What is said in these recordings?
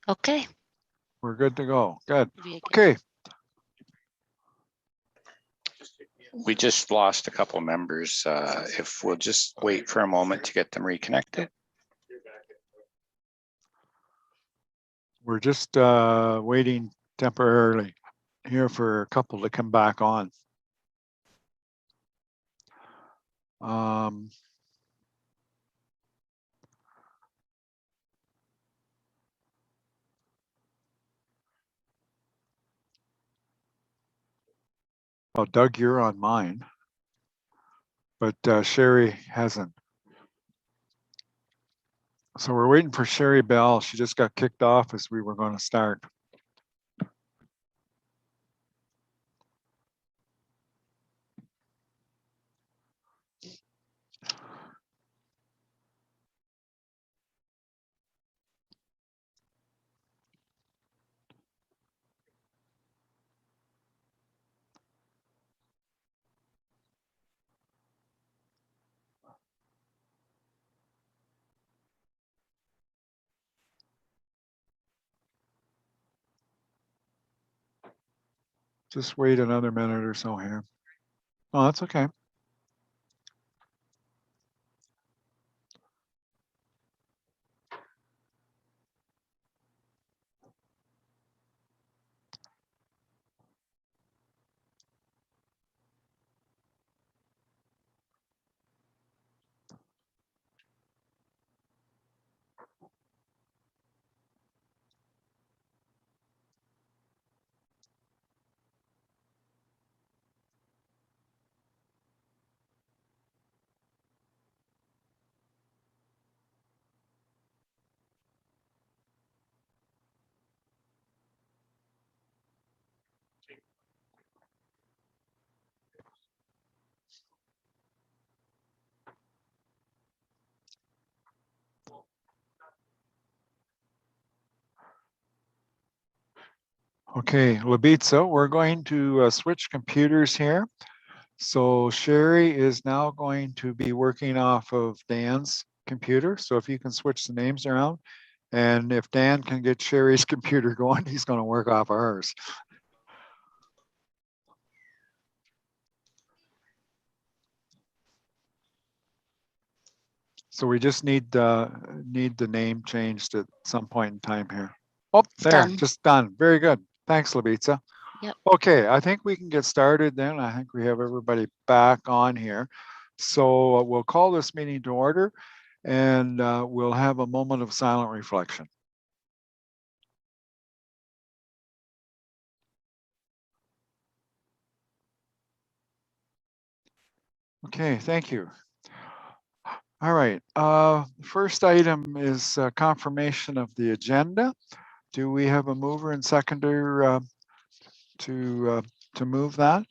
Okay. We're good to go. Good. Be Okay. We just lost a couple members. If we'll just wait for a moment to get them reconnected. We're just waiting temporarily here for a couple to come back on. Well, Doug, you're on mine, but Sherry hasn't. So we're waiting for Sherry Bell. She just got kicked off as we were going to start. Just wait another minute or so here. Oh, that's okay. Okay, Labitza, we're going to switch computers here. So Sherry is now going to be working off of Dan's computer. So if you can switch the names around, and if Dan can get Sherry's computer going, he's going to work off ours. So we just need the name changed at some point in time here. Oh, there, Done. just done. Very good. Thanks, Labitza. Yep. Okay, I think we can get started then. I think we have everybody back on here. So we'll call this meeting to order, and we'll have a moment of silent reflection. Okay, thank you. All right, first item is confirmation of the agenda. Do we have a mover and seconder to move that?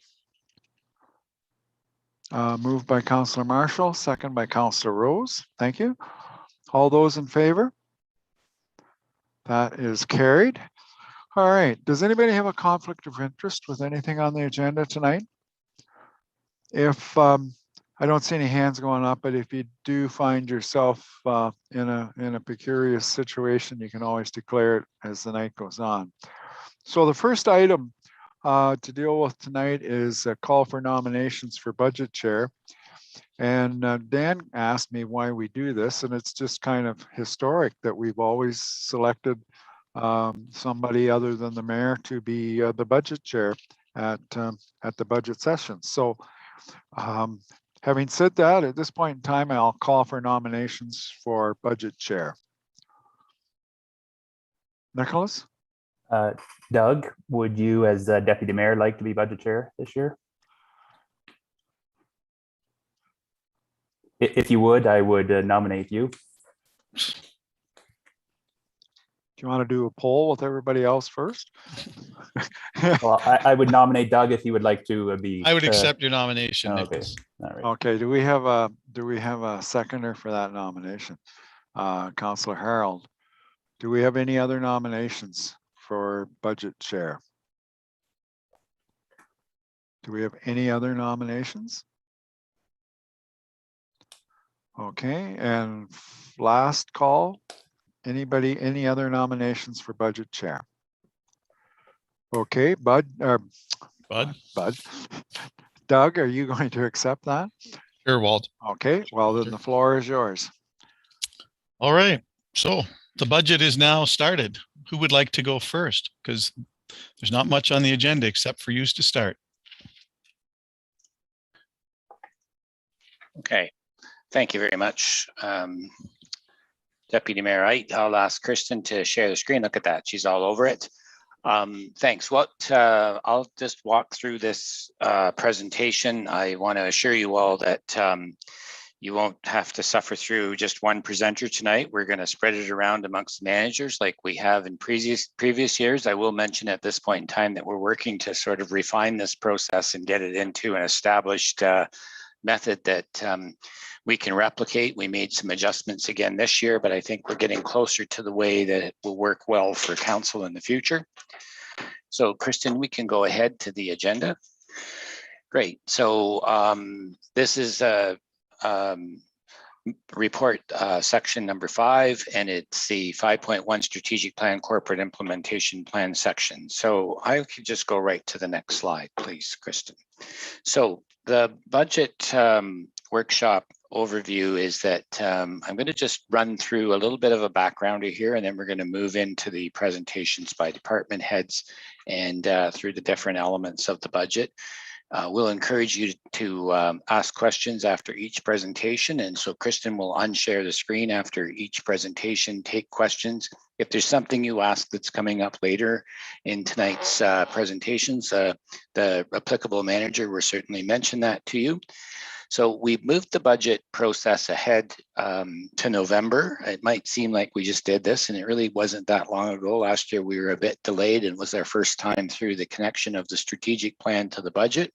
Moved by Councillor Marshall, second by Councillor Rose. Thank you. All those in favor? That is carried. All right, does anybody have a conflict of interest with anything on the agenda tonight? If I don't see any hands going up, but if you do find yourself in a precarious situation, you can always declare it as the night goes on. So the first item to deal with tonight is a call for nominations for budget chair. And Dan asked me why we do this, and it's just kind of historic that we've always selected somebody other than the mayor to be the budget chair at the budget session. So having said that, at this point in time, I'll call for nominations for budget chair. Nicholas? Doug, would you as deputy mayor like to be budget chair this year? If you would, I would nominate you. Do you want to do a poll with everybody else first? Well, I would nominate Doug if you would like to be. I would accept your nomination. Okay. Nicholas. All right. Okay. Do we have a seconder for that nomination? Councillor Harold. Do we have any other nominations for budget chair? Do we have any other nominations? Okay, and last call, Anybody, any other nominations for budget chair? Okay, Bud. Doug, are you going to accept that? Sure, Walt. Okay, well then the floor is yours. All right. So the budget is now started. Who would like to go first? Because there's not much on the agenda except for you to start. Okay, thank you very much. Deputy Mayor Wright, I'll ask Kristen to share the screen. Look at that, she's all over it. Thanks. I'll just walk through this presentation. I want to assure you all that you won't have to suffer through just one presenter tonight. We're going to spread it around amongst the managers like we have in previous years. I will mention at this point in time that we're working to sort of refine this process and get it into an established method that we can replicate. We made some adjustments again this year, but I think we're getting closer to the way that it will work well for council in the future. So Kristen, we can go ahead to the agenda. Great. So this is a report section number 5, and it's the 5.1 strategic plan corporate implementation plan section. So I could just go right to the next slide, please, Kristen. So the budget workshop overview is that I'm going to just run through a little bit of a backgrounder here, and then we're going to move into the presentations by department heads and through the different elements of the budget. We'll encourage you to ask questions after each presentation. And so Kristen will unshare the screen after each presentation, take questions. If there's something you ask that's coming up later in tonight's presentations, the applicable manager will certainly mention that to you. So we've moved the budget process ahead to November. It might seem like we just did this, and it really wasn't that long ago. Last year, we were a bit delayed, and it was our first time through the connection of the strategic plan to the budget.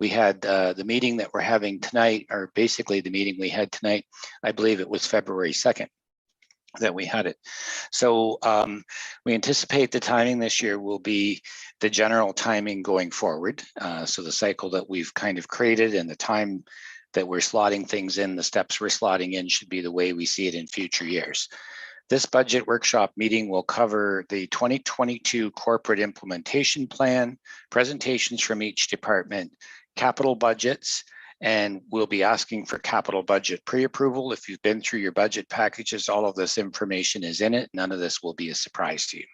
We had the meeting that we're having tonight, or basically the meeting we had tonight, I believe it was February 2nd. That we had it. So we anticipate the timing this year will be the general timing going forward. So the cycle that we've kind of created and the time that we're slotting things in, the steps we're slotting in should be the way we see it in future years. This budget workshop meeting will cover the 2022 corporate implementation plan, presentations from each department, capital budgets, and we'll be asking for capital budget pre-approval. If you've been through your budget packages, all of this information is in it. None of this will be a surprise to you.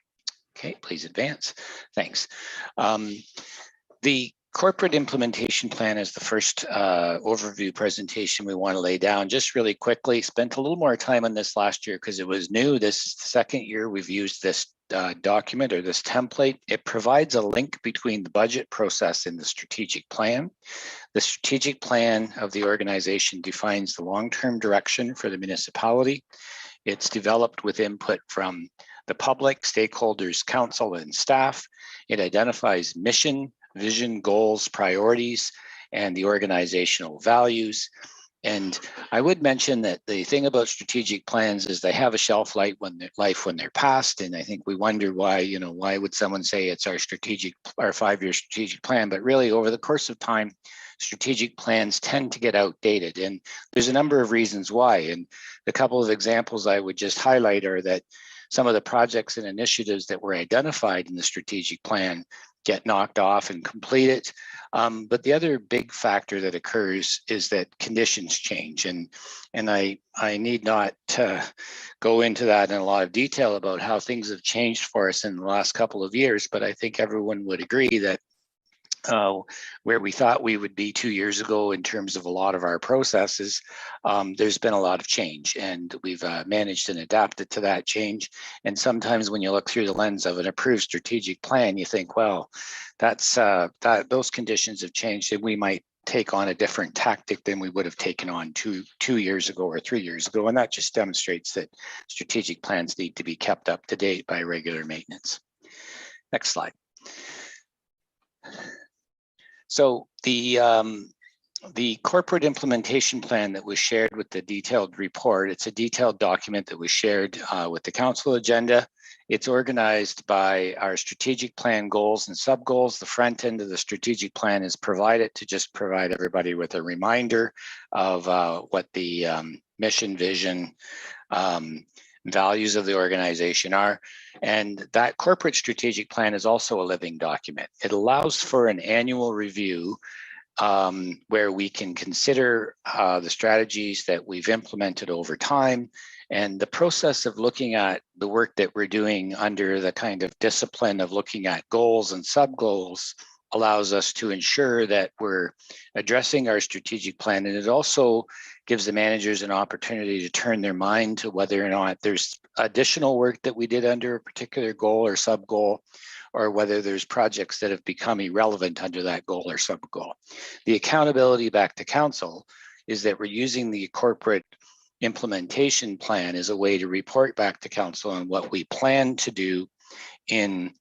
Okay, please advance. Thanks. The corporate implementation plan is the first overview presentation we want to lay down. Just really quickly, spent a little more time on this last year because it was new. This is the second year we've used this document or this template. It provides a link between the budget process and the strategic plan. The strategic plan of the organization defines the long-term direction for the municipality. It's developed with input from the public, stakeholders, council, and staff. It identifies mission, vision, goals, priorities, and the organizational values. And I would mention that the thing about strategic plans is they have a shelf life when they're passed. And I think we wonder why, why would someone say it's our 5-year strategic plan? But really over the course of time, strategic plans tend to get outdated. And there's a number of reasons why. And a couple of examples I would just highlight are that some of the projects and initiatives that were identified in the strategic plan get knocked off and completed. But the other big factor that occurs is that conditions change. And I need not go into that in a lot of detail about how things have changed for us in the last couple of years, but I think everyone would agree that where we thought we would be 2 years ago in terms of a lot of our processes, there's been a lot of change, and we've managed and adapted to that change. And sometimes when you look through the lens of an approved strategic plan, you think, well, those conditions have changed, and we might take on a different tactic than we would have taken on two years ago or 3 years ago. And that just demonstrates that strategic plans need to be kept up to date by regular maintenance. Next slide. So the corporate implementation plan that was shared with the detailed report, it's a detailed document that was shared with the council agenda. It's organized by our strategic plan goals and sub-goals. The front end of the strategic plan is provided to just provide everybody with a reminder of what the mission, vision, values of the organization are. And that corporate strategic plan is also a living document. It allows for an annual review where we can consider the strategies that we've implemented over time. And the process of looking at the work that we're doing under the kind of discipline of looking at goals and sub-goals allows us to ensure that we're addressing our strategic plan. And it also gives the managers an opportunity to turn their mind to whether or not there's additional work that we did under a particular goal or sub-goal, or whether there's projects that have become irrelevant under that goal or sub-goal. The accountability back to council is that we're using the corporate implementation plan as a way to report back to council on what we plan to do in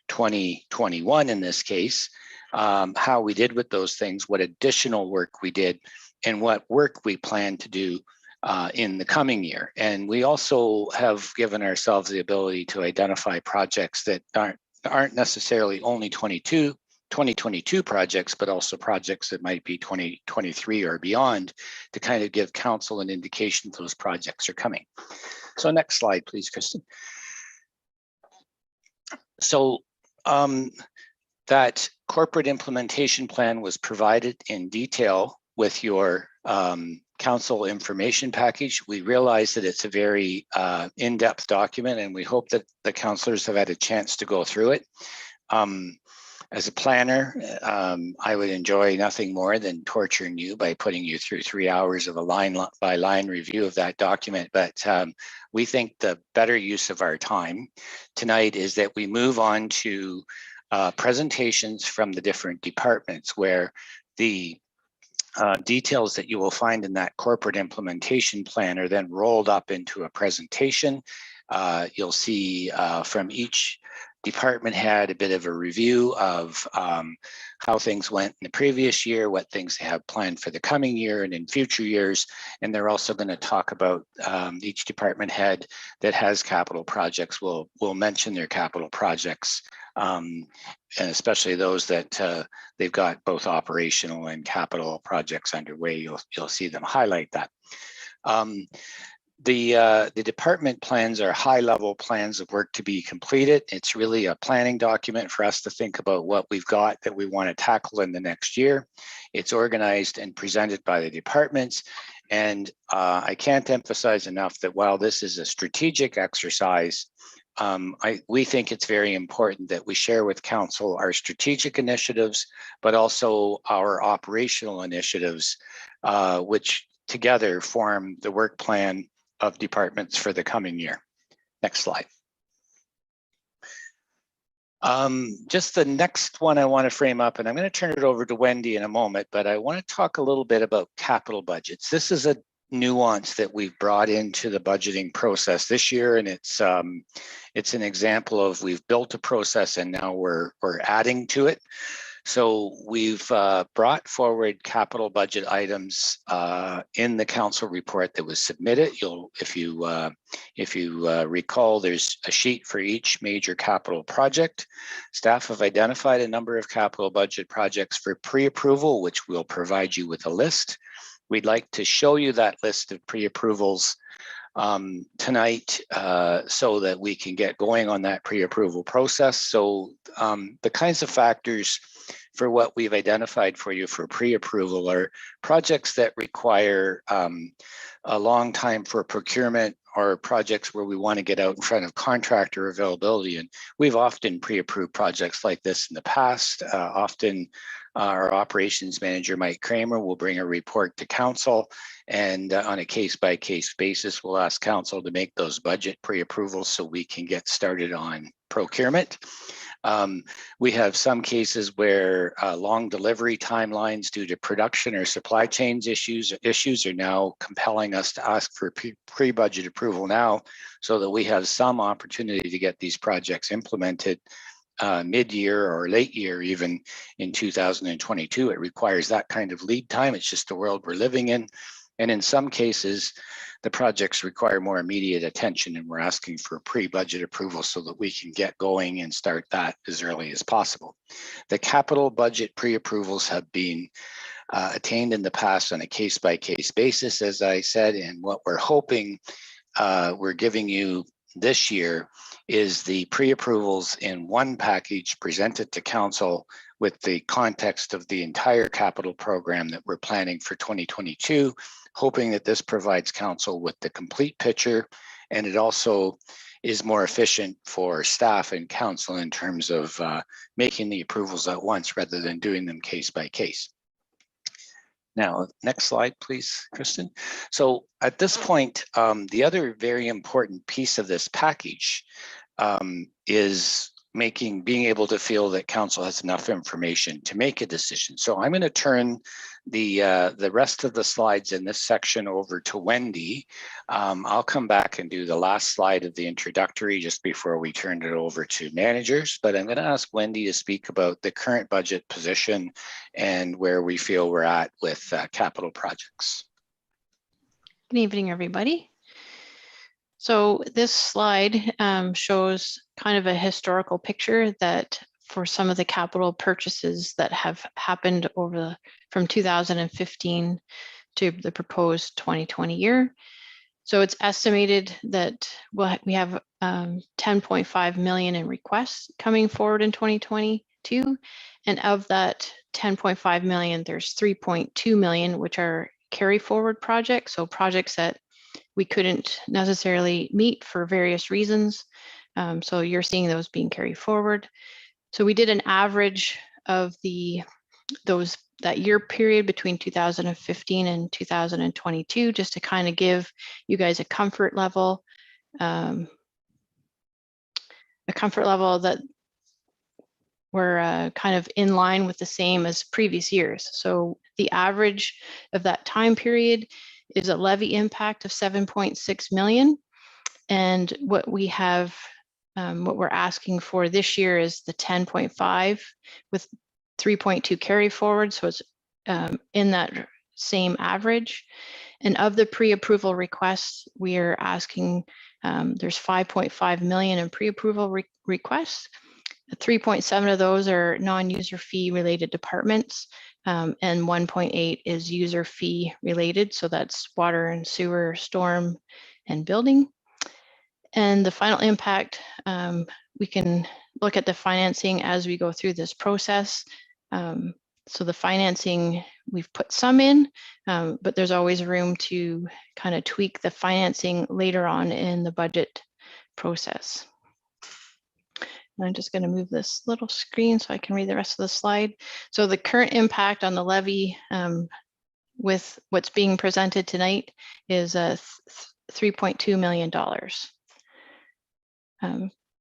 2021 in this case, how we did with those things, what additional work we did, and what work we plan to do in the coming year. And we also have given ourselves the ability to identify projects that aren't necessarily only 2022 projects, but also projects that might be 2023 or beyond, to kind of give council an indication those projects are coming. So next slide, please, Kristen. So that corporate implementation plan was provided in detail with your council information package. We realize that it's a very in-depth document, and we hope that the councillors have had a chance to go through it. As a planner, I would enjoy nothing more than torturing you by putting you through 3 hours of a line-by-line review of that document. But we think the better use of our time tonight is that we move on to presentations from the different departments, where the details that you will find in that corporate implementation plan are then rolled up into a presentation. You'll see from each department head a bit of a review of how things went in the previous year, what things they have planned for the coming year and in future years. And they're also going to talk about each department head that has capital projects will mention their capital projects, and especially those that they've got both operational and capital projects underway. You'll see them highlight that. The department plans are high-level plans of work to be completed. It's really a planning document for us to think about what we've got that we want to tackle in the next year. It's organized and presented by the departments. And I can't emphasize enough that while this is a strategic exercise, we think it's very important that we share with council our strategic initiatives, but also our operational initiatives, which together form the work plan of departments for the coming year. Next slide. Just the next one I want to frame up, and I'm going to turn it over to Wendy in a moment, but I want to talk a little bit about capital budgets. This is a nuance that we've brought into the budgeting process this year, and it's an example of we've built a process and now we're adding to it. So we've brought forward capital budget items in the council report that was submitted. If you recall, there's a sheet for each major capital project. Staff have identified a number of capital budget projects for pre-approval, which we'll provide you with a list. We'd like to show you that list of pre-approvals tonight so that we can get going on that pre-approval process. So the kinds of factors for what we've identified for you for pre-approval are projects that require a long time for procurement, or projects where we want to get out in front of contractor availability. And we've often pre-approved projects like this in the past. Often our operations manager, Mike Kramer, will bring a report to council, and on a case-by-case basis, we'll ask council to make those budget pre-approvals so we can get started on procurement. We have some cases where long delivery timelines due to production or supply chains issues are now compelling us to ask for pre-budget approval now, so that we have some opportunity to get these projects implemented mid-year or late year, even in 2022. It requires that kind of lead time. It's just the world we're living in. And in some cases, the projects require more immediate attention, and we're asking for pre-budget approval so that we can get going and start that as early as possible. The capital budget pre-approvals have been attained in the past on a case-by-case basis, as I said, and what we're hoping we're giving you this year is the pre-approvals in one package presented to council with the context of the entire capital program that we're planning for 2022, hoping that this provides council with the complete picture, and it also is more efficient for staff and council in terms of making the approvals at once rather than doing them case by case. Now, next slide, please, Kristen. So at this point, the other very important piece of this package is being able to feel that council has enough information to make a decision. So I'm going to turn the rest of the slides in this section over to Wendy. I'll come back and do the last slide of the introductory just before we turn it over to managers, but I'm going to ask Wendy to speak about the current budget position and where we feel we're at with capital projects. Good evening, everybody. So this slide shows kind of a historical picture that for some of the capital purchases that have happened from 2015 to the proposed 2020 year. So it's estimated that we have 10.5 million in requests coming forward in 2022. And of that 10.5 million, there's 3.2 million, which are carry forward projects. So projects that we couldn't necessarily meet for various reasons. So you're seeing those being carried forward. So we did an average of that year period between 2015 and 2022, just to kind of give you guys a comfort level that we're kind of in line with the same as previous years. So the average of that time period is a levy impact of 7.6 million. And what we have, what we're asking for this year is the 10.5 with 3.2 carry forward. So it's in that same average. And of the pre-approval requests, we are asking, there's 5.5 million in pre-approval requests. 3.7 of those are non-user fee related departments, and 1.8 is user fee related. So that's water and sewer, storm, and building. And the final impact, we can look at the financing as we go through this process. So the financing, we've put some in, but there's always room to kind of tweak the financing later on in the budget process. I'm just going to move this little screen so I can read the rest of the slide. So the current impact on the levy with what's being presented tonight is $3.2 million.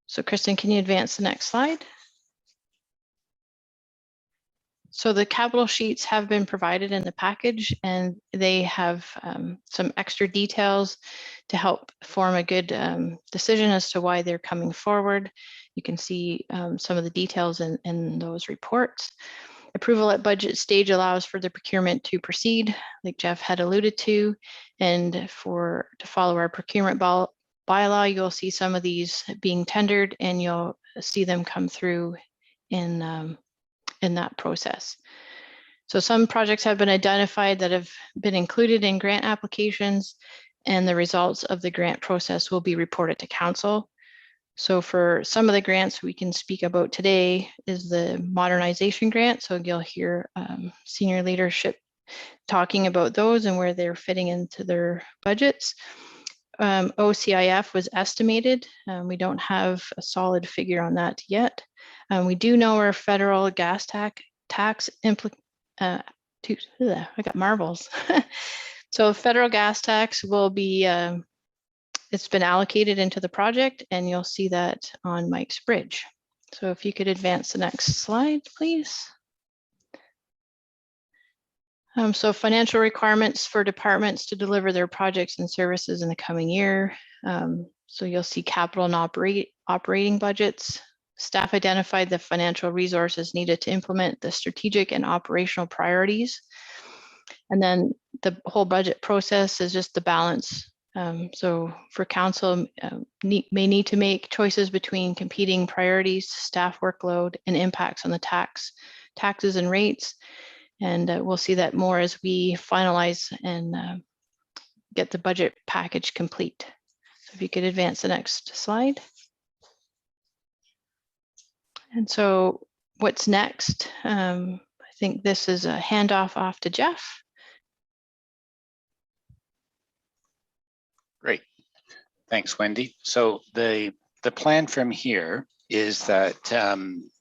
So Kristen, can you advance the next slide? So the capital sheets have been provided in the package, and they have some extra details to help form a good decision as to why they're coming forward. You can see some of the details in those reports. Approval at budget stage allows for the procurement to proceed, like Jeff had alluded to, and to follow our procurement bylaw, you'll see some of these being tendered, and you'll see them come through in that process. So some projects have been identified that have been included in grant applications, and the results of the grant process will be reported to council. So for some of the grants we can speak about today is the Modernization Grant. So you'll hear senior leadership talking about those and where they're fitting into their budgets. OCIF was estimated. We don't have a solid figure on that yet. We do know our federal gas tax I got marbles. So federal gas tax will be, it's been allocated into the project, and you'll see that on Mike's bridge. So if you could advance the next slide, please. So financial requirements for departments to deliver their projects and services in the coming year. So you'll see capital and operating budgets. Staff identified the financial resources needed to implement the strategic and operational priorities. And then the whole budget process is just the balance. So for council, may need to make choices between competing priorities, staff workload, and impacts on the taxes and rates. And we'll see that more as we finalize and get the budget package complete. So if you could advance the next slide. And so what's next? I think this is a handoff off to Jeff. Great. Thanks, Wendy. So the plan from here is that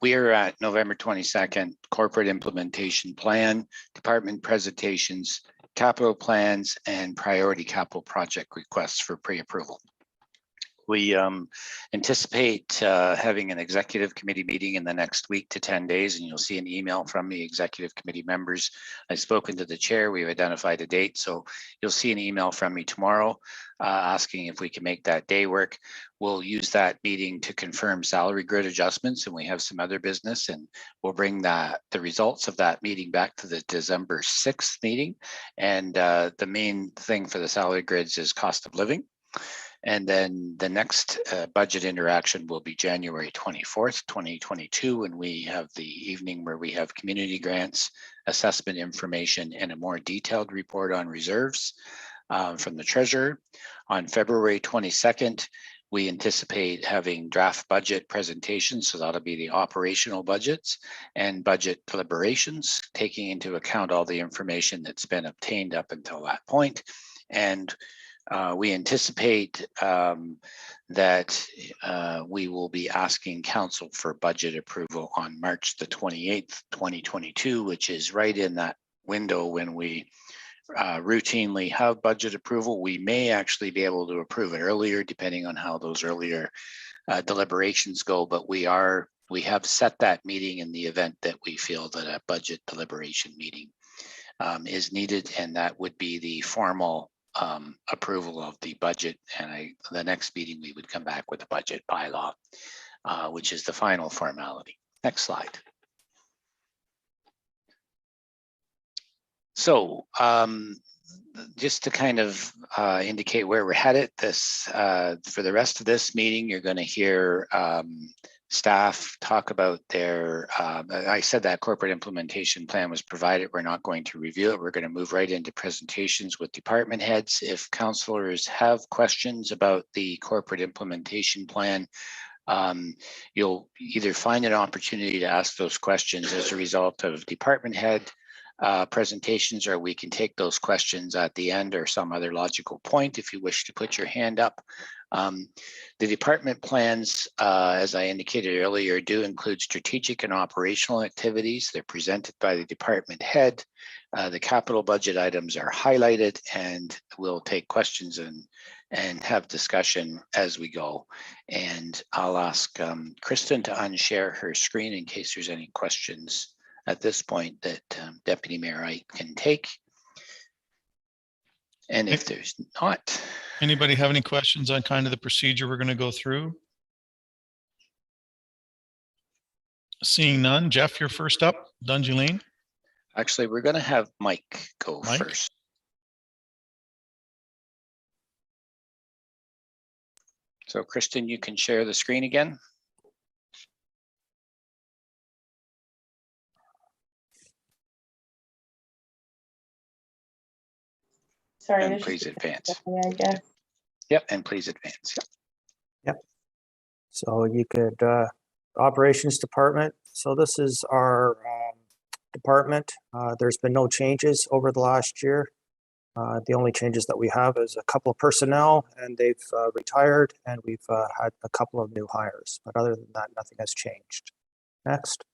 we are at November 22nd, corporate implementation plan, department presentations, capital plans, and priority capital project requests for pre-approval. We anticipate having an executive committee meeting in the next week to 10 days, and you'll see an email from the executive committee members. I've spoken to the chair, we've identified a date, so you'll see an email from me tomorrow asking if we can make that day work. We'll use that meeting to confirm salary grid adjustments, and we have some other business, and we'll bring the results of that meeting back to the December 6th meeting. And the main thing for the salary grids is cost of living. And then the next budget interaction will be January 24th, 2022, when we have the evening where we have community grants, assessment information, and a more detailed report on reserves from the treasurer. On February 22nd, we anticipate having draft budget presentations, so that'll be the operational budgets and budget deliberations, taking into account all the information that's been obtained up until that point. And we anticipate that we will be asking council for budget approval on March the 28th, 2022, which is right in that window when we routinely have budget approval. We may actually be able to approve it earlier, depending on how those earlier deliberations go, but we have set that meeting in the event that we feel that a budget deliberation meeting is needed, and that would be the formal approval of the budget. And the next meeting we would come back with a budget bylaw, which is the final formality. Next slide. So just to kind of indicate where we're headed, for the rest of this meeting, you're going to hear staff talk about their, I said that corporate implementation plan was provided. We're not going to review it. We're going to move right into presentations with department heads. If councillors have questions about the corporate implementation plan, you'll either find an opportunity to ask those questions as a result of department head presentations, or we can take those questions at the end or some other logical point if you wish to put your hand up. The department plans, as I indicated earlier, do include strategic and operational activities. They're presented by the department head. The capital budget items are highlighted, and we'll take questions and have discussion as we go. And I'll ask Kristen to unshare her screen in case there's any questions at this point that Deputy Mayor Wright can take. And if there's not. Anybody have any questions on kind of the procedure we're going to go through? Seeing none. Jeff, you're first up. Dungy Lane. Actually, we're going to have Mike go Mike? first. So Kristen, you can share the screen again. Sorry, And there's please just advance. I guess. Yep, and please advance. Yep. So you could, operations department. So this is our department. There's been no changes over the last year. The only changes that we have is a couple of personnel, and they've retired, and we've had a couple of new hires. But other than that, nothing has changed. Next.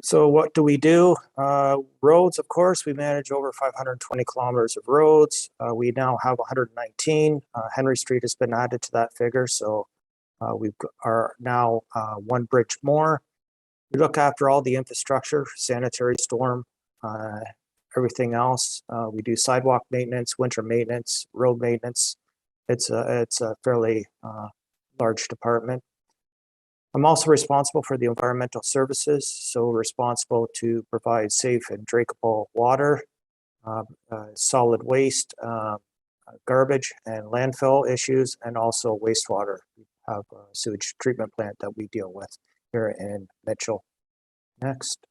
So what do we do? Roads, of course, we manage over 520 kilometers of roads. We now have 119. Henry Street has been added to that figure, so we are now one bridge more. We look after all the infrastructure, sanitary, storm, everything else. We do sidewalk maintenance, winter maintenance, road maintenance. It's a fairly large department. I'm also responsible for the environmental services, so responsible to provide safe and drinkable water, solid waste, garbage and landfill issues, and also wastewater. We have a sewage treatment plant that we deal with here in Mitchell. Next.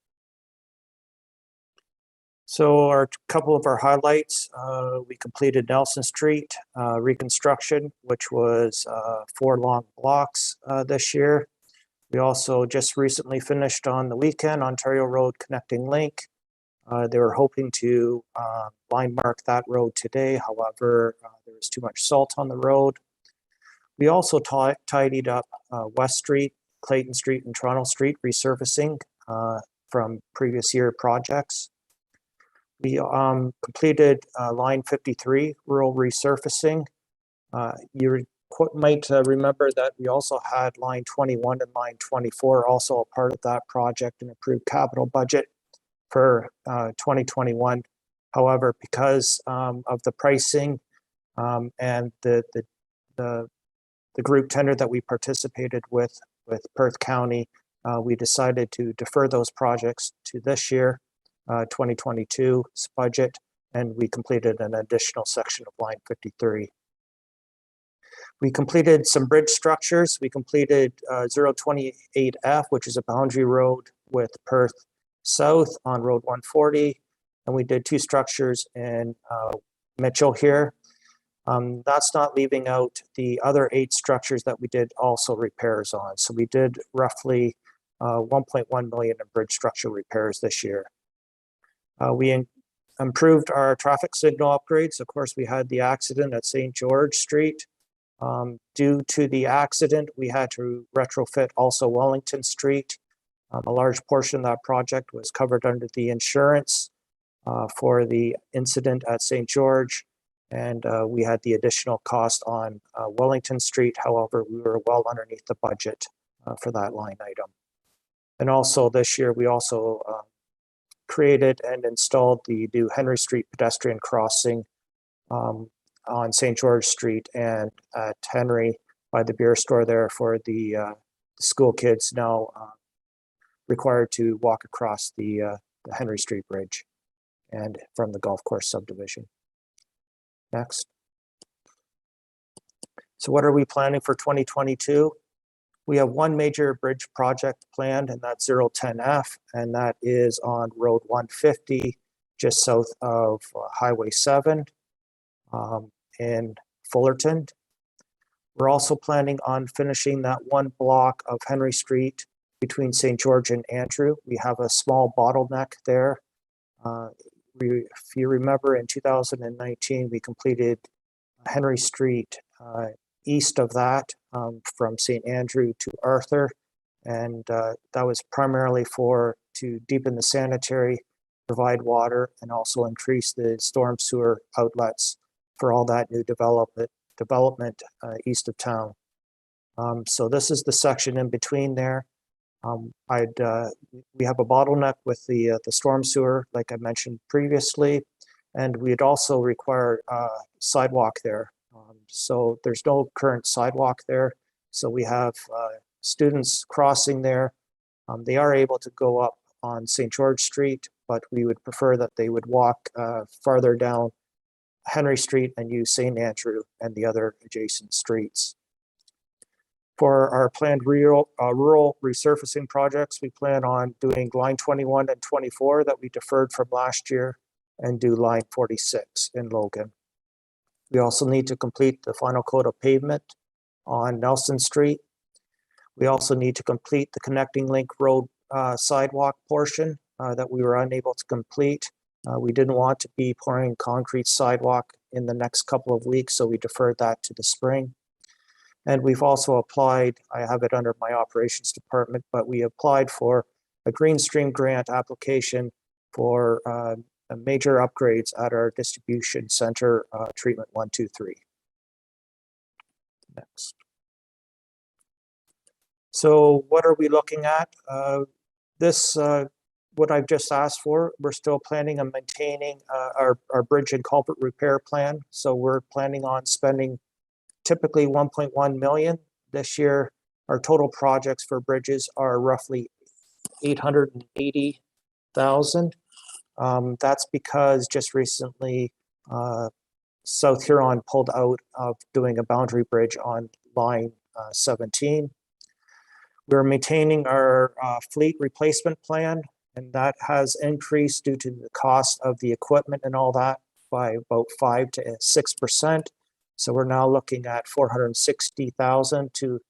So our couple of our highlights, we completed Nelson Street reconstruction, which was 4 long blocks this year. We also just recently finished on the weekend Ontario Road Connecting Link. They were hoping to line mark that road today. However, there was too much salt on the road. We also tidied up West Street, Clayton Street, and Toronto Street resurfacing from previous year projects. We completed line 53 rural resurfacing. You might remember that we also had line 21 and line 24 also a part of that project and approved capital budget for 2021. However, because of the pricing and the group tender that we participated with Perth County, we decided to defer those projects to this year, 2022's budget, and we completed an additional section of line 53. We completed some bridge structures. We completed 028F, which is a boundary road with Perth South on Road 140. And we did 2 structures in Mitchell here. That's not leaving out the other 8 structures that we did also repairs on. So we did roughly 1.1 million in bridge structure repairs this year. We improved our traffic signal upgrades. Of course, we had the accident at St. George Street. Due to the accident, we had to retrofit also Wellington Street. A large portion of that project was covered under the insurance for the incident at St. George. And we had the additional cost on Wellington Street. However, we were well underneath the budget for that line item. And also this year, we also created and installed the new Henry Street pedestrian crossing on St. George Street and at Henry by the beer store there for the school kids now required to walk across the Henry Street Bridge and from the golf course subdivision. Next. So what are we planning for 2022? We have one major bridge project planned, and that's 010F, and that is on Road 150, just south of Highway 7 in Fullerton. We're also planning on finishing that one block of Henry Street between St. George and Andrew. We have a small bottleneck there. If you remember, in 2019, we completed Henry Street east of that from St. Andrew to Arthur. And that was primarily to deepen the sanitary, provide water, and also increase the storm sewer outlets for all that new development east of town. So this is the section in between there. We have a bottleneck with the storm sewer, like I mentioned previously, and we'd also require sidewalk there. So there's no current sidewalk there. So we have students crossing there. They are able to go up on St. George Street, but we would prefer that they would walk farther down Henry Street and use St. Andrew and the other adjacent streets. For our planned rural resurfacing projects, we plan on doing line 21 and 24 that we deferred from last year and do line 46 in Logan. We also need to complete the final coat of pavement on Nelson Street. We also need to complete the connecting link road sidewalk portion that we were unable to complete. We didn't want to be pouring concrete sidewalk in the next couple of weeks, so we deferred that to the spring. And we've also applied, I have it under my operations department, but we applied for a Green Stream grant application for major upgrades at our distribution center, treatment 1, 2, 3. Next. So what are we looking at? What I've just asked for, we're still planning on maintaining our bridge and culvert repair plan. So we're planning on spending typically 1.1 million. This year, our total projects for bridges are roughly 880,000. That's because just recently, South Huron pulled out of doing a boundary bridge on line 17. We're maintaining our fleet replacement plan, And that has increased due to the cost of the equipment and all that by about 5 to 6%. So we're now looking at 460,000 to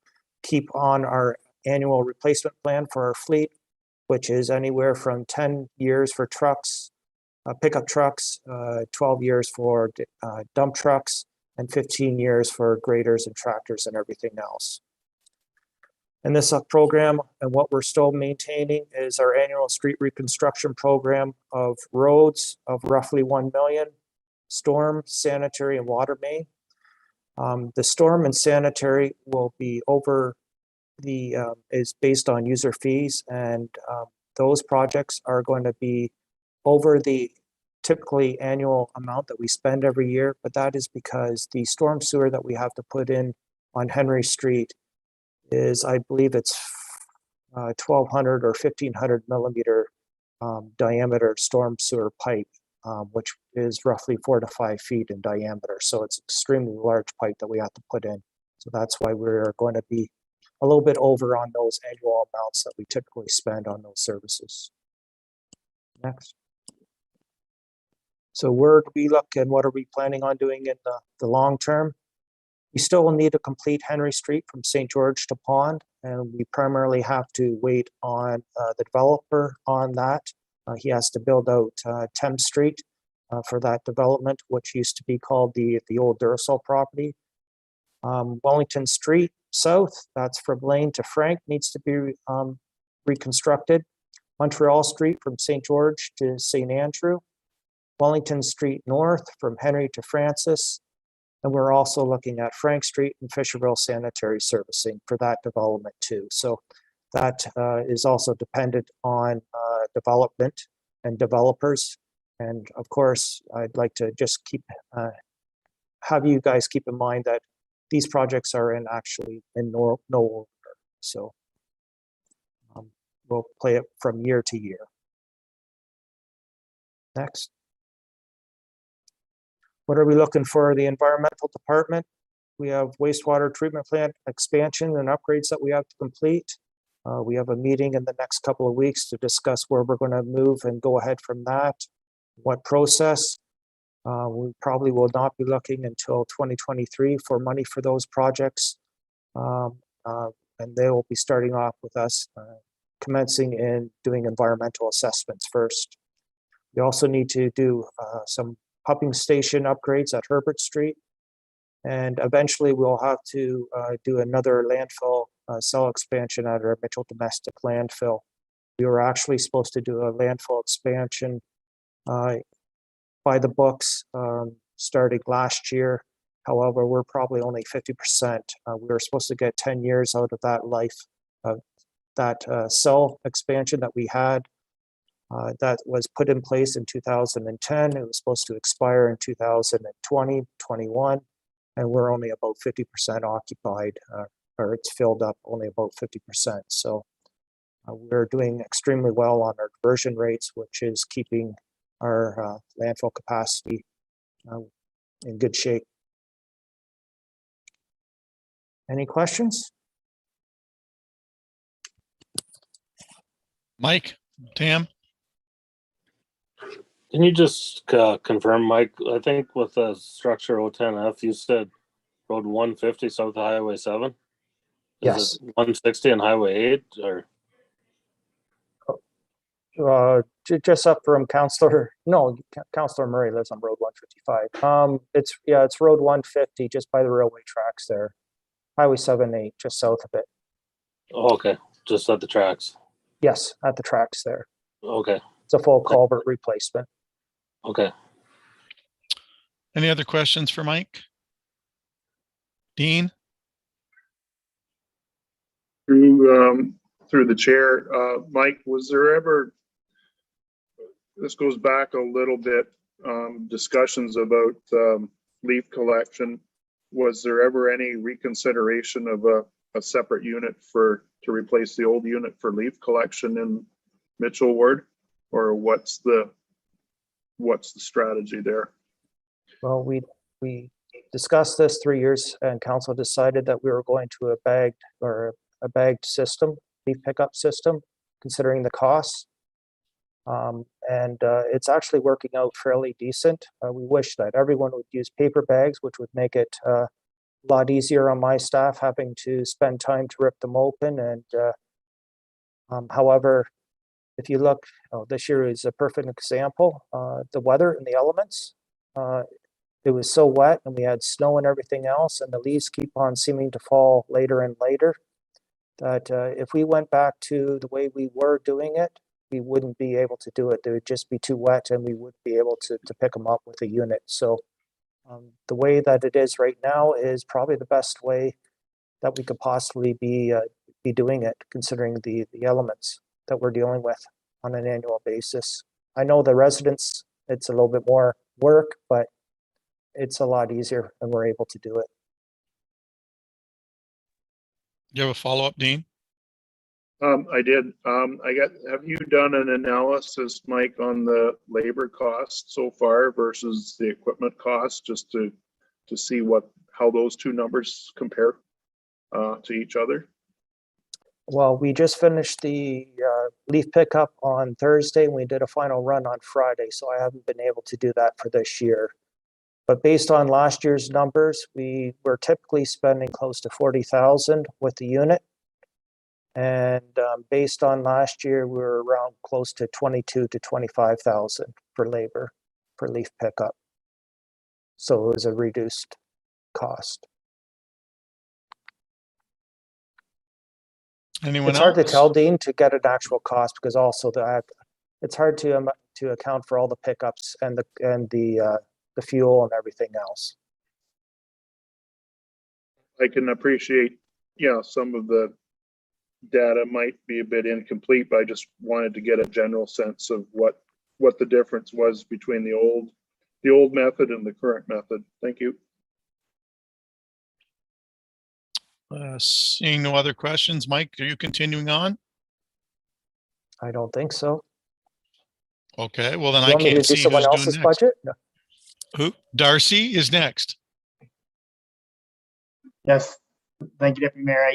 keep on our annual replacement plan for our fleet, which is anywhere from 10 years for trucks, pickup trucks, 12 years for dump trucks, and 15 years for graders and tractors and everything else. And this program, and what we're still maintaining, is our annual street reconstruction program of roads of roughly 1 million, storm, sanitary, and water main. The storm and sanitary will be over is based on user fees, and those projects are going to be over the typically annual amount that we spend every year, but that is because the storm sewer that we have to put in on Henry Street is, I believe it's 1,200 or 1,500 millimeter diameter storm sewer pipe, which is roughly 4 to 5 feet in diameter. So it's extremely large pipe that we have to put in. So that's why we're going to be a little bit over on those annual amounts that we typically spend on those services. Next. So where do we look and what are we planning on doing in the long term? We still will need to complete Henry Street from St. George to Pond, and we primarily have to wait on the developer on that. He has to build out Thames Street for that development, which used to be called the old Duracell property. Wellington Street South, that's from Lane to Frank, needs to be reconstructed. Montreal Street from St. George to St. Andrew. Wellington Street North from Henry to Francis. And we're also looking at Frank Street and Fisherville sanitary servicing for that development too. So that is also dependent on development and developers. And of course, I'd like to just have you guys keep in mind that these projects are actually in no order. So we'll play it from year to year. Next. What are we looking for? The environmental department. We have wastewater treatment plant expansion and upgrades that we have to complete. We have a meeting in the next couple of weeks to discuss where we're going to move and go ahead from that. What process? We probably will not be looking until 2023 for money for those projects. And they will be starting off with us commencing in doing environmental assessments first. We also need to do some pumping station upgrades at Herbert Street. And eventually we'll have to do another landfill cell expansion at our Mitchell domestic landfill. We were actually supposed to do a landfill expansion by the books starting last year. However, we're probably only 50%. We were supposed to get 10 years out of that life of that cell expansion that we had. That was put in place in 2010. It was supposed to expire in 2020, 21, and we're only about 50% occupied, or it's filled up only about 50%. So we're doing extremely well on our diversion rates, which is keeping our landfill capacity in good shape. Any questions? Mike, Tam? Can you just confirm, Mike? I think with the structure 010F, you said road 150 south of Highway 7? Yes. Is it 160 on Highway 8 or? Just up from Councillor Murray lives on Road 155. It's Road 150 just by the railway tracks there. Highway 78 just south of it. Oh, okay, just at the tracks. Yes, at the tracks there. Okay. It's a full culvert replacement. Okay. Any other questions for Mike? Dean? Through the chair, Mike, was there ever, this goes back a little bit, discussions about leaf collection. Was there ever any reconsideration of a separate unit to replace the old unit for leaf collection in Mitchell Ward? Or what's the strategy there? Well, we discussed this 3 years, and council decided that we were going to a bagged system, leaf pickup system, considering the costs. And it's actually working out fairly decent. We wish that everyone would use paper bags, which would make it a lot easier on my staff having to spend time to rip them open. And however, if you look, this year is a perfect example. The weather and the elements, it was so wet and we had snow and everything else, and the leaves keep on seeming to fall later and later, that if we went back to the way we were doing it, we wouldn't be able to do it. They would just be too wet and we wouldn't be able to pick them up with a unit. So the way that it is right now is probably the best way that we could possibly be doing it, considering the elements that we're dealing with on an annual basis. I know the residents, it's a little bit more work, but it's a lot easier and we're able to do it. You have a follow-up, Dean? I did. Have you done an analysis, Mike, on the labor cost so far versus the equipment cost, just to see how those two numbers compare to each other? Well, we just finished the leaf pickup on Thursday and we did a final run on Friday, so I haven't been able to do that for this year. But based on last year's numbers, we were typically spending close to 40,000 with the unit. And based on last year, we were around close to 22 to 25,000 for labor for leaf pickup. So it was a reduced cost. Anyone It's else? hard to tell, Dean, to get an actual cost, because also it's hard to account for all the pickups and the fuel and everything else. I can appreciate, some of the data might be a bit incomplete, but I just wanted to get a general sense of what the difference was between the old method and the current method. Thank you. Seeing no other questions, Mike, are you continuing on? I don't think so. Okay, well then You I want me to can't do see someone who's doing else's next. budget? No. Who? Darcy is next. Yes, thank you, Deputy Mayor.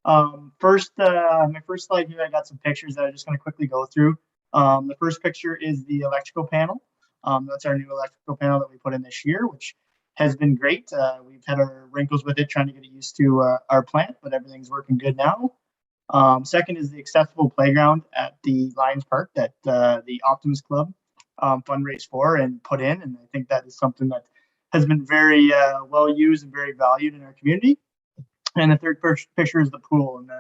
My first slide here, I got some pictures that I'm just going to quickly go through. The first picture is the electrical panel. That's our new electrical panel that we put in this year, which has been great. We've had our wrinkles with it, trying to get it used to our plant, but everything's working good now. Second is the accessible playground at the Lions Park that the Optimus Club fundraised for and put in, and I think that is something that has been very well used and very valued in our community. And the third picture is the pool, and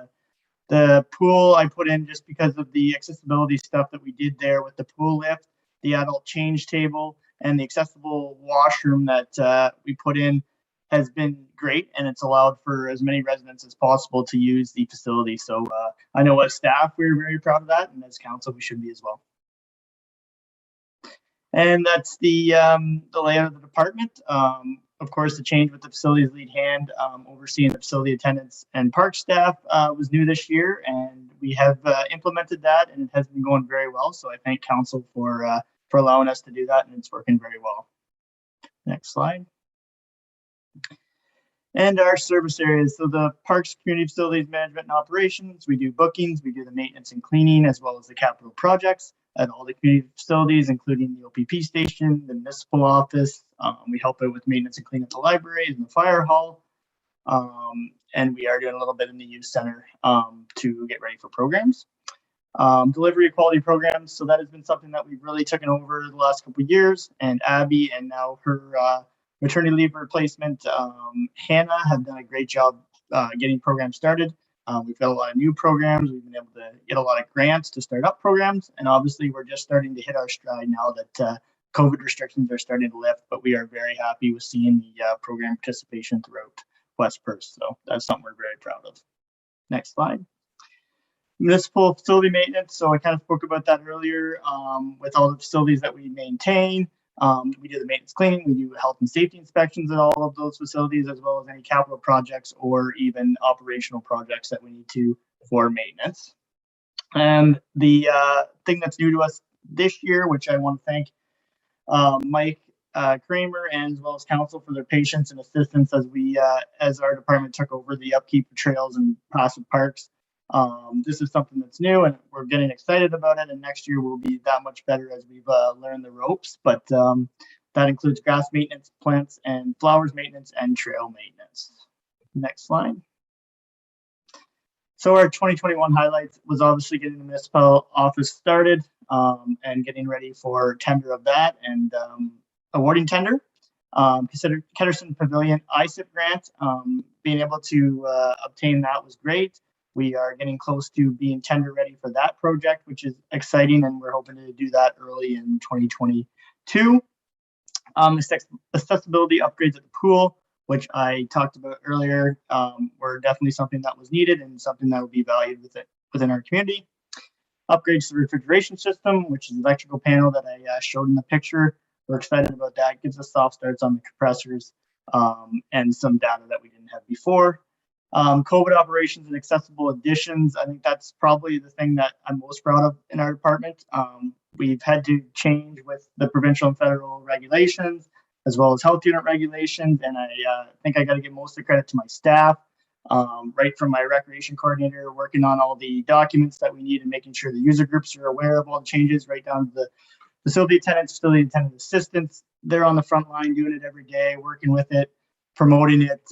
the pool I put in just because of the accessibility stuff that we did there with the pool lift, the adult change table, and the accessible washroom that we put in has been great, and it's allowed for as many residents as possible to use the facility. So I know as staff, we're very proud of that, and as council, we should be as well. And that's the layout of the department. Of course, the change with the facilities lead hand overseeing the facility attendants and park staff was new this year, and we have implemented that, and it has been going very well. So I thank council for allowing us to do that, and it's working very well. Next slide. And our service areas. So the parks, community facilities management and operations, we do bookings, we do the maintenance and cleaning, as well as the capital projects at all the community facilities, including the OPP station, the municipal office. We help out with maintenance and cleaning at the libraries and the fire hall. And we are doing a little bit in the youth center to get ready for programs. Delivery of quality programs. So that has been something that we've really taken over the last couple of years. And Abby and now her maternity leave replacement, Hannah, have done a great job getting programs started. We've got a lot of new programs. We've been able to get a lot of grants to start up programs. And obviously, we're just starting to hit our stride now that COVID restrictions are starting to lift. But we are very happy with seeing the program participation throughout West Perth. So that's something we're very proud of. Next slide. Municipal facility maintenance. So I kind of spoke about that earlier with all the facilities that we maintain. We do the maintenance cleaning, we do health and safety inspections at all of those facilities, as well as any capital projects or even operational projects that we need to for maintenance. And the thing that's new to us this year, which I want to thank Mike Kramer and as well as council for their patience and assistance as we, as our department took over the upkeep of trails and passive parks, This is something that's new and we're getting excited about it. And next year will be that much better as we've learned the ropes. But that includes grass maintenance, plants and flowers maintenance, and trail maintenance. Next slide. So our 2021 highlights was obviously getting the municipal office started and getting ready for tender of that and awarding tender. Considered Kenderson Pavilion ISIP grant, being able to obtain that was great. We are getting close to being tender ready for that project, which is exciting, and we're hoping to do that early in 2022. Accessibility upgrades at the pool, which I talked about earlier, were definitely something that was needed and something that would be valued within our community. Upgrades to the refrigeration system, which is the electrical panel that I showed in the picture. We're excited about that. Gives us soft starts on the compressors and some data that we didn't have before. COVID operations and accessible additions. I think that's probably the thing that I'm most proud of in our department. We've had to change with the provincial and federal regulations, as well as health unit regulations. And I think I got to give most of the credit to my staff, right from my recreation coordinator, working on all the documents that we need and making sure the user groups are aware of all the changes, right down to the facility attendants, facility attendant assistants. They're on the front line doing it every day, working with it, promoting it,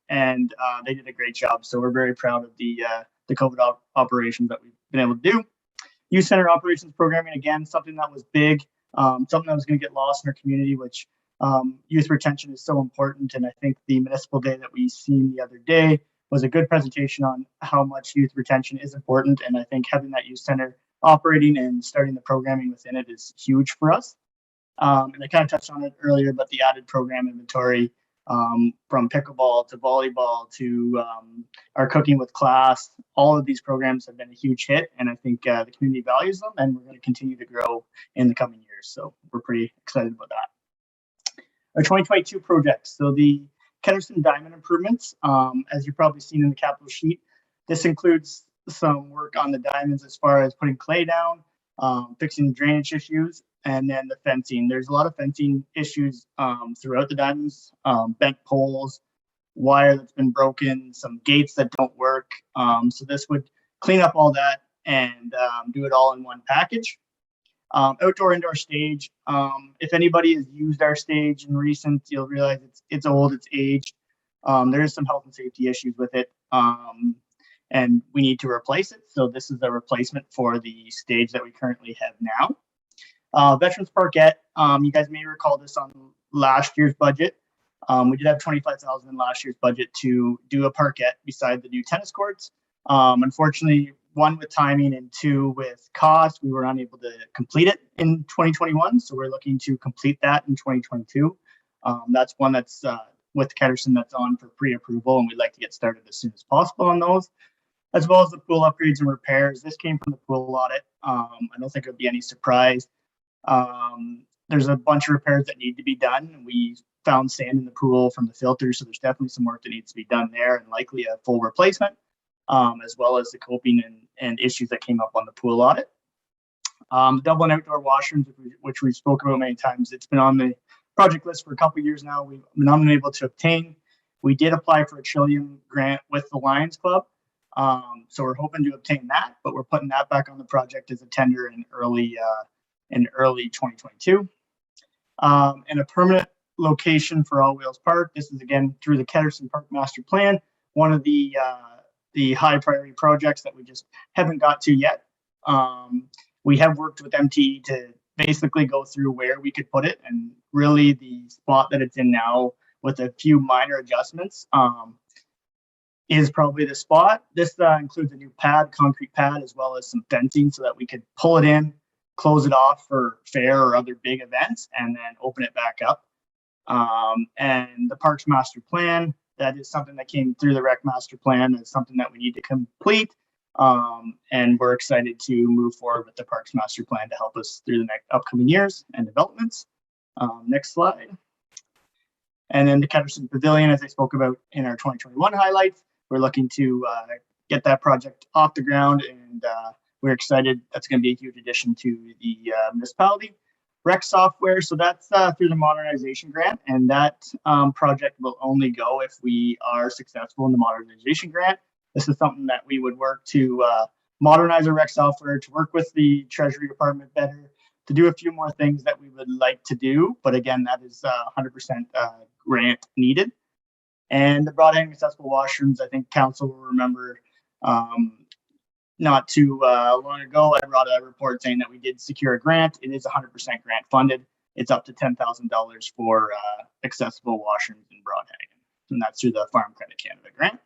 and they did a great job. So we're very proud of the COVID operations that we've been able to do. Youth Center operations programming, again, something that was big, something that was going to get lost in our community, which youth retention is so important. And I think the municipal day that we seen the other day was a good presentation on how much youth retention is important. And I think having that youth center operating and starting the programming within it is huge for us. And I kind of touched on it earlier, but the added program inventory, from pickleball to volleyball to our cooking with class, all of these programs have been a huge hit, and I think the community values them, and we're going to continue to grow in the coming years. So we're pretty excited about that. Our 2022 projects. So the Kenderson Diamond improvements, as you've probably seen in the capital sheet, this includes some work on the diamonds as far as putting clay down, fixing drainage issues, and then the fencing. There's a lot of fencing issues throughout the diamonds, bent poles, wire that's been broken, some gates that don't work. So this would clean up all that and do it all in one package. Outdoor indoor stage. If anybody has used our stage in recent, you'll realize it's old, it's aged. There is some health and safety issues with it. And we need to replace it. So this is a replacement for the stage that we currently have now. Veterans Parkette, you guys may recall this on last year's budget. We did have $25,000 in last year's budget to do a parkette beside the new tennis courts. Unfortunately, one with timing and two with cost, we were unable to complete it in 2021. So we're looking to complete that in 2022. That's one that's with Kenderson that's on for pre-approval, and we'd like to get started as soon as possible on those, as well as the pool upgrades and repairs. This came from the pool audit. I don't think it'll be any surprise. There's a bunch of repairs that need to be done. We found sand in the pool from the filters, so there's definitely some work that needs to be done there, and likely a full replacement, as well as the coping and issues that came up on the pool audit. Dublin outdoor washrooms, which we spoke about many times. It's been on the project list for a couple of years now. We've been unable to obtain. We did apply for a $1 trillion grant with the Lions Club. So we're hoping to obtain that, but we're putting that back on the project as a tender in early 2022. And a permanent location for All Wheels Park. This is again through the Kenderson Park Master Plan, one of the high priority projects that we just haven't got to yet. We have worked with MTE to basically go through where we could put it, and really the spot that it's in now with a few minor adjustments is probably the spot. This includes a new concrete pad, as well as some fencing so that we could pull it in, close it off for fair or other big events, and then open it back up. And the Parks Master Plan, that is something that came through the Rec Master Plan. It's something that we need to complete. And we're excited to move forward with the Parks Master Plan to help us through the next upcoming years and developments. Next slide. And then the Kenderson Pavilion, as I spoke about in our 2021 highlights, we're looking to get that project off the ground, and we're excited. That's going to be a huge addition to the municipality. Rec software, so that's through the Modernization Grant, and that project will only go if we are successful in the Modernization Grant. This is something that we would work to modernize our rec software, to work with the Treasury Department better, to do a few more things that we would like to do. But again, that is 100% grant needed. And the broad and accessible washrooms, I think council will remember not too long ago, I brought a report saying that we did secure a grant. It is 100% grant funded. It's up to $10,000 for accessible washrooms in Broadhagen. And that's through the Farm Credit Canada grant.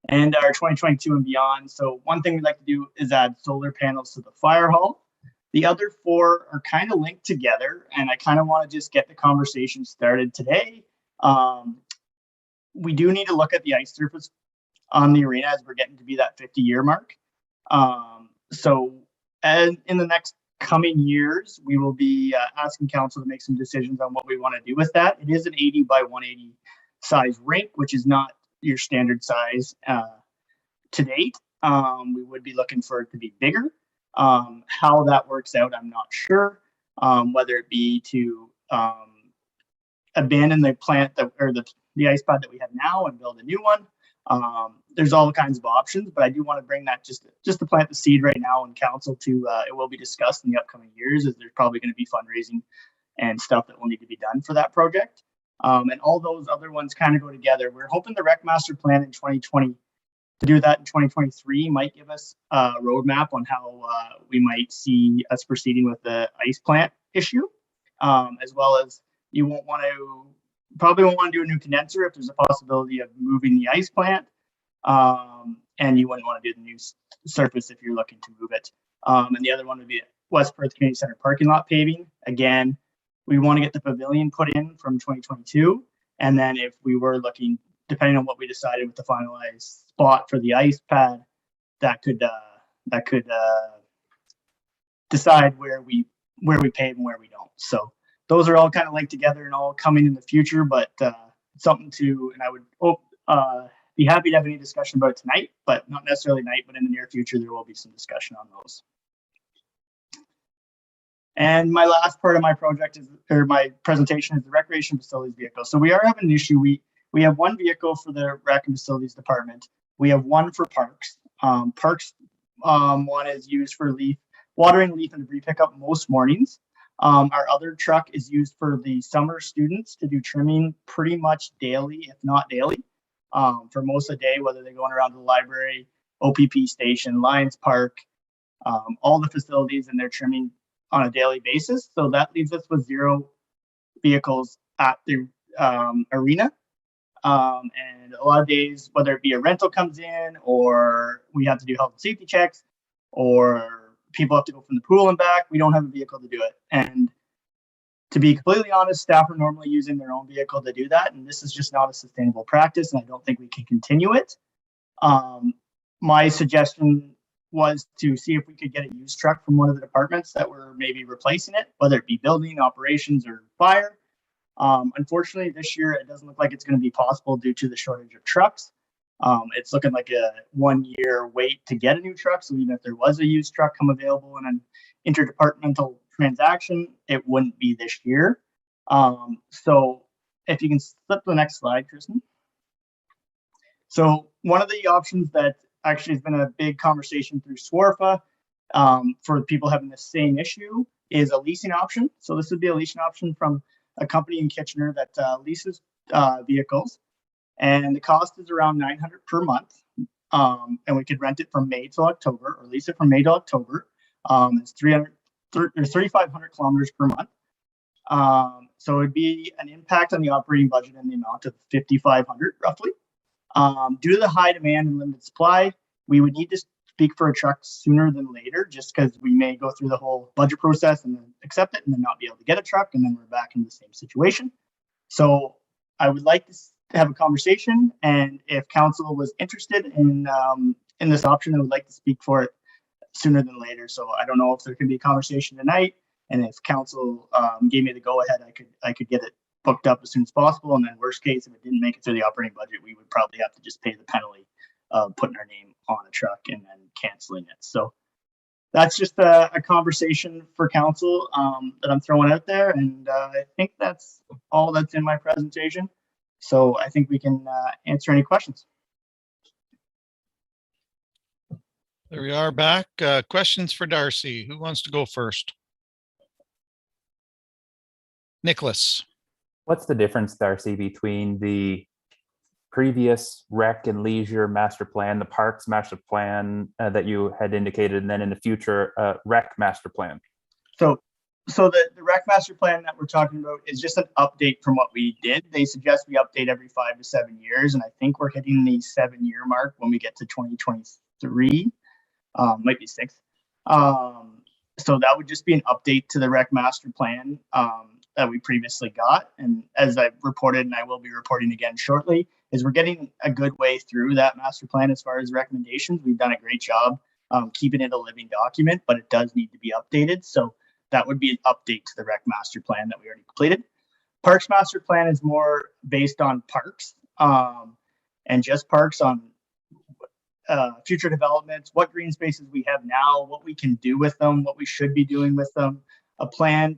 And our 2022 and beyond. So one thing we'd like to do is add solar panels to the fire hall. The other four are kind of linked together, and I kind of want to just get the conversation started today. We do need to look at the ice surface on the arena as we're getting to be that 50-year mark. And in the next coming years, we will be asking council to make some decisions on what we want to do with that. It is an 80 by 180 size rink, which is not your standard size to date. We would be looking for it to be bigger. How that works out, I'm not sure. Whether it be to abandon the plant that, or the ice pad that we have now and build a new one. There's all kinds of options, but I do want to bring that just to plant the seed right now in council to it will be discussed in the upcoming years, as there's probably going to be fundraising and stuff that will need to be done for that project. And all those other ones kind of go together. We're hoping the rec master plan in 2020 to do that in 2023 might give us a roadmap on how we might see us proceeding with the ice plant issue, as well as you probably won't want to do a new condenser if there's a possibility of moving the ice plant, and you wouldn't want to do the new surface if you're looking to move it. And the other one would be West Perth Community Center parking lot paving. Again, we want to get the pavilion put in from 2022, and then if we were looking, depending on what we decided with the finalized spot for the ice pad, that could decide where we pave and where we don't. So those are all kind of linked together and all coming in the future, but something to, and I would be happy to have any discussion about it tonight, but not necessarily tonight, but in the near future, there will be some discussion on those. And my last part of my project is, or my presentation, is the recreation facilities vehicle. So we are having an issue. We have one vehicle for the rec and facilities department. We have one for parks. Parks one is used for watering, leaf and debris pickup most mornings. Our other truck is used for the summer students to do trimming pretty much daily, if not daily, for most of the day, whether they're going around to the library, OPP station, Lions Park, all the facilities, and they're trimming on a daily basis. So that leaves us with 0 vehicles at the arena. And a lot of days, whether it be a rental comes in, or we have to do health and safety checks, or people have to go from the pool and back, we don't have a vehicle to do it. And to be completely honest, staff are normally using their own vehicle to do that, and this is just not a sustainable practice, and I don't think we can continue it. My suggestion was to see if we could get a used truck from one of the departments that were maybe replacing it, whether it be building, operations, or fire. Unfortunately, this year it doesn't look like it's going to be possible due to the shortage of trucks. It's looking like a 1-year wait to get a new truck. So even if there was a used truck come available in an interdepartmental transaction, it wouldn't be this year. So if you can flip to the next slide, Kristen. So one of the options that actually has been a big conversation through SWARFA for people having the same issue is a leasing option. So this would be a leasing option from a company in Kitchener that leases vehicles, and the cost is around $900 per month. And we could rent it from May till October, or lease it from May to October. It's 3,500 kilometers per month. So it'd be an impact on the operating budget in the amount of 5,500 roughly. Due to the high demand and limited supply, we would need to speak for a truck sooner than later, just because we may go through the whole budget process and then accept it and then not be able to get a truck, and then we're back in the same situation. So I would like to have a conversation, and if council was interested in this option, I would like to speak for it sooner than later. So I don't know if there can be a conversation tonight, and if council gave me the go ahead, I could get it booked up as soon as possible. And then worst case, if it didn't make it through the operating budget, we would probably have to just pay the penalty of putting our name on a truck and then canceling it. So that's just a conversation for council that I'm throwing out there. And I think that's all that's in my presentation. So I think we can answer any questions. There we are back. Questions for Darcy. Who wants to go first? Nicholas. What's the difference, Darcy, between the previous rec and leisure master plan, the parks master plan that you had indicated, and then in the future rec master plan? So the rec master plan that we're talking about is just an update from what we did. They suggest we update every 5 to 7 years, and I think we're hitting the 7-year mark when we get to 2023, might be 6. So that would just be an update to the rec master plan that we previously got. And as I've reported, and I will be reporting again shortly, is we're getting a good way through that master plan as far as recommendations. We've done a great job keeping it a living document, but it does need to be updated. So that would be an update to the rec master plan that we already completed. Parks master plan is more based on parks and just parks, on future developments, what green spaces we have now, what we can do with them, what we should be doing with them, a plan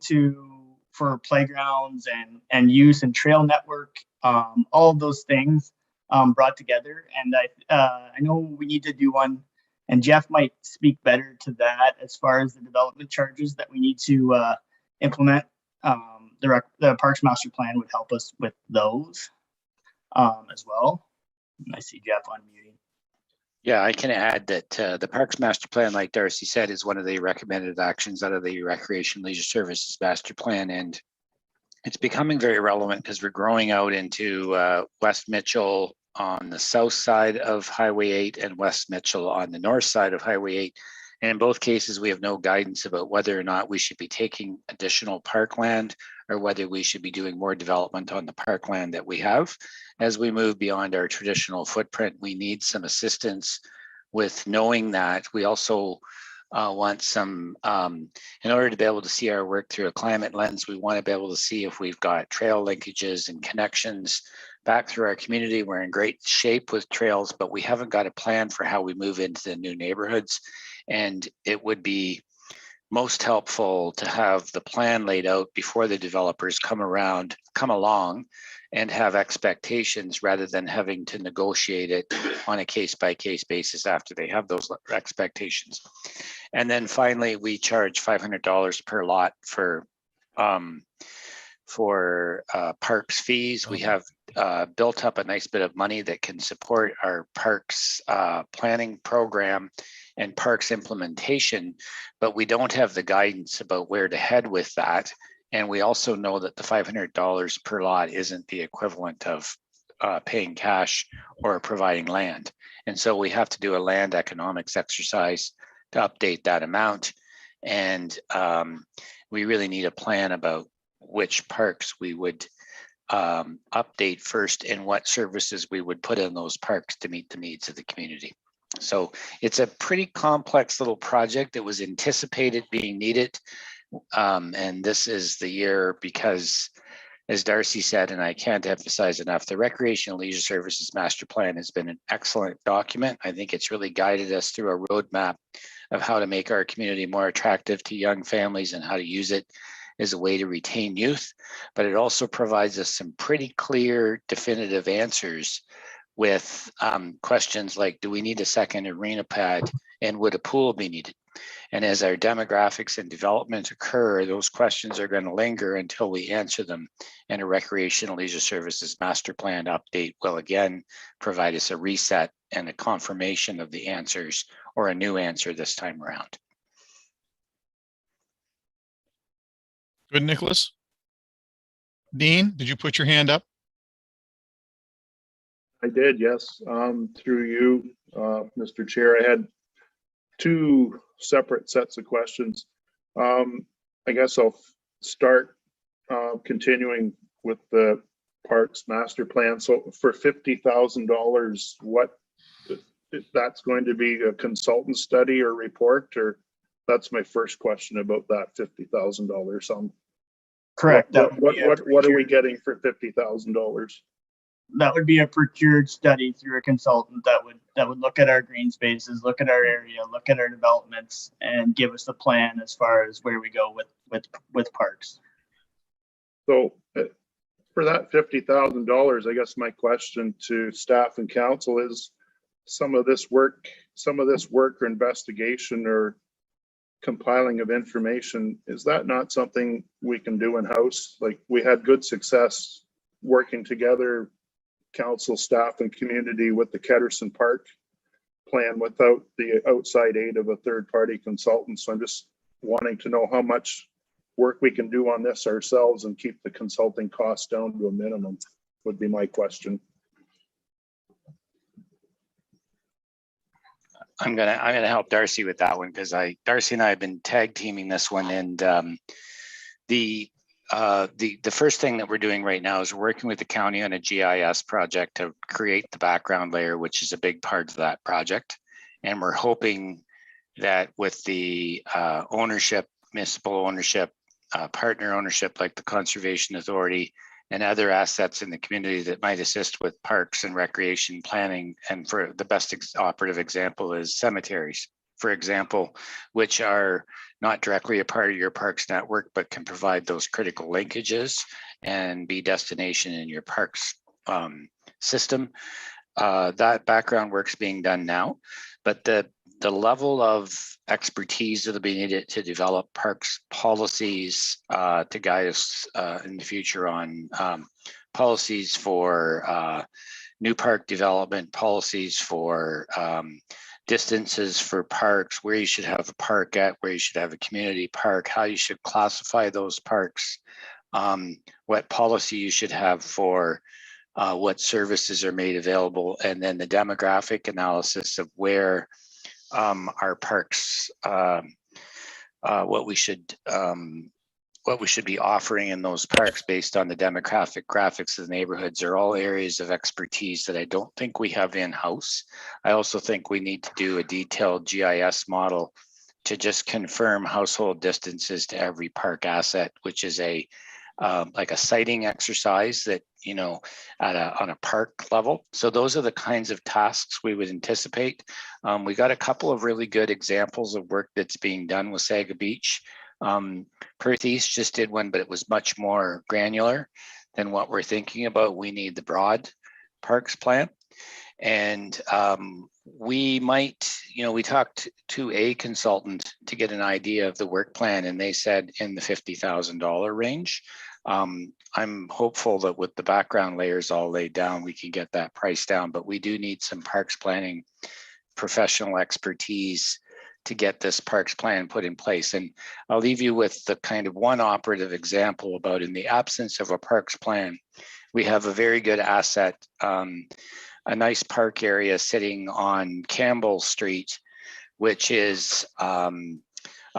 for playgrounds and use and trail network, all of those things brought together. And I know we need to do one, and Jeff might speak better to that as far as the development charges that we need to implement. The Parks Master Plan would help us with those as well. And I see Jeff unmuting. Yeah, I can add that the Parks Master Plan, like Darcy said, is one of the recommended actions out of the Recreation Leisure Services Master Plan. And it's becoming very relevant because we're growing out into West Mitchell on the south side of Highway 8 and West Mitchell on the north side of Highway 8. And in both cases, we have no guidance about whether or not we should be taking additional parkland or whether we should be doing more development on the parkland that we have. As we move beyond our traditional footprint, we need some assistance with knowing that. We also want some, in order to be able to see our work through a climate lens, we want to be able to see if we've got trail linkages and connections back through our community. We're in great shape with trails, but we haven't got a plan for how we move into the new neighborhoods. And it would be most helpful to have the plan laid out before the developers come along and have expectations rather than having to negotiate it on a case-by-case basis after they have those expectations. And then finally, we charge $500 per lot for parks fees. We have built up a nice bit of money that can support our parks planning program and parks implementation, but we don't have the guidance about where to head with that. And we also know that the $500 per lot isn't the equivalent of paying cash or providing land. And so we have to do a land economics exercise to update that amount. And we really need a plan about which parks we would update first and what services we would put in those parks to meet the needs of the community. So it's a pretty complex little project that was anticipated being needed. And this is the year because, as Darcy said, and I can't emphasize enough, the Recreational Leisure Services Master Plan has been an excellent document. I think it's really guided us through a roadmap of how to make our community more attractive to young families and how to use it as a way to retain youth. But it also provides us some pretty clear, definitive answers with questions like, do we need a second arena pad and would a pool be needed? And as our demographics and development occur, those questions are going to linger until we answer them. And a Recreational Leisure Services Master Plan update will again provide us a reset and a confirmation of the answers or a new answer this time around. Good, Nicholas. Dean, did you put your hand up? I did, yes. Through you, Mr. Chair, I had two separate sets of questions. I guess I'll start continuing with the Parks Master Plan. So for $50,000, what that's going to be a consultant study or report, or that's my first question about that $50,000 sum. Correct. What are we getting for $50,000? That would be a procured study through a consultant that would look at our green spaces, look at our area, look at our developments, and give us a plan as far as where we go with parks. So for that $50,000, I guess my question to staff and council is, some of this work or investigation or compiling of information, is that not something we can do in-house? Like, we had good success working together, council, staff, and community with the Kenderson Park plan without the outside aid of a third-party consultant. So I'm just wanting to know how much work we can do on this ourselves and keep the consulting costs down to a minimum, would be my question. I'm gonna help Darcy with that one, because Darcy and I have been tag teaming this one, and the first thing that we're doing right now is working with the county on a GIS project to create the background layer, which is a big part of that project. And we're hoping that with the ownership, municipal ownership, partner ownership like the Conservation Authority and other assets in the community that might assist with parks and recreation planning. And for the best operative example is cemeteries, for example, which are not directly a part of your parks network, but can provide those critical linkages and be destination in your parks system. That background work's being done now, but the level of expertise that'll be needed to develop parks policies to guide us in the future on policies for new park development, policies for distances for parks, where you should have a park at, where you should have a community park, how you should classify those parks, what policy you should have for what services are made available, and then the demographic analysis of where our parks, what we should be offering in those parks based on the demographic graphics of the neighborhoods are all areas of expertise that I don't think we have in-house. I also think we need to do a detailed GIS model to just confirm household distances to every park asset, which is like a siting exercise that, you know, on a park level. So those are the kinds of tasks we would anticipate. We got a couple of really good examples of work that's being done with Saga Beach. Perth East just did one, but it was much more granular than what we're thinking about. We need the broad parks plan. And we might, you know, we talked to a consultant to get an idea of the work plan, and they said in the $50,000 range. I'm hopeful that with the background layers all laid down, we can get that price down, but we do need some parks planning professional expertise to get this parks plan put in place. And I'll leave you with the kind of one operative example about, in the absence of a parks plan, we have a very good asset, a nice park area sitting on Campbell Street, which is a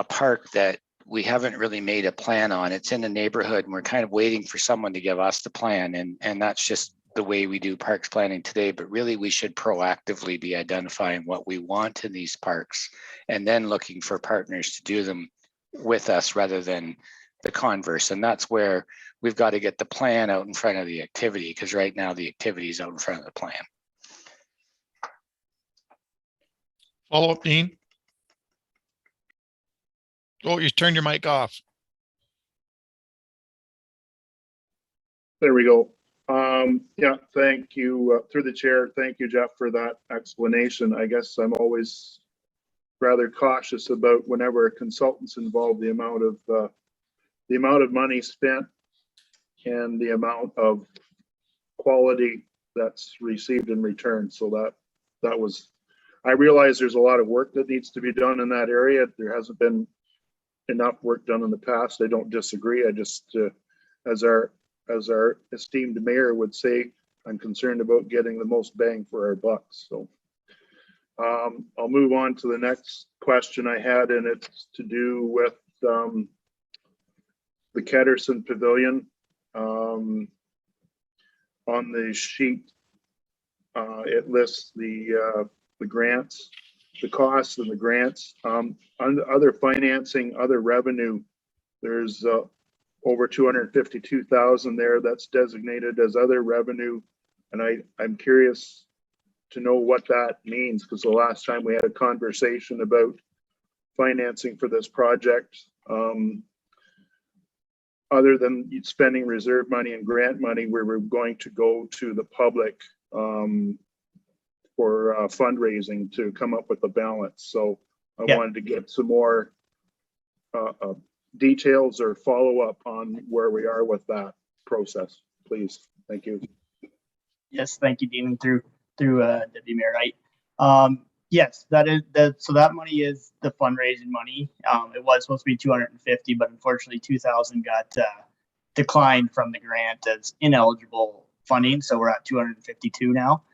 park that we haven't really made a plan on. It's in the neighborhood and we're kind of waiting for someone to give us the plan. And that's just the way we do parks planning today, but really we should proactively be identifying what we want in these parks and then looking for partners to do them with us rather than the converse. And that's where we've got to get the plan out in front of the activity, because right now the activity is out in front of the plan. Follow up, Dean. Oh, you turned your mic off. There we go. Yeah, thank you through the chair. Thank you, Jeff, for that explanation. I guess I'm always rather cautious about whenever a consultant's involved, the amount of money spent and the amount of quality that's received in return. So that was, I realize there's a lot of work that needs to be done in that area. There hasn't been enough work done in the past. I don't disagree. I just, as our esteemed mayor would say, I'm concerned about getting the most bang for our bucks. So I'll move on to the next question I had, and it's to do with the Kenderson Pavilion. On the sheet, it lists the grants, the costs and the grants. Under other financing, other revenue, there's over 252,000 there that's designated as other revenue. And I'm curious to know what that means, because the last time we had a conversation about financing for this project, other than spending reserve money and grant money, we were going to go to the public fundraising to come up with a balance. So I Yeah. wanted to get some more details or follow up on where we are with that process, please. Thank you. Yes, thank you, Dean, through Deputy Mayor Knight. Yes, so that money is the fundraising money. It was supposed to be 250, but unfortunately 2,000 got declined from the grant as ineligible funding. So we're at 252 now.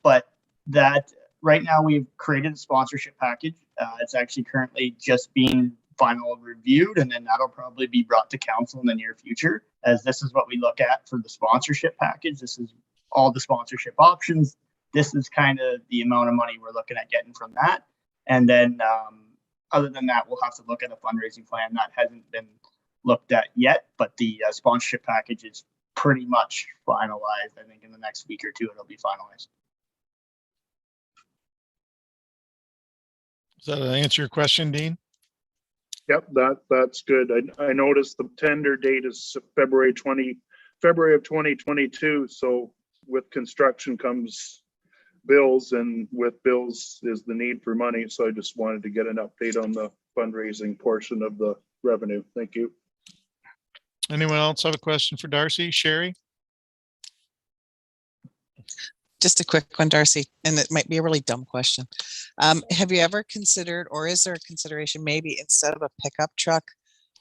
But that right now we've created a sponsorship package. It's actually currently just being final reviewed, and then that'll probably be brought to council in the near future, as this is what we look at for the sponsorship package. This is all the sponsorship options. This is kind of the amount of money we're looking at getting from that. And then other than that, we'll have to look at a fundraising plan that hasn't been looked at yet, but the sponsorship package is pretty much finalized. I think in the next week or two, it'll be finalized. Does that answer your question, Dean? Yep, that's good. I noticed the tender date is February of 2022. So with construction comes bills, and with bills is the need for money. So I just wanted to get an update on the fundraising portion of the revenue. Thank you. Anyone else have a question for Darcy? Sherry? Just a quick one, Darcy, and it might be a really dumb question. Have you ever considered, or is there a consideration, maybe instead of a pickup truck,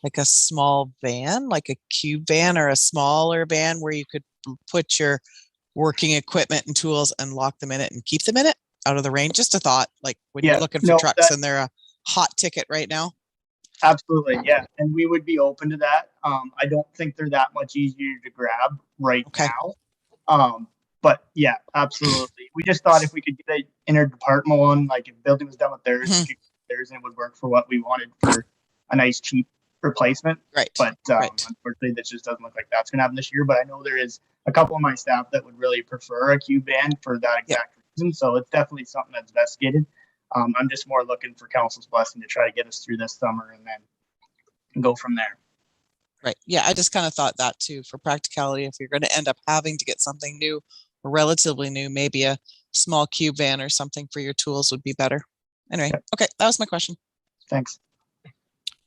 like a small van, like a cube van or a smaller van where you could put your working equipment and tools and lock them in it and keep them in it out of the rain? Just a thought, like when you're looking for trucks and they're a hot ticket right now. Absolutely, yeah, and we would be open to that. I don't think they're that much easier to grab right now. But yeah, absolutely. We just thought if we could get an interdepartmental one, like if building was done with theirs, we could get theirs, and it would work for what we wanted for a nice cheap replacement. Right. But unfortunately, that just doesn't look like that's going to happen this year. But I know there is a couple of my staff that would really prefer a cube van for that exact reason. So it's definitely something that's investigated. I'm just more looking for council's blessing to try to get us through this summer and then go from there. Right. Yeah, I just kind of thought that too, for practicality. If you're going to end up having to get something new or relatively new, maybe a small cube van or something for your tools would be better. Anyway, okay, that was my question. Thanks.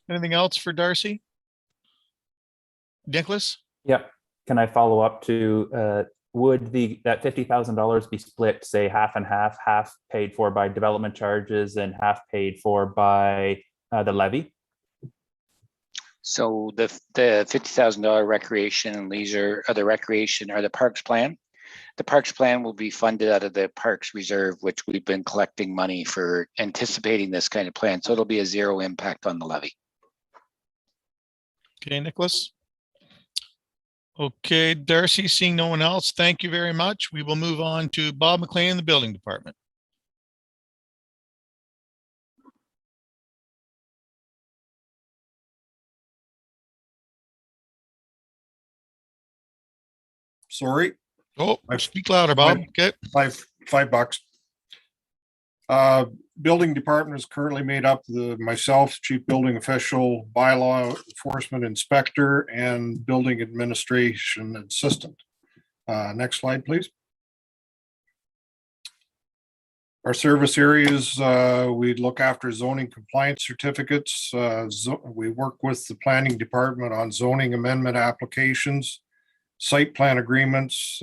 Anything else for Darcy? Nicholas? Yep. Can I follow up to would that $50,000 be split, say half and half paid for by development charges and half paid for by the levy? So the $50,000 recreation and leisure, or the recreation or the parks plan, the parks plan will be funded out of the parks reserve, which we've been collecting money for anticipating this kind of plan. So it'll be a zero impact on the levy. Okay, Nicholas. Okay, Darcy, seeing no one else, thank you very much. We will move on to Bob McLean, the building department. Sorry. Oh, speak louder, Bob. Okay. $5. Building department is currently made up of myself, chief building official, bylaw enforcement inspector, and building administration assistant. Next slide, please. Our service areas, we look after zoning compliance certificates. We work with the planning department on zoning amendment applications, site plan agreements,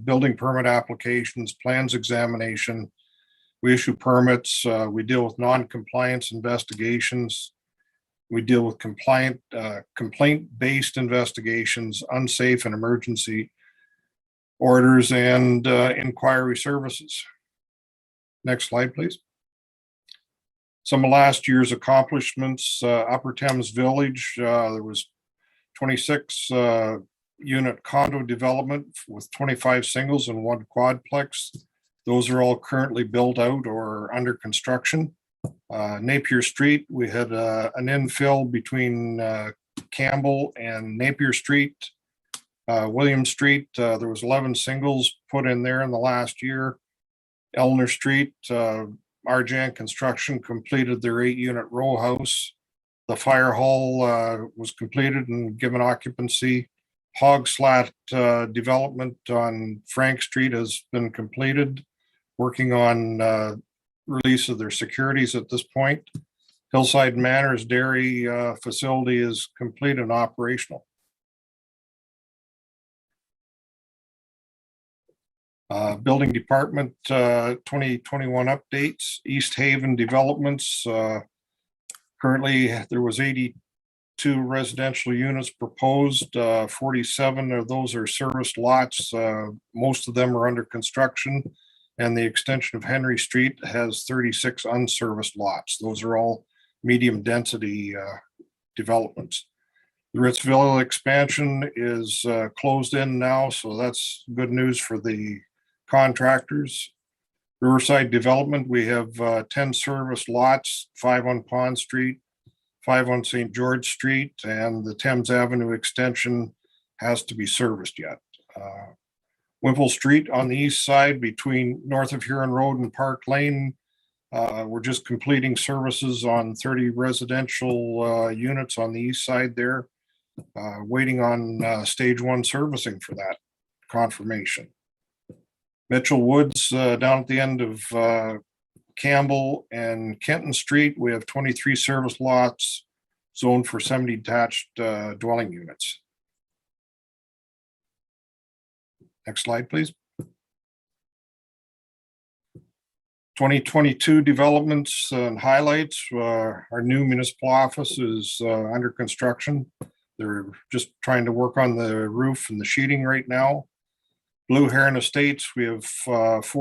building permit applications, plans examination. We issue permits. We deal with non-compliance investigations. We deal with complaint-based investigations, unsafe and emergency orders, and inquiry services. Next slide, please. Some of last year's accomplishments, Upper Thames Village, there was 26 unit condo development with 25 singles and 1 quadplex. Those are all currently built out or under construction. Napier Street, we had an infill between Campbell and Napier Street. William Street, there was 11 singles put in there in the last year. Elner Street, Arjan Construction completed their 8-unit row house. The fire hall was completed and given occupancy. Hogslat development on Frank Street has been completed. working on release of their securities at this point. Hillside Manors Dairy facility is complete and operational. Building Department 2021 updates, East Haven developments. Currently, there was 82 residential units proposed. 47 of those are serviced lots. Most of them are under construction. And the extension of Henry Street has 36 unserviced lots. Those are all medium density developments. The Ritzville expansion is closed in now, so that's good news for the contractors. Riverside development, we have 10 serviced lots, 5 on Pond Street, 5 on St. George Street, and the Thames Avenue extension has to be serviced yet. Wimple Street on the east side between north of Huron Road and Park Lane, we're just completing services on 30 residential units on the east side there. Waiting on stage 1 servicing for that confirmation. Mitchell Woods down at the end of Campbell and Kenton Street, we have 23 service lots zoned for 70 detached dwelling units. Next slide, please. 2022 developments and highlights. Our new municipal office is under construction. They're just trying to work on the roof and the sheeting right now. Blue Heron Estates, we have 7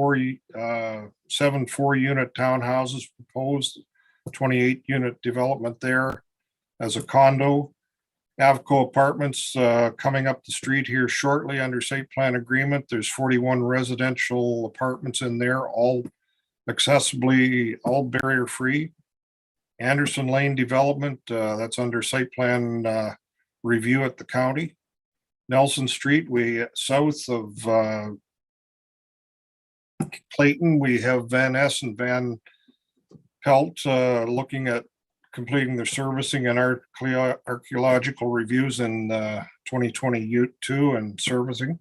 4-unit townhouses proposed, 28-unit development there as a condo. Avco Apartments coming up the street here shortly under site plan agreement. There's 41 residential apartments in there, all accessibly, all barrier free. Anderson Lane development, that's under site plan review at the county. Nelson Street, we south of Clayton, we have Van Ness and Van Pelt looking at completing their servicing and archaeological reviews in 2022 and servicing.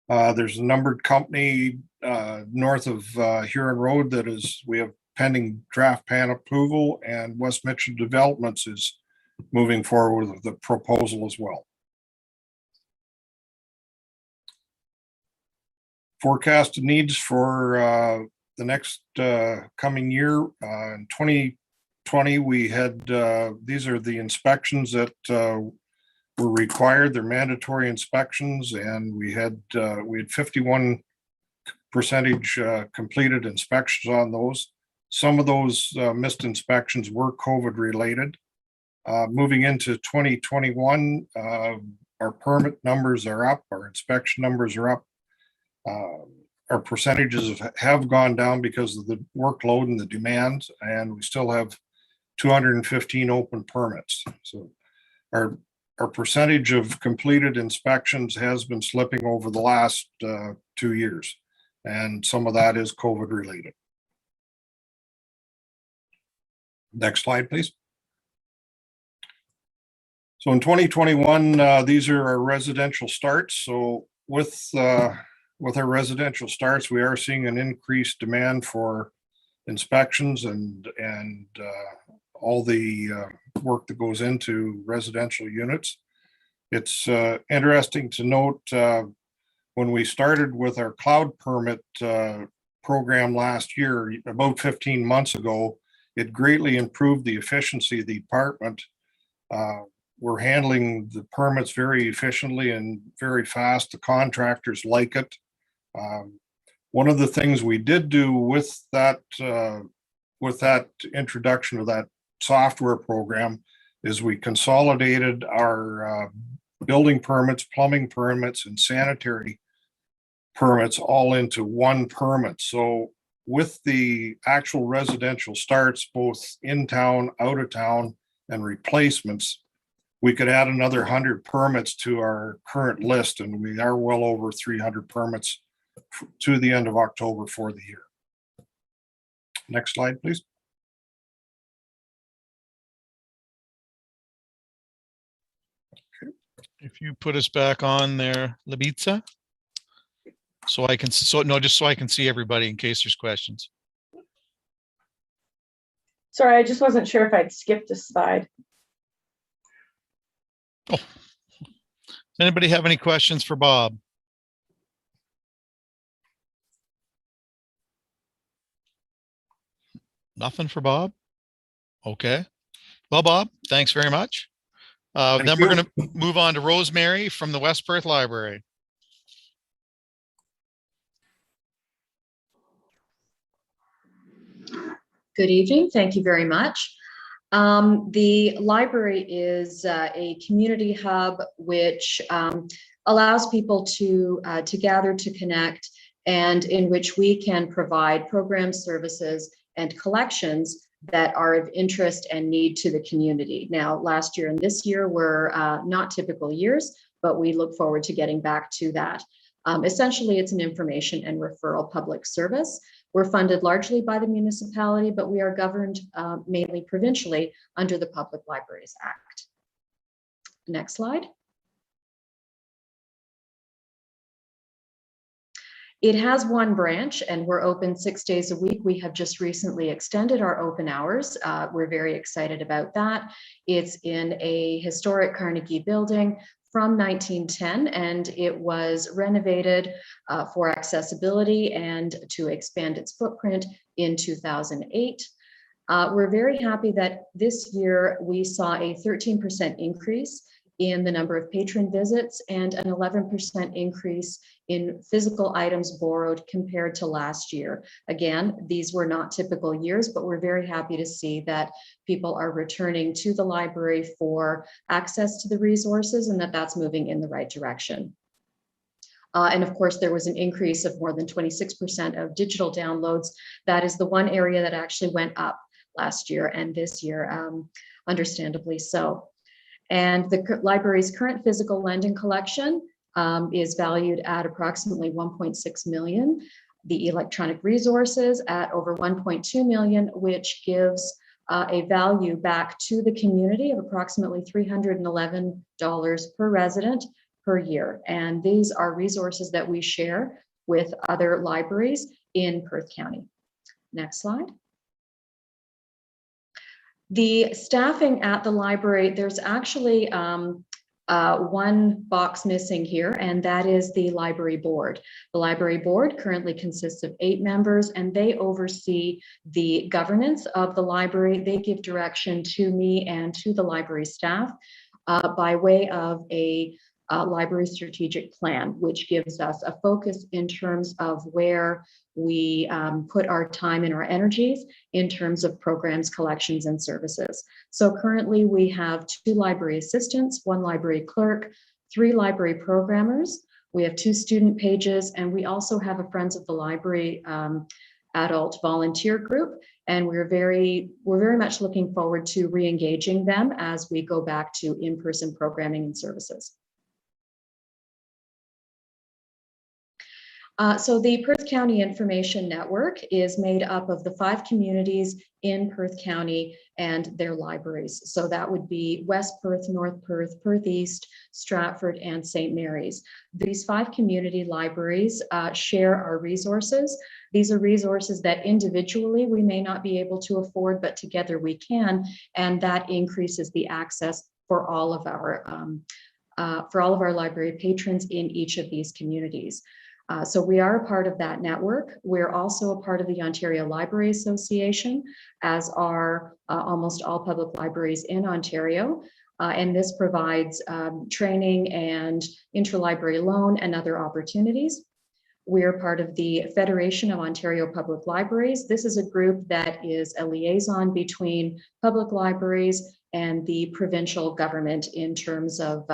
There's a numbered company north of Huron Road that is, we have pending draft plan approval, and West Mitchell Developments is moving forward with the proposal as well. Forecasted needs for the next coming year. In 2020, we had, these are the inspections that were required. They're mandatory inspections, and we had 51% completed inspections on those. Some of those missed inspections were COVID related. Moving into 2021, our permit numbers are up, our inspection numbers are up. Our percentages have gone down because of the workload and the demands, and we still have 215 open permits. So our percentage of completed inspections has been slipping over the last 2 years, and some of that is COVID related. Next slide, please. So in 2021, these are our residential starts. So with our residential starts, we are seeing an increased demand for inspections and all the work that goes into residential units. It's interesting to note when we started with our cloud permit program last year, about 15 months ago, it greatly improved the efficiency of the department. We're handling the permits very efficiently and very fast. The contractors like it. One of the things we did do with that introduction of that software program is we consolidated our building permits, plumbing permits, and sanitary permits all into one permit. So with the actual residential starts, both in town, out of town, and replacements, we could add another 100 permits to our current list, and we are well over 300 permits to the end of October for the year. Next slide, please. If you put us back on there, Labitza. So I can, just so I can see everybody in case there's questions. Sorry, I just wasn't sure if I'd skipped a slide. Does anybody have any questions for Bob? Nothing for Bob? Okay. Well, Bob, thanks very much. Then we're going to move on to Rosemary from the West Perth Library. Good evening. Thank you very much. The library is a community hub which allows people to gather, to connect, and in which we can provide programs, services, and collections that are of interest and need to the community. Now, last year and this year were not typical years, but we look forward to getting back to that. Essentially, it's an information and referral public service. We're funded largely by the municipality, but we are governed mainly provincially under the Public Libraries Act. Next slide. It has one branch and we're open 6 days a week. We have just recently extended our open hours. We're very excited about that. It's in a historic Carnegie building from 1910, and it was renovated for accessibility and to expand its footprint in 2008. We're very happy that this year we saw a 13% increase in the number of patron visits and an 11% increase in physical items borrowed compared to last year. Again, these were not typical years, but we're very happy to see that people are returning to the library for access to the resources and that that's moving in the right direction. And of course, there was an increase of more than 26% of digital downloads. That is the one area that actually went up last year and this year, understandably so. And the library's current physical lending collection is valued at approximately 1.6 million. The electronic resources at over 1.2 million, which gives a value back to the community of approximately $311 per resident per year. And these are resources that we share with other libraries in Perth County. Next slide. The staffing at the library, there's actually one box missing here, and that is the library board. The library board currently consists of 8 members, and they oversee the governance of the library. They give direction to me and to the library staff by way of a library strategic plan, which gives us a focus in terms of where we put our time and our energies in terms of programs, collections, and services. So currently we have 2 library assistants, 1 library clerk, 3 library programmers. We have 2 student pages, and we also have a Friends of the Library adult volunteer group. And we're very much looking forward to re-engaging them as we go back to in-person programming and services. So the Perth County Information Network is made up of the 5 communities in Perth County and their libraries. So that would be West Perth, North Perth, Perth East, Stratford, and St. Mary's. These 5 community libraries share our resources. These are resources that individually we may not be able to afford, but together we can, and that increases the access for all of our library patrons in each of these communities. So we are a part of that network. We're also a part of the Ontario Library Association, as are almost all public libraries in Ontario. And this provides training and interlibrary loan and other opportunities. We're part of the Federation of Ontario Public Libraries. This is a group that is a liaison between public libraries and the provincial government in terms of,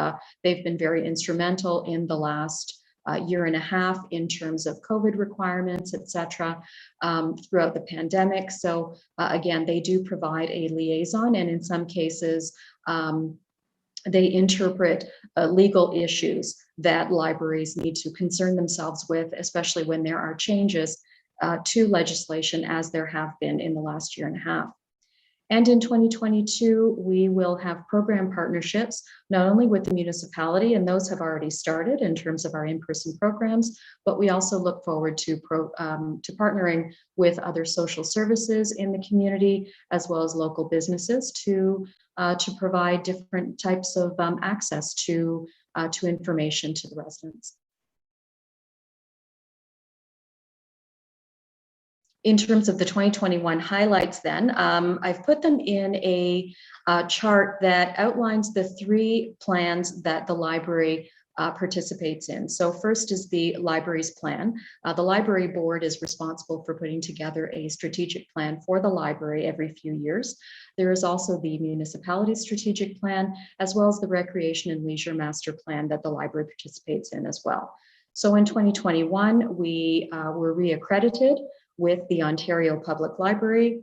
they've been very instrumental in the last year and a half in terms of COVID requirements, et cetera, throughout the pandemic. So again, they do provide a liaison, and in some cases, they interpret legal issues that libraries need to concern themselves with, especially when there are changes to legislation, as there have been in the last year and a half. And in 2022, we will have program partnerships, not only with the municipality, and those have already started in terms of our in-person programs, but we also look forward to partnering with other social services in the community, as well as local businesses to provide different types of access to information to the residents. In terms of the 2021 highlights then, I've put them in a chart that outlines the 3 plans that the library participates in. So first is the library's plan. The library board is responsible for putting together a strategic plan for the library every few years. There is also the municipality strategic plan, as well as the recreation and leisure master plan that the library participates in as well. So in 2021, we were reaccredited with the Ontario Public Library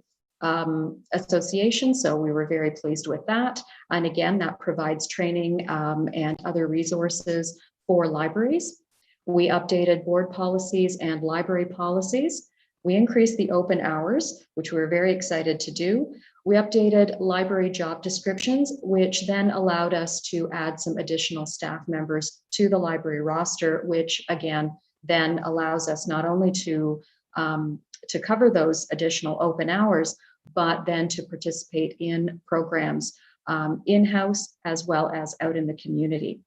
Association. So we were very pleased with that. And again, that provides training and other resources for libraries. We updated board policies and library policies. We increased the open hours, which we were very excited to do. We updated library job descriptions, which then allowed us to add some additional staff members to the library roster, which again, then allows us not only to cover those additional open hours, but then to participate in programs in-house as well as out in the community.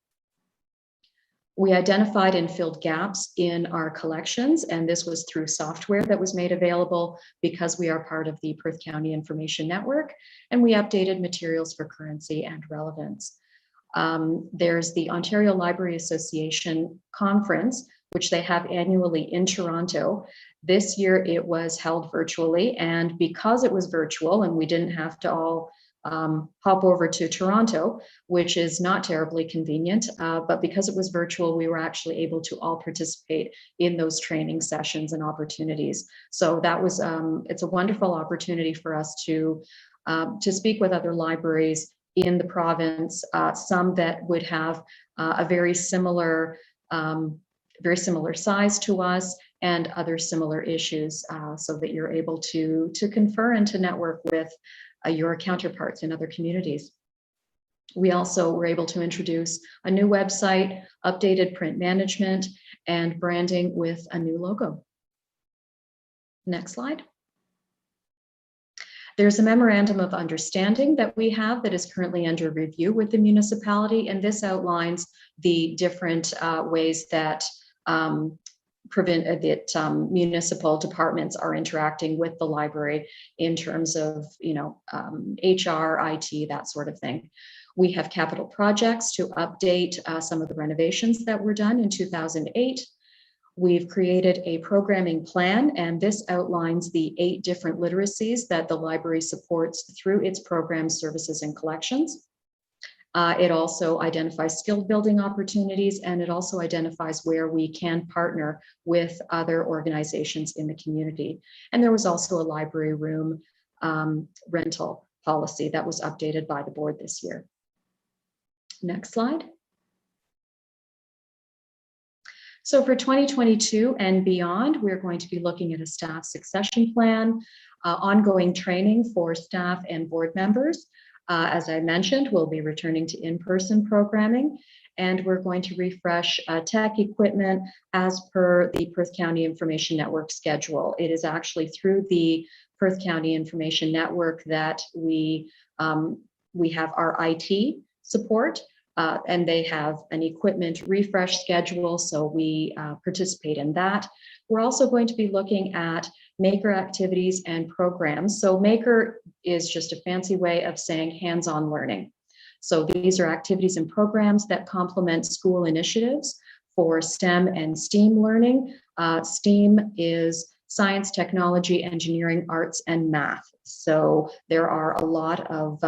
We identified and filled gaps in our collections, and this was through software that was made available because we are part of the Perth County Information Network, and we updated materials for currency and relevance. There's the Ontario Library Association conference, which they have annually in Toronto. This year it was held virtually, and because it was virtual and we didn't have to all hop over to Toronto, which is not terribly convenient, but because it was virtual, we were actually able to all participate in those training sessions and opportunities. So that was, it's a wonderful opportunity for us to speak with other libraries in the province, some that would have a very similar size to us and other similar issues, so that you're able to confer and to network with your counterparts in other communities. We also were able to introduce a new website, updated print management, and branding with a new logo. Next slide. There's a memorandum of understanding that we have that is currently under review with the municipality, and this outlines the different ways that municipal departments are interacting with the library in terms of, HR, IT, that sort of thing. We have capital projects to update some of the renovations that were done in 2008. We've created a programming plan, and this outlines the 8 different literacies that the library supports through its programs, services, and collections. It also identifies skill building opportunities, and it also identifies where we can partner with other organizations in the community. And there was also a library room rental policy that was updated by the board this year. Next slide. So for 2022 and beyond, we're going to be looking at a staff succession plan, ongoing training for staff and board members. As I mentioned, we'll be returning to in-person programming, and we're going to refresh tech equipment as per the Perth County Information Network schedule. It is actually through the Perth County Information Network that we have our IT support, and they have an equipment refresh schedule, so we participate in that. We're also going to be looking at maker activities and programs. So maker is just a fancy way of saying hands-on learning. So these are activities and programs that complement school initiatives for STEM and STEAM learning. STEAM is science, technology, engineering, arts, and math. So there are a lot of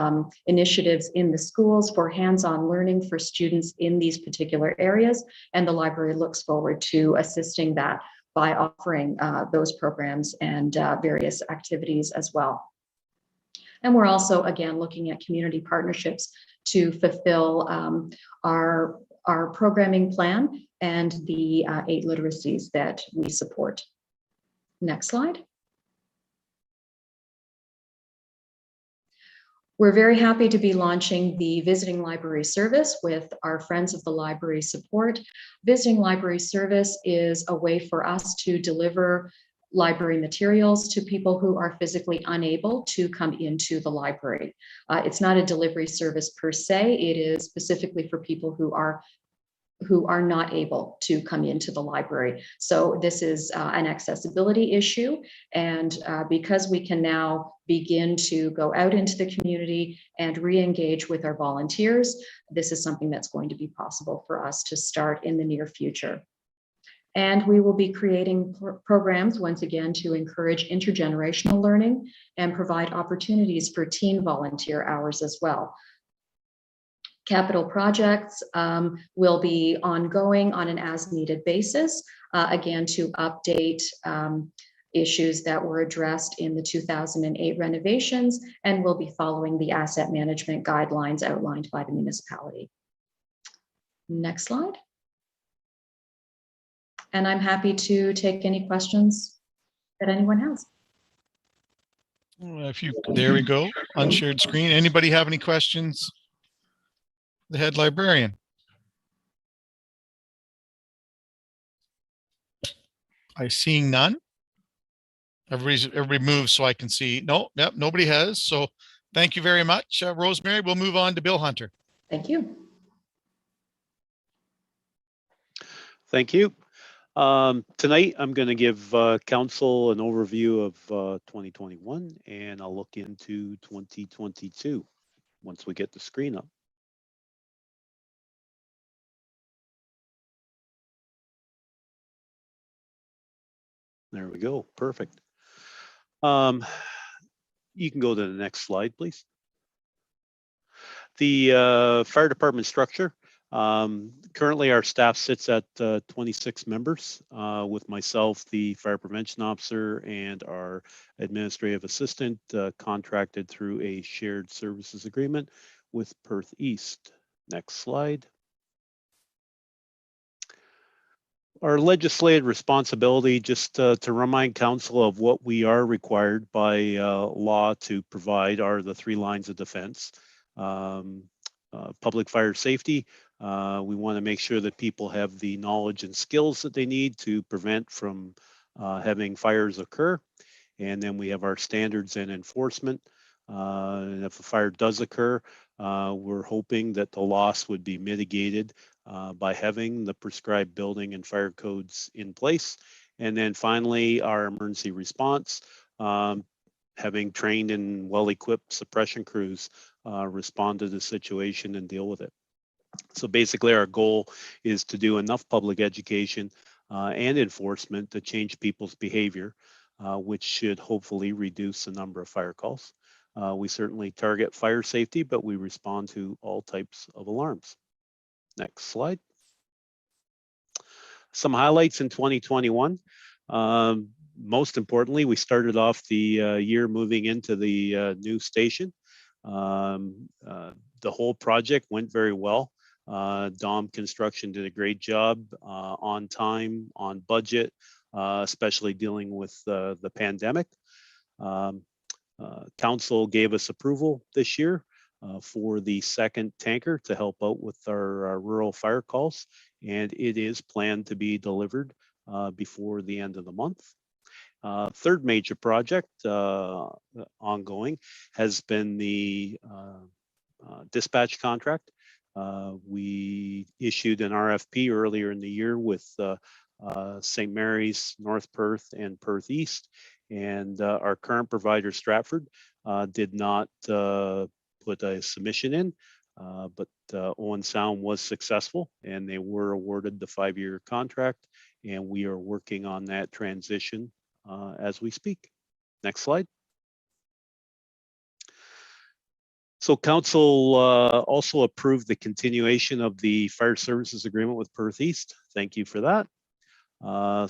initiatives in the schools for hands-on learning for students in these particular areas, and the library looks forward to assisting that by offering those programs and various activities as well. And we're also, again, looking at community partnerships to fulfill our programming plan and the 8 literacies that we support. Next slide. We're very happy to be launching the Visiting Library Service with our Friends of the Library support. Visiting Library Service is a way for us to deliver library materials to people who are physically unable to come into the library. It's not a delivery service per se. It is specifically for people who are not able to come into the library. So this is an accessibility issue. And because we can now begin to go out into the community and re-engage with our volunteers, this is something that's going to be possible for us to start in the near future. And we will be creating programs once again to encourage intergenerational learning and provide opportunities for teen volunteer hours as well. Capital projects will be ongoing on an as-needed basis, again, to update issues that were addressed in the 2008 renovations, and will be following the asset management guidelines outlined by the municipality. Next slide. And I'm happy to take any questions that anyone has. There we go, unshared screen. Anybody have any questions? The head librarian. I see none. Everybody moves so I can see. No, yep, nobody has. So thank you very much, Rosemary. We'll move on to Bill Hunter. Thank you. Thank you. Tonight, I'm going to give council an overview of 2021, and I'll look into 2022 once we get the screen up. There we go. Perfect. You can go to the next slide, please. The fire department structure. Currently, our staff sits at 26 members, with myself, the fire prevention officer, and our administrative assistant, contracted through a shared services agreement with Perth East. Next slide. Our legislative responsibility, just to remind council of what we are required by law to provide, are the 3 lines of defense. Public fire safety. We want to make sure that people have the knowledge and skills that they need to prevent from having fires occur. And then we have our standards and enforcement. And if a fire does occur, we're hoping that the loss would be mitigated by having the prescribed building and fire codes in place. And then finally, our emergency response, having trained and well-equipped suppression crews respond to the situation and deal with it. So basically, our goal is to do enough public education and enforcement to change people's behavior, which should hopefully reduce the number of fire calls. We certainly target fire safety, but we respond to all types of alarms. Next slide. Some highlights in 2021. Most importantly, we started off the year moving into the new station. The whole project went very well. Dom Construction did a great job, on time, on budget, especially dealing with the pandemic. Council gave us approval this year for the second tanker to help out with our rural fire calls, and it is planned to be delivered before the end of the month. Third major project ongoing has been the dispatch contract. We issued an RFP earlier in the year with St. Mary's, North Perth, and Perth East. And our current provider, Stratford, did not put a submission in, but Owen Sound was successful, and they were awarded the 5-year contract, and we are working on that transition as we speak. Next slide. So council also approved the continuation of the fire services agreement with Perth East. Thank you for that.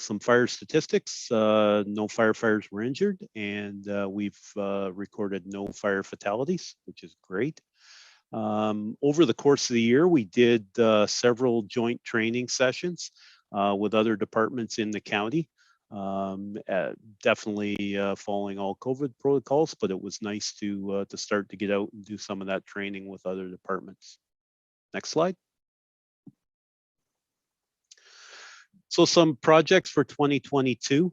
Some fire statistics, no firefighters were injured, and we've recorded no fire fatalities, which is great. Over the course of the year, we did several joint training sessions with other departments in the county. Definitely following all COVID protocols, but it was nice to start to get out and do some of that training with other departments. Next slide. So some projects for 2022.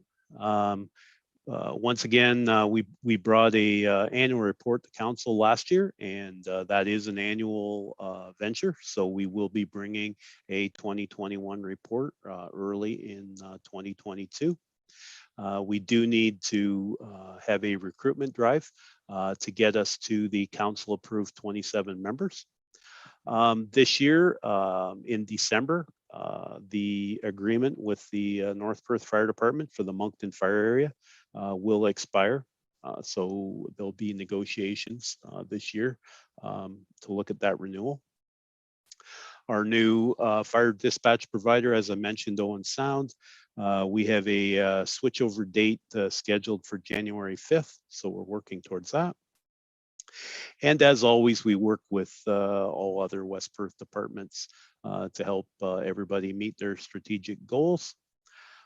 Once again, we brought a annual report to council last year, and that is an annual venture. So we will be bringing a 2021 report early in 2022. We do need to have a recruitment drive to get us to the council approved 27 members. This year, in December, the agreement with the North Perth Fire Department for the Moncton Fire Area will expire. So there'll be negotiations this year to look at that renewal. Our new fire dispatch provider, as I mentioned, Owen Sound, we have a switchover date scheduled for January 5th. So we're working towards that. And as always, we work with all other West Perth departments to help everybody meet their strategic goals.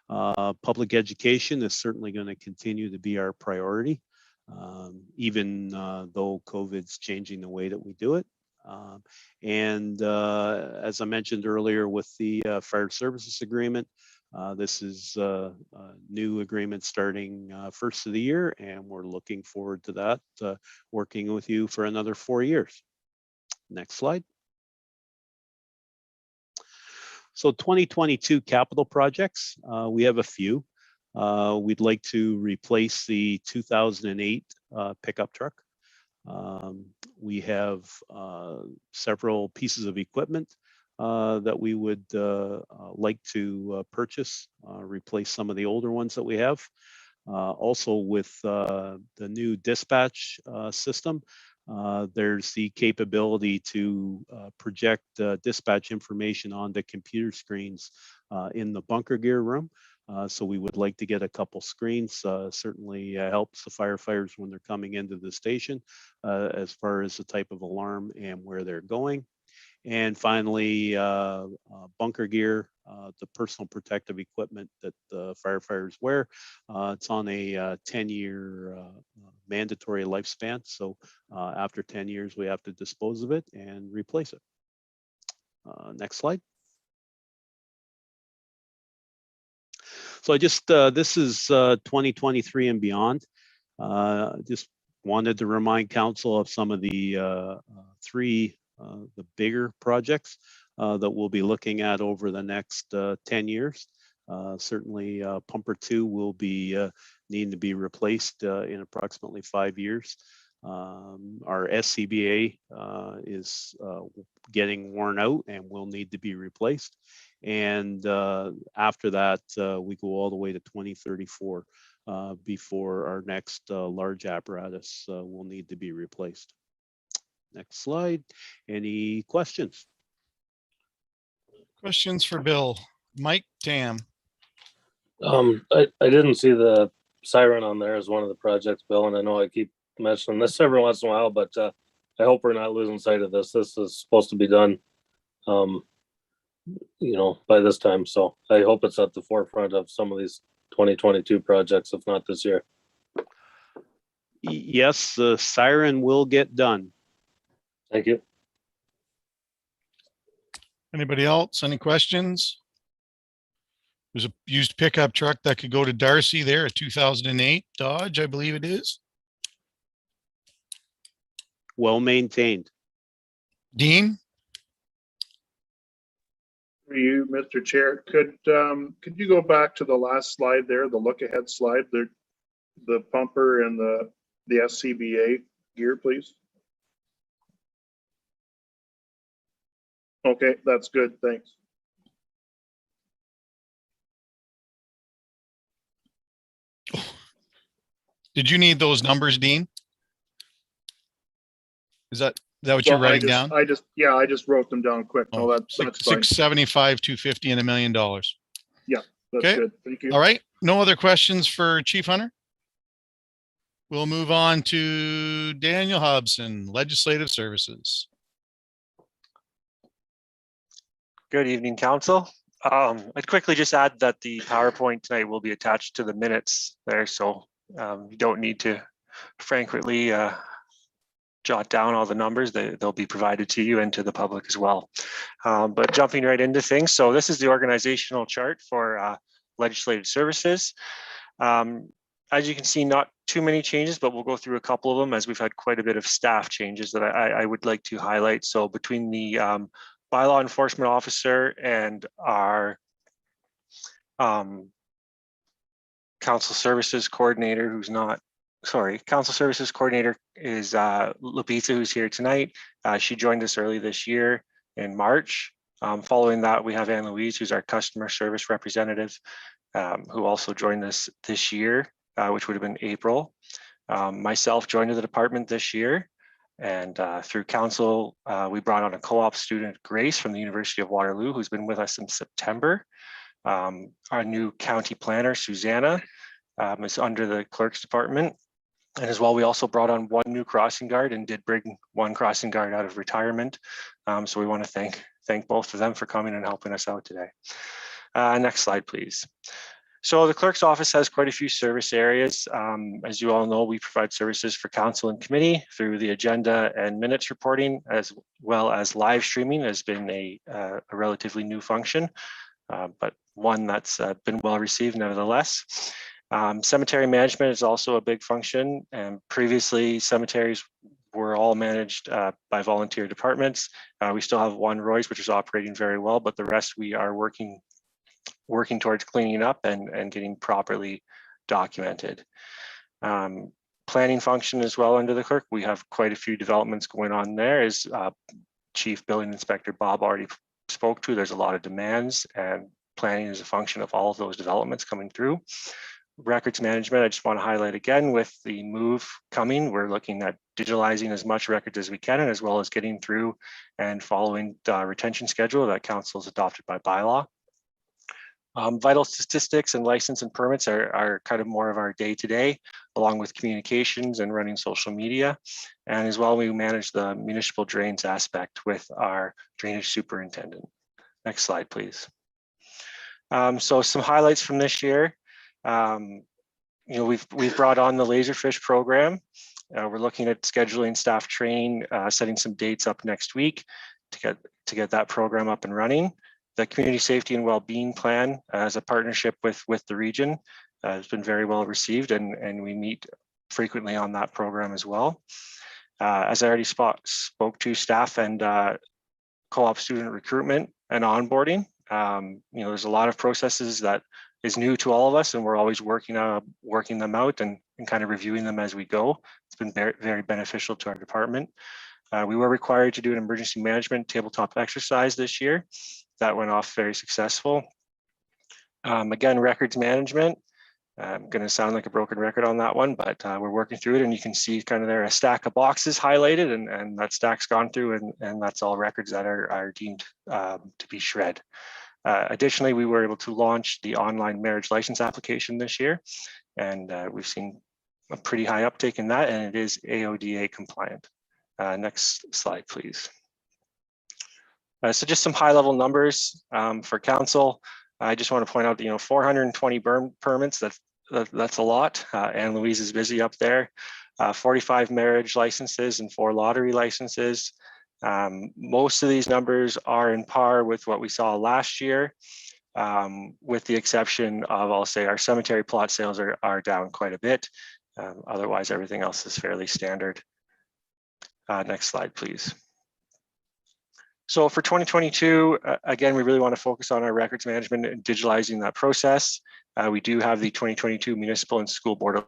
Public education is certainly going to continue to be our priority, even though COVID's changing the way that we do it. And as I mentioned earlier with the fire services agreement, this is a new agreement starting first of the year, and we're looking forward to that, working with you for another 4 years. Next slide. So 2022 capital projects, we have a few. We'd like to replace the 2008 pickup truck. We have several pieces of equipment that we would like to purchase, replace some of the older ones that we have. Also with the new dispatch system, there's the capability to project dispatch information on the computer screens in the bunker gear room. So we would like to get a couple screens. Certainly helps the firefighters when they're coming into the station as far as the type of alarm and where they're going. And finally, bunker gear, the personal protective equipment that the firefighters wear. It's on a 10-year mandatory lifespan. So after 10 years, we have to dispose of it and replace it. Next slide. So I just, this is 2023 and beyond. Just wanted to remind council of some of the the bigger projects that we'll be looking at over the next 10 years. Certainly Pumper 2 will be needing to be replaced in approximately 5 years. Our SCBA is getting worn out and will need to be replaced. And after that, we go all the way to 2034 before our next large apparatus will need to be replaced. Next slide. Any questions? Questions for Bill? Mike, Tam. I didn't see the siren on there as one of the projects, Bill, and I know I keep mentioning this every once in a while, but I hope we're not losing sight of this. This is supposed to be done, you know, by this time. So I hope it's at the forefront of some of these 2022 projects, if not this year. Yes, the siren will get done. Thank you. Anybody else? Any questions? There's a used pickup truck that could go to Darcy there, a 2008 Dodge, I believe it is. Well maintained. Dean? For you, Mr. Chair, could you go back to the last slide there, the look ahead slide, the pumper and the SCBA gear, please? Okay, that's good, thanks. Did you need those numbers, Dean? Is that what you're writing down? I just wrote them down quick. No, that's fine. 675, 250, and $1 million. Yeah, that's Okay. good. Thank you. All right. No other questions for Chief Hunter? We'll move on to Daniel Hobson, Legislative Services. Good evening, Council. I'd quickly just add that the PowerPoint tonight will be attached to the minutes there, so you don't need to frankly jot down all the numbers. They'll be provided to you and to the public as well. But jumping right into things, so this is the organizational chart for legislative services. As you can see, not too many changes, but we'll go through a couple of them as we've had quite a bit of staff changes that I would like to highlight. So between the bylaw enforcement officer and our council services coordinator, council services coordinator is Lupita, who's here tonight. She joined us early this year in March. Following that, we have Anne Louise, who's our customer service representative, who also joined us this year, which would have been April. Myself joined the department this year, and through council, we brought on a co-op student, Grace, from the University of Waterloo, who's been with us since September. Our new county planner, Susanna, is under the clerk's department. And as well, we also brought on one new crossing guard and did bring one crossing guard out of retirement. So we want to thank both of them for coming and helping us out today. Next slide, please. So the clerk's office has quite a few service areas. As you all know, we provide services for council and committee through the agenda and minutes reporting, as well as live streaming has been a relatively new function, but one that's been well received nevertheless. Cemetery management is also a big function, and previously cemeteries were all managed by volunteer departments. We still have one Roy's, which is operating very well, but the rest we are working towards cleaning up and getting properly documented. Planning function as well under the clerk. We have quite a few developments going on there, as Chief Building Inspector Bob already spoke to. There's a lot of demands, and planning is a function of all of those developments coming through. Records management, I just want to highlight again, with the move coming, we're looking at digitalizing as much records as we can, and as well as getting through and following the retention schedule that council has adopted by bylaw. Vital statistics and license and permits are kind of more of our day-to-day, along with communications and running social media. And as well, we manage the municipal drains aspect with our drainage superintendent. Next slide, please. So some highlights from this year. We've brought on the Laserfish program. We're looking at scheduling staff training, setting some dates up next week to get that program up and running. The community safety and well-being plan as a partnership with the region has been very well received, and we meet frequently on that program as well. As I already spoke to, staff and co-op student recruitment and onboarding. There's a lot of processes that is new to all of us, and we're always working them out and kind of reviewing them as we go. It's been very, very beneficial to our department. We were required to do an emergency management tabletop exercise this year. That went off very successful. Again, records management. I'm going to sound like a broken record on that one, but we're working through it, and you can see kind of there a stack of boxes highlighted, and that stack's gone through, and that's all records that are deemed to be shred. Additionally, we were able to launch the online marriage license application this year, and we've seen a pretty high uptake in that, and it is AODA compliant. Next slide, please. So just some high-level numbers for council. I just want to point out that 420 burn permits. That's a lot. Anne Louise is busy up there. 45 marriage licenses and 4 lottery licenses. Most of these numbers are in par with what we saw last year, with the exception of, I'll say, our cemetery plot sales are down quite a bit. Otherwise, everything else is fairly standard. Next slide, please. So for 2022, again, we really want to focus on our records management and digitalizing that process. We do have the 2022 municipal and school board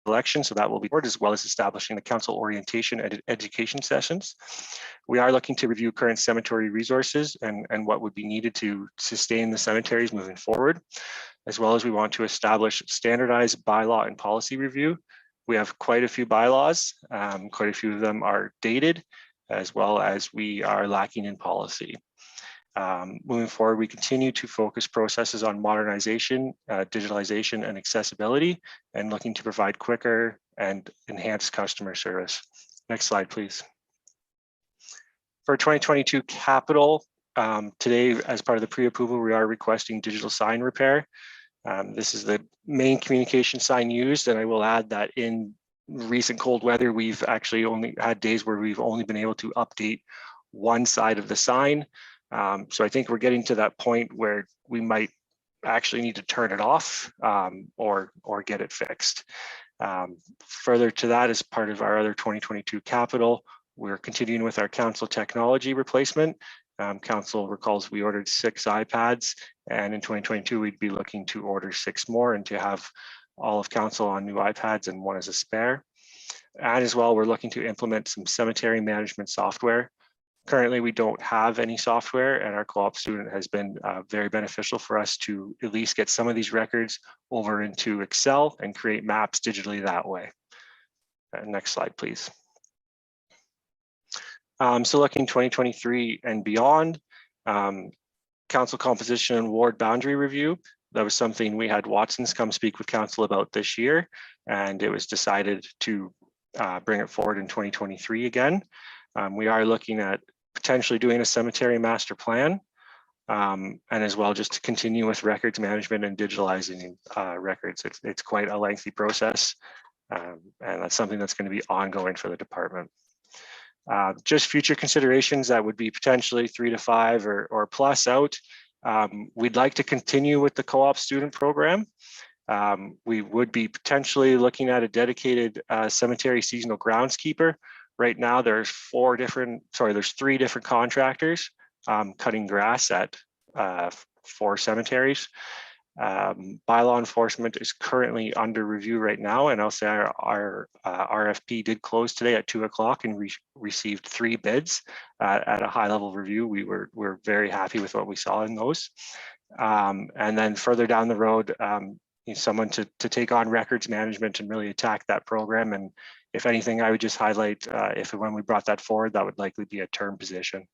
election, so that will be board, as well as establishing the council orientation and education sessions. We are looking to review current cemetery resources and what would be needed to sustain the cemeteries moving forward, as well as we want to establish standardized bylaw and policy review. We have quite a few bylaws, quite a few of them are dated, as well as we are lacking in policy. Moving forward, we continue to focus processes on modernization, digitalization, and accessibility, and looking to provide quicker and enhanced customer service. Next slide, please. For 2022 capital Today, as part of the pre-approval, we are requesting digital sign repair. This is the main communication sign used, and I will add that in recent cold weather, we've actually only had days where we've only been able to update one side of the sign. So I think we're getting to that point where we might actually need to turn it off or get it fixed. Further to that, as part of our other 2022 capital, we're continuing with our council technology replacement. Council recalls we ordered 6 iPads, and in 2022 we'd be looking to order 6 more and to have all of council on new iPads and 1 as a spare. And as well, we're looking to implement some cemetery management software. Currently, we don't have any software, and our co-op student has been very beneficial for us to at least get some of these records over into Excel and create maps digitally that way. Next slide, please. So looking 2023 and beyond, council composition and ward boundary review. That was something we had Watson's come speak with council about this year, and it was decided to bring it forward in 2023 again. We are looking at potentially doing a cemetery master plan, and as well just to continue with records management and digitalizing records. It's quite a lengthy process, and that's something that's going to be ongoing for the department. Just future considerations that would be potentially 3 to 5 or plus out. We'd like to continue with the co-op student program. We would be potentially looking at a dedicated cemetery seasonal groundskeeper. Right now, there's 3 different contractors cutting grass at 4 cemeteries. Bylaw enforcement is currently under review right now, and I'll say our RFP did close today at 2 o'clock and received 3 bids at a high level review. We're very happy with what we saw in those. And then further down the road, someone to take on records management and really attack that program. And if anything, I would just highlight when we brought that forward, that would likely be a term position.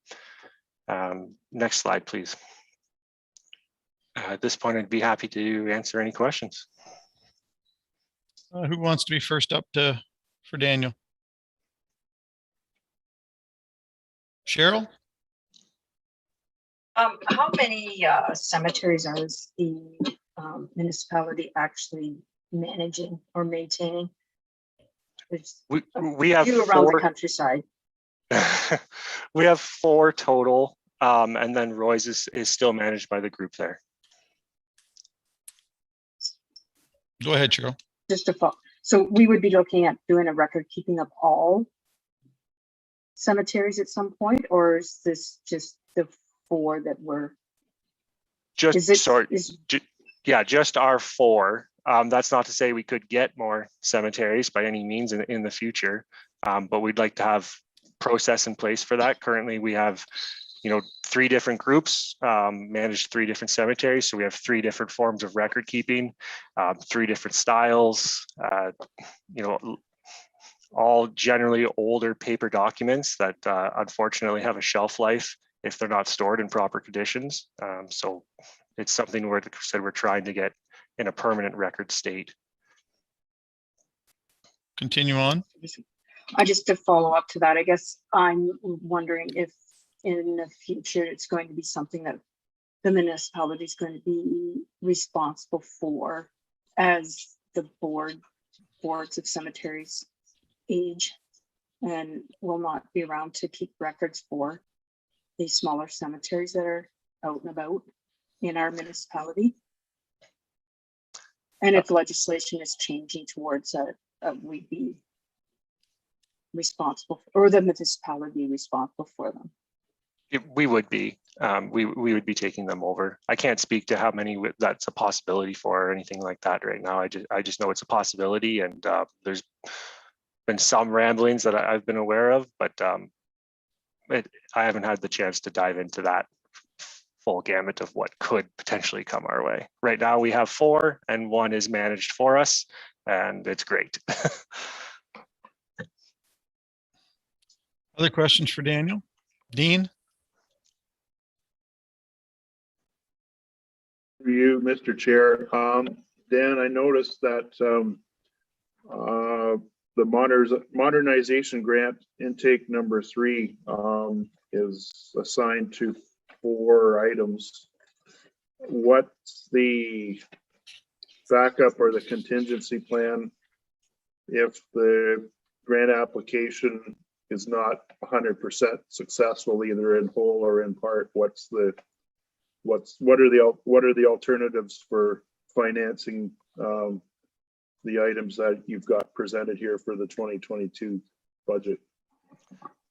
Next slide, please. At this point, I'd be happy to answer any questions. Who wants to be first up for Daniel? Cheryl? How many cemeteries is the municipality actually managing or maintaining? We have around the countryside. We have 4 total, and then Roy's is still managed by the group there. Go ahead, Cheryl. Just to follow. So we would be looking at doing a record keeping of all cemeteries at some point, or is this just the 4 that were? Just our 4. That's not to say we could get more cemeteries by any means in the future, but we'd like to have process in place for that. Currently, we have 3 different groups manage 3 different cemeteries. So we have 3 different forms of record keeping, 3 different styles, all generally older paper documents that unfortunately have a shelf life if they're not stored in proper conditions. So it's something we're trying to get in a permanent record state. Continue on. Just to follow up to that, I guess I'm wondering if in the future it's going to be something that the municipality is going to be responsible for as the boards of cemeteries age and will not be around to keep records for these smaller cemeteries that are out and about in our municipality. And if legislation is changing towards we'd be responsible, or the municipality responsible for them. We would be. We would be taking them over. I can't speak to how many that's a possibility for or anything like that right now. I just know it's a possibility, and there's been some ramblings that I've been aware of, but I haven't had the chance to dive into that full gamut of what could potentially come our way. Right now we have 4 and 1 is managed for us, and it's great. Other questions for Daniel? Dean? For you, Mr. Chair. Dan, I noticed that the Modernization Grant intake number 3 is assigned to 4 items, what's the backup or the contingency plan if the grant application is not 100% successful, either in whole or in part? What are the alternatives for financing the items that you've got presented here for the 2022 budget?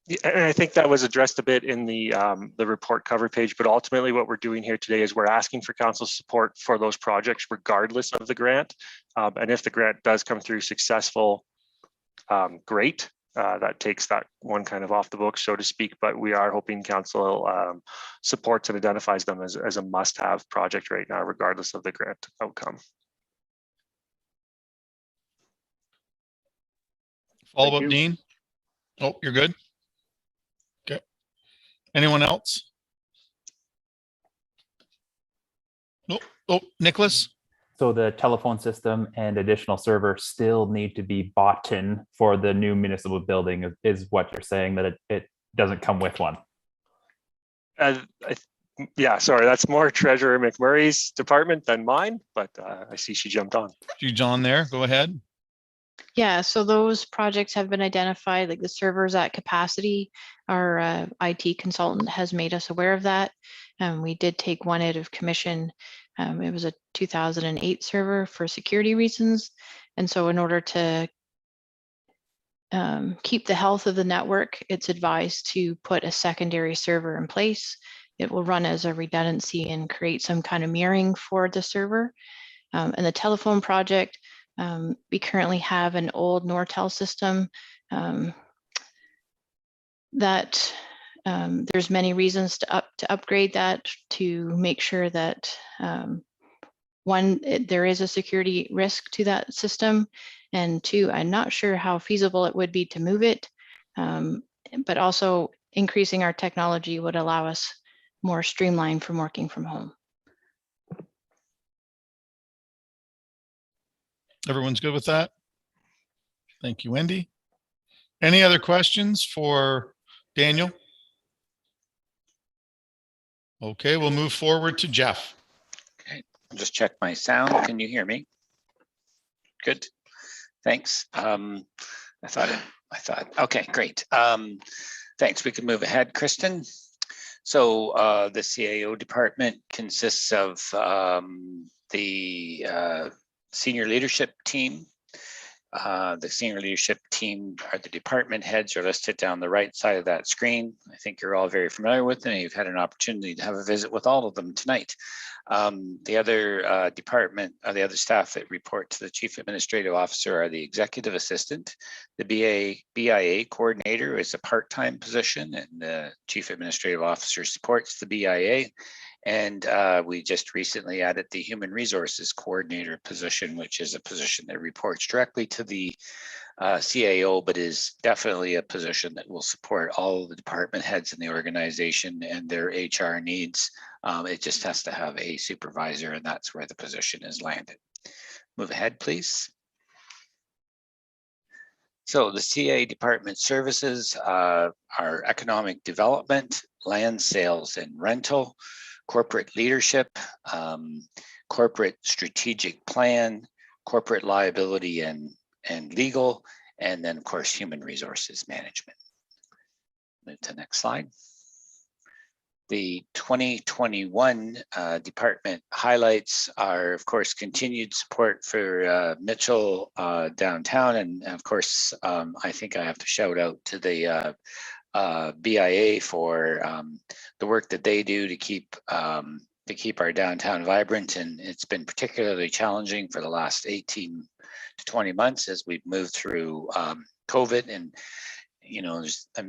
Yeah, and I think that was addressed a bit in the report cover page, but ultimately what we're doing here today is we're asking for council support for those projects regardless of the grant. And if the grant does come through successful, great. That takes that one kind of off the books, so to speak, but we are hoping council supports and identifies them as a must-have project right now, regardless of the grant outcome. Follow up, Dean? Oh, you're good? Okay. Anyone else? Nope. Oh, Nicholas? So the telephone system and additional server still need to be bought in for the new municipal building, is what you're saying, that it doesn't come with one? Yeah, sorry, that's more Treasurer McMurray's department than mine, but I see she jumped on. You, John, there, go ahead. Yeah, so those projects have been identified, like the servers at capacity. Our IT consultant has made us aware of that. We did take one out of commission. It was a 2008 server for security reasons. And so in order to keep the health of the network, it's advised to put a secondary server in place. It will run as a redundancy and create some kind of mirroring for the server. And the telephone project, we currently have an old Nortel system that there's many reasons to upgrade that, to make sure that one, there is a security risk to that system, and two, I'm not sure how feasible it would be to move it, but also increasing our technology would allow us more streamlined from working from home. Everyone's good with that? Thank you, Wendy. Any other questions for Daniel? Okay, we'll move forward to Jeff. Okay, I'll just check my sound. Can you hear me? Good. Thanks. I thought, okay, great. Thanks. We can move ahead, Kristen. So the CAO department consists of the senior leadership team. The senior leadership team are the department heads are listed down the right side of that screen. I think you're all very familiar with them. You've had an opportunity to have a visit with all of them tonight. The other department, the other staff that report to the Chief Administrative Officer are the Executive Assistant. The BIA Coordinator is a part-time position, and the Chief Administrative Officer supports the BIA. And we just recently added the Human Resources Coordinator position, which is a position that reports directly to the CAO, but is definitely a position that will support all of the department heads in the organization and their HR needs. It just has to have a supervisor, and that's where the position is landed. Move ahead, please. So the CA department services are economic development, land sales and rental, corporate leadership, corporate strategic plan, corporate liability and legal, and then of course, human resources management. Move to the next slide. The 2021 department highlights are, of course, continued support for Mitchell downtown. And of course, I think I have to shout out to the BIA for the work that they do to keep our downtown vibrant. And it's been particularly challenging for the last 18 to 20 months as we've moved through COVID. And you know, I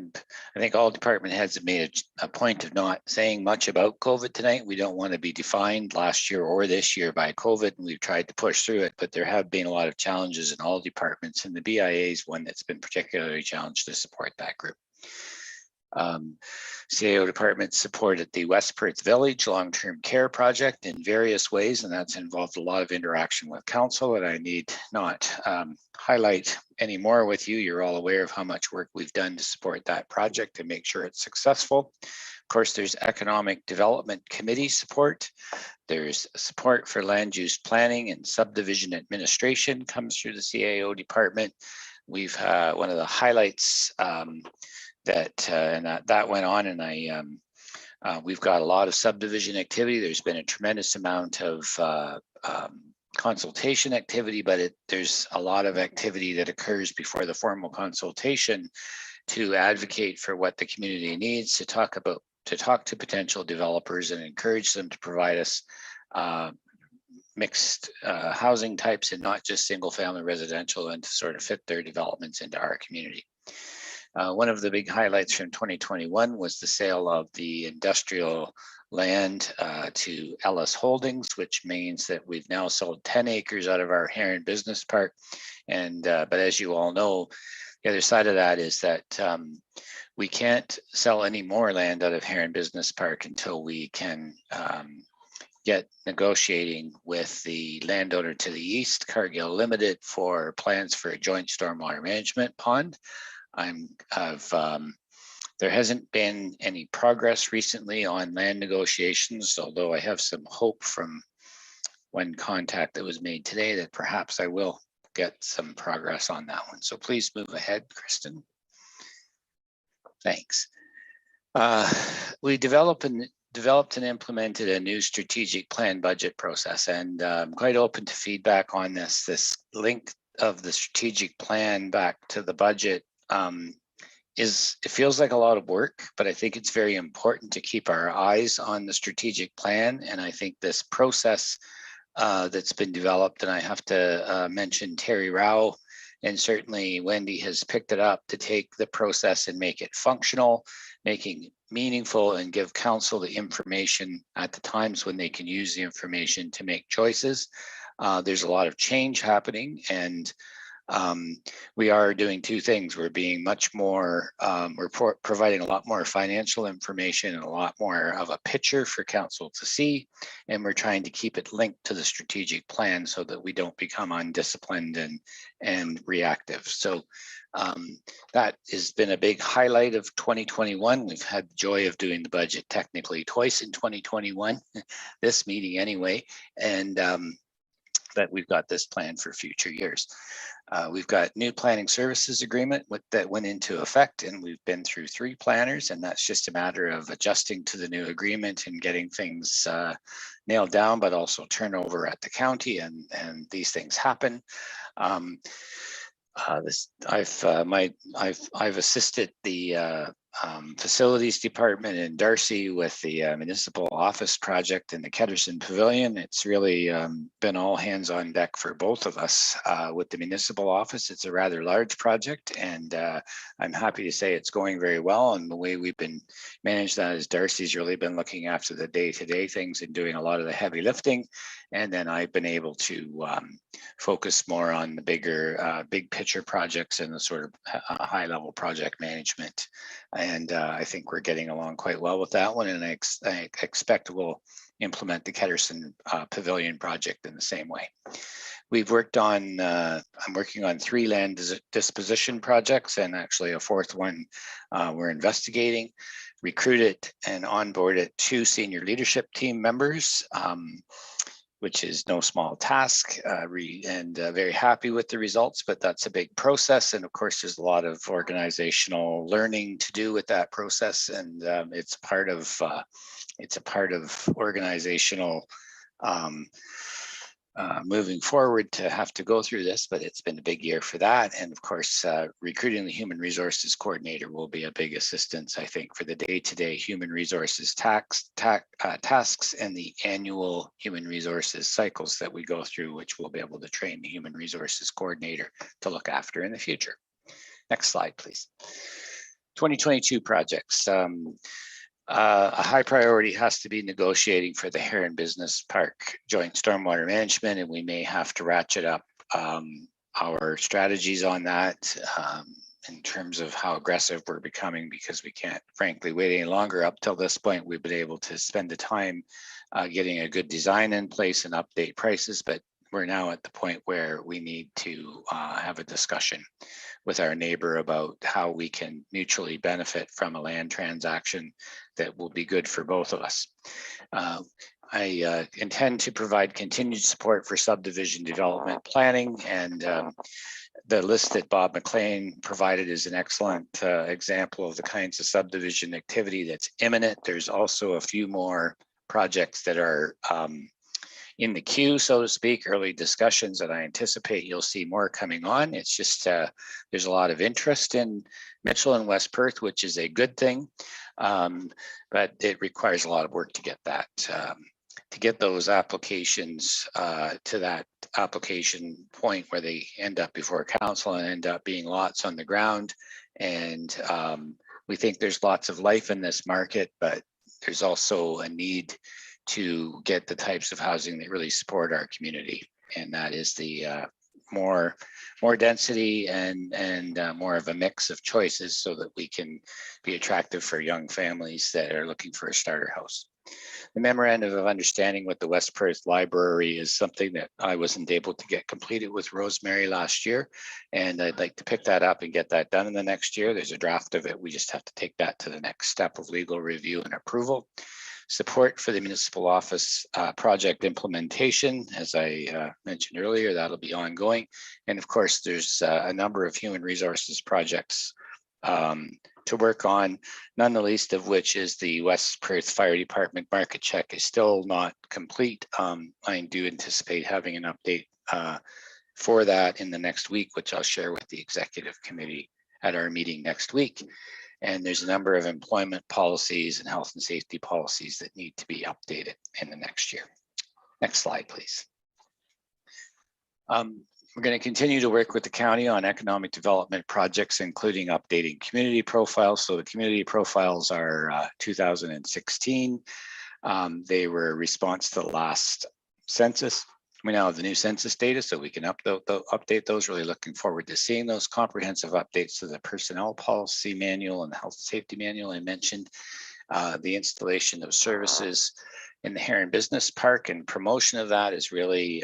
think all department heads have made a point of not saying much about COVID tonight. We don't want to be defined last year or this year by COVID, and we've tried to push through it, but there have been a lot of challenges in all departments, and the BIA is one that's been particularly challenged to support that group. CAO department supported the West Perth Village long-term care project in various ways, and that's involved a lot of interaction with council, and I need not highlight any more with you. You're all aware of how much work we've done to support that project and make sure it's successful. Of course, there's Economic Development Committee support. There's support for land use planning and subdivision administration comes through the CAO department. We've one of the highlights that went on, and we've got a lot of subdivision activity. There's been a tremendous amount of consultation activity, but there's a lot of activity that occurs before the formal consultation to advocate for what the community needs, to talk to potential developers and encourage them to provide us mixed housing types and not just single family residential, and to sort of fit their developments into our community. One of the big highlights from 2021 was the sale of the industrial land to Ellis Holdings, which means that we've now sold 10 acres out of our Heron Business Park. And but as you all know, the other side of that is that we can't sell any more land out of Heron Business Park until we can get negotiating with the landowner to the east, Cargill Limited, for plans for a joint stormwater management pond. There hasn't been any progress recently on land negotiations, although I have some hope from one contact that was made today that perhaps I will get some progress on that one. So please move ahead, Kristen. Thanks. We developed and implemented a new strategic plan budget process, and I'm quite open to feedback on this. This link of the strategic plan back to the budget it feels like a lot of work, but I think it's very important to keep our eyes on the strategic plan. And I think this process that's been developed, and I have to mention Terry Rao, and certainly Wendy has picked it up to take the process and make it functional, making it meaningful, and give council the information at the times when they can use the information to make choices. There's a lot of change happening, and we are doing two things. We're being much more, we're providing a lot more financial information and a lot more of a picture for council to see. And we're trying to keep it linked to the strategic plan so that we don't become undisciplined and reactive. So that has been a big highlight of 2021. We've had the joy of doing the budget technically twice in 2021, this meeting anyway. And that we've got this plan for future years. We've got new planning services agreement that went into effect, and we've been through 3 planners, and that's just a matter of adjusting to the new agreement and getting things nailed down, but also turnover at the county, and these things happen. I've assisted the facilities department in Darcy with the municipal office project in the Kenderson Pavilion. It's really been all hands on deck for both of us. With the municipal office, it's a rather large project, and I'm happy to say it's going very well. And the way we've been managed that is Darcy's really been looking after the day-to-day things and doing a lot of the heavy lifting. And then I've been able to focus more on the bigger, big picture projects and the sort of high-level project management. And I think we're getting along quite well with that one. And I expect we'll implement the Kenderson Pavilion project in the same way. We've worked on, I'm working on 3 land disposition projects, and actually a 4th one we're investigating. Recruited and onboarded 2 senior leadership team members, which is no small task, and very happy with the results, but that's a big process. And of course, there's a lot of organizational learning to do with that process. And it's a part of organizational moving forward to have to go through this, but it's been a big year for that. And of course, recruiting the human resources coordinator will be a big assistance, I think, for the day-to-day human resources tasks and the annual human resources cycles that we go through, which we'll be able to train the human resources coordinator to look after in the future. Next slide, please. 2022 projects. A high priority has to be negotiating for the Heron Business Park joint stormwater management, and we may have to ratchet up our strategies on that. in terms of how aggressive we're becoming, because we can't frankly wait any longer. Up till this point, we've been able to spend the time getting a good design in place and update prices, but we're now at the point where we need to have a discussion with our neighbor about how we can mutually benefit from a land transaction that will be good for both of us. I intend to provide continued support for subdivision development planning, and the list that Bob McLean provided is an excellent example of the kinds of subdivision activity that's imminent. There's also a few more projects that are in the queue, so to speak, early discussions that I anticipate you'll see more coming on. It's just there's a lot of interest in Mitchell and West Perth, which is a good thing, but it requires a lot of work to get that, to get those applications to that application point where they end up before council and end up being lots on the ground. And we think there's lots of life in this market, but there's also a need to get the types of housing that really support our community. And that is the more density and more of a mix of choices so that we can be attractive for young families that are looking for a starter house. The Memorandum of Understanding with the West Perth Library is something that I wasn't able to get completed with Rosemary last year, and I'd like to pick that up and get that done in the next year. There's a draft of it. We just have to take that to the next step of legal review and approval. Support for the municipal office project implementation, as I mentioned earlier, that'll be ongoing. And of course, there's a number of human resources projects to work on, none the least of which is the West Perth Fire Department market check is still not complete. I do anticipate having an update for that in the next week, which I'll share with the executive committee at our meeting next week. And there's a number of employment policies and health and safety policies that need to be updated in the next year. Next slide, please. We're going to continue to work with the county on economic development projects, including updating community profiles. So the community profiles are 2016. They were a response to the last census. We now have the new census data, so we can update those. Really looking forward to seeing those comprehensive updates to the personnel policy manual and the health and safety manual I mentioned. The installation of services in the Heron Business Park and promotion of that is really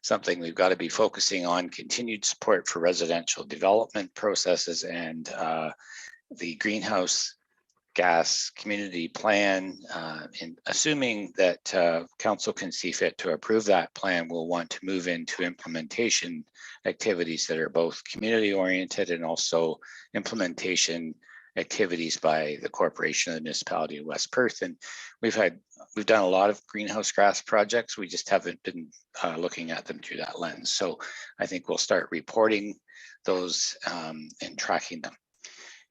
something we've got to be focusing on. Continued support for residential development processes and the greenhouse gas community plan, and assuming that council can see fit to approve that plan, we'll want to move into implementation activities that are both community oriented and also implementation activities by the corporation of the municipality of West Perth. And we've done a lot of greenhouse gas projects. We just haven't been looking at them through that lens. So I think we'll start reporting those and tracking them.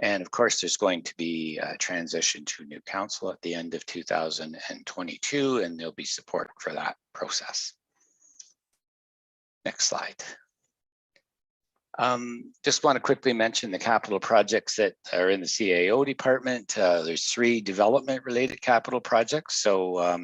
And of course, there's going to be a transition to new council at the end of 2022, and there'll be support for that process. Next slide. Just want to quickly mention the capital projects that are in the CAO department. There's 3 development related capital projects. So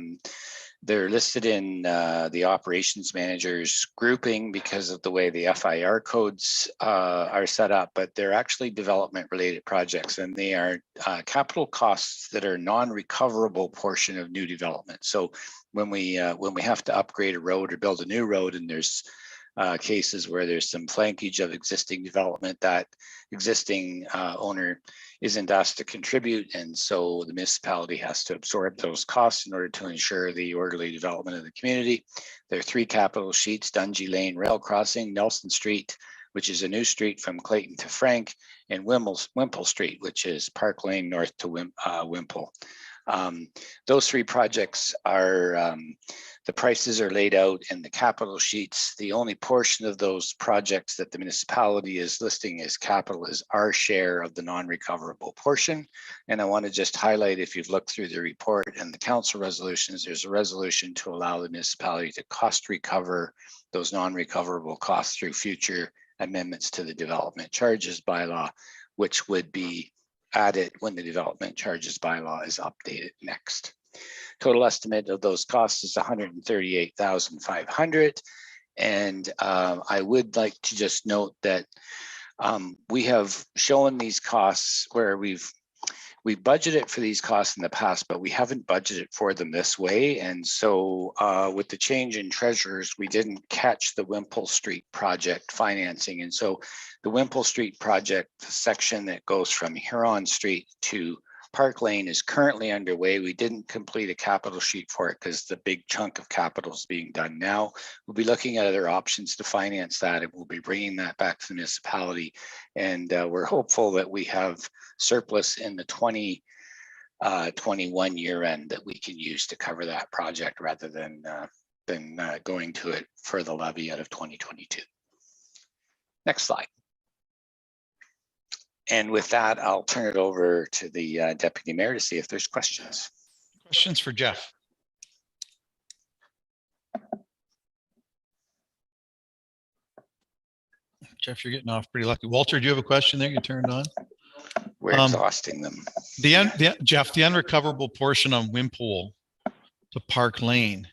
they're listed in the operations manager's grouping because of the way the FIR codes are set up, but they're actually development related projects, and they are capital costs that are non-recoverable portion of new development. So when we have to upgrade a road or build a new road, and there's cases where there's some flankage of existing development, that existing owner isn't asked to contribute, and so the municipality has to absorb those costs in order to ensure the orderly development of the community. There are 3 capital sheets: Dungy Lane Rail Crossing, Nelson Street, which is a new street from Clayton to Frank, and Wimple Street, which is Park Lane north to Wimple. Those 3 projects are, the prices are laid out in the capital sheets. The only portion of those projects that the municipality is listing as capital is our share of the non-recoverable portion. And I want to just highlight, if you've looked through the report and the council resolutions, there's a resolution to allow the municipality to cost recover those non-recoverable costs through future amendments to the development charges bylaw, which would be added when the development charges bylaw is updated next. Total estimate of those costs is $138,500. And I would like to just note that We have shown these costs where we've budgeted for these costs in the past, but we haven't budgeted for them this way. And so with the change in treasurers, we didn't catch the Wimple Street project financing. And so the Wimple Street project section that goes from Huron Street to Park Lane is currently underway. We didn't complete a capital sheet for it because the big chunk of capital is being done now. We'll be looking at other options to finance that, and we'll be bringing that back to the municipality. And we're hopeful that we have surplus in the 2021 year end that we can use to cover that project rather than going to it for the levy out of 2022. Next slide. And with that, I'll turn it over to the Deputy Mayor to see if there's questions. Questions for Jeff? Jeff, you're getting off pretty lucky. Walter, do you have a question there? You turned on. We're exhausting them. Jeff, the unrecoverable portion on Wimpole to Park Lane,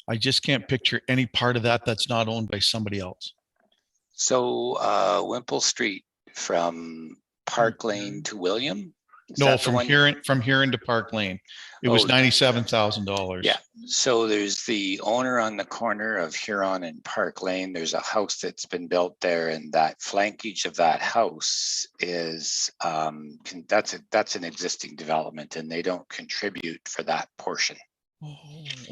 I just can't picture any part of that that's not owned by somebody else. So Wimple Street from Park Lane to William? No, from here into Park Lane. It was $97,000. Yeah. So there's the owner on the corner of Huron and Park Lane. There's a house that's been built there, and that flankage of that house is that's an existing development, and they don't contribute for that portion. Oh,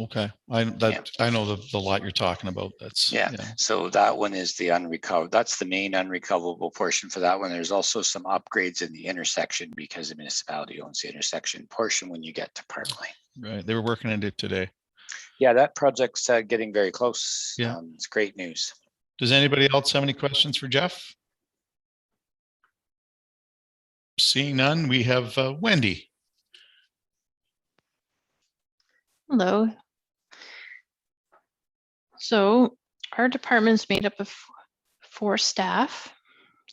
okay. I know the lot you're talking about. That's So that one is the unrecovered. That's the main unrecoverable portion for that one. There's also some upgrades in the intersection because the municipality owns the intersection portion when you get to Park Lane. Right. They were working on it today. Yeah, that project's getting very close. Yeah. It's great news. Does anybody else have any questions for Jeff? Seeing none, we have Wendy. Hello. So our department's made up of 4 staff.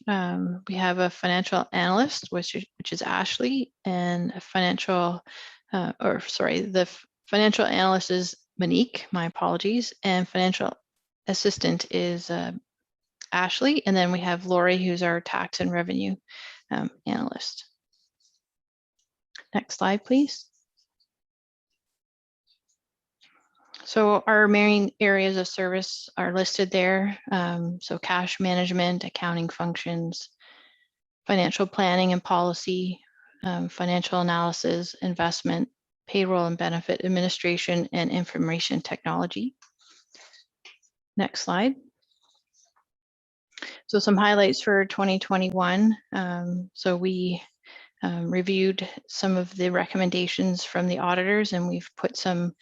We have a financial analyst, which is Ashley, and a financial, the financial analyst is Monique, my apologies, and financial assistant is Ashley, and then we have Lori, who's our tax and revenue analyst. Next slide, please. So our main areas of service are listed there. So cash management, accounting functions, financial planning and policy, financial analysis, investment, payroll and benefit administration, and information technology. Next slide. So some highlights for 2021. So we reviewed some of the recommendations from the auditors, and we've put some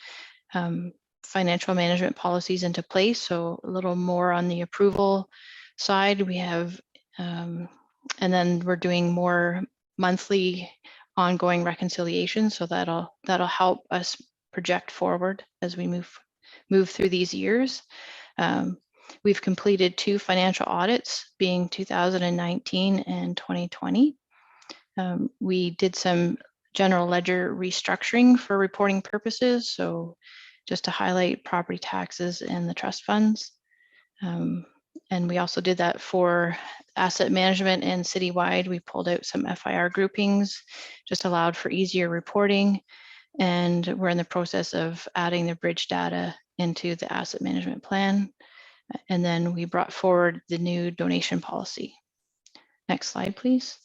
financial management policies into place. So a little more on the approval side. We have, and then we're doing more monthly ongoing reconciliation. So that'll help us project forward as we move through these years. We've completed 2 financial audits, being 2019 and 2020. We did some general ledger restructuring for reporting purposes. So just to highlight property taxes and the trust funds. And we also did that for asset management and citywide. We pulled out some FIR groupings, just allowed for easier reporting. And we're in the process of adding the bridge data into the asset management plan. And then we brought forward the new donation policy. Next slide, please.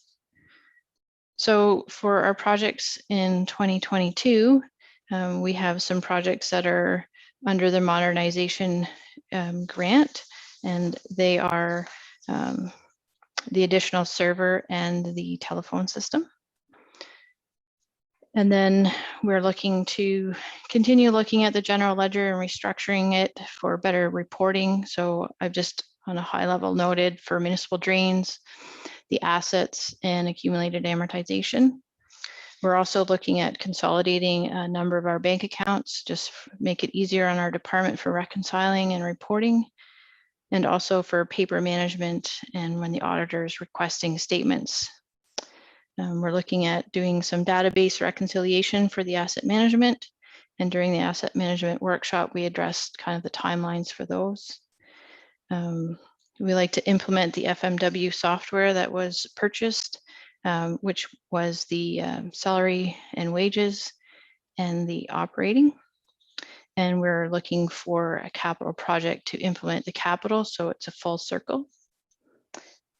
So for our projects in 2022, we have some projects that are under the Modernization Grant, and they are the additional server and the telephone system. And then we're looking to continue looking at the general ledger and restructuring it for better reporting. So I've just on a high level noted for municipal drains, the assets and accumulated amortization. We're also looking at consolidating a number of our bank accounts, just make it easier on our department for reconciling and reporting, and also for paper management and when the auditor is requesting statements. We're looking at doing some database reconciliation for the asset management, and during the asset management workshop, we addressed kind of the timelines for those. We like to implement the FMW software that was purchased, which was the salary and wages and the operating. And we're looking for a capital project to implement the capital, so it's a full circle.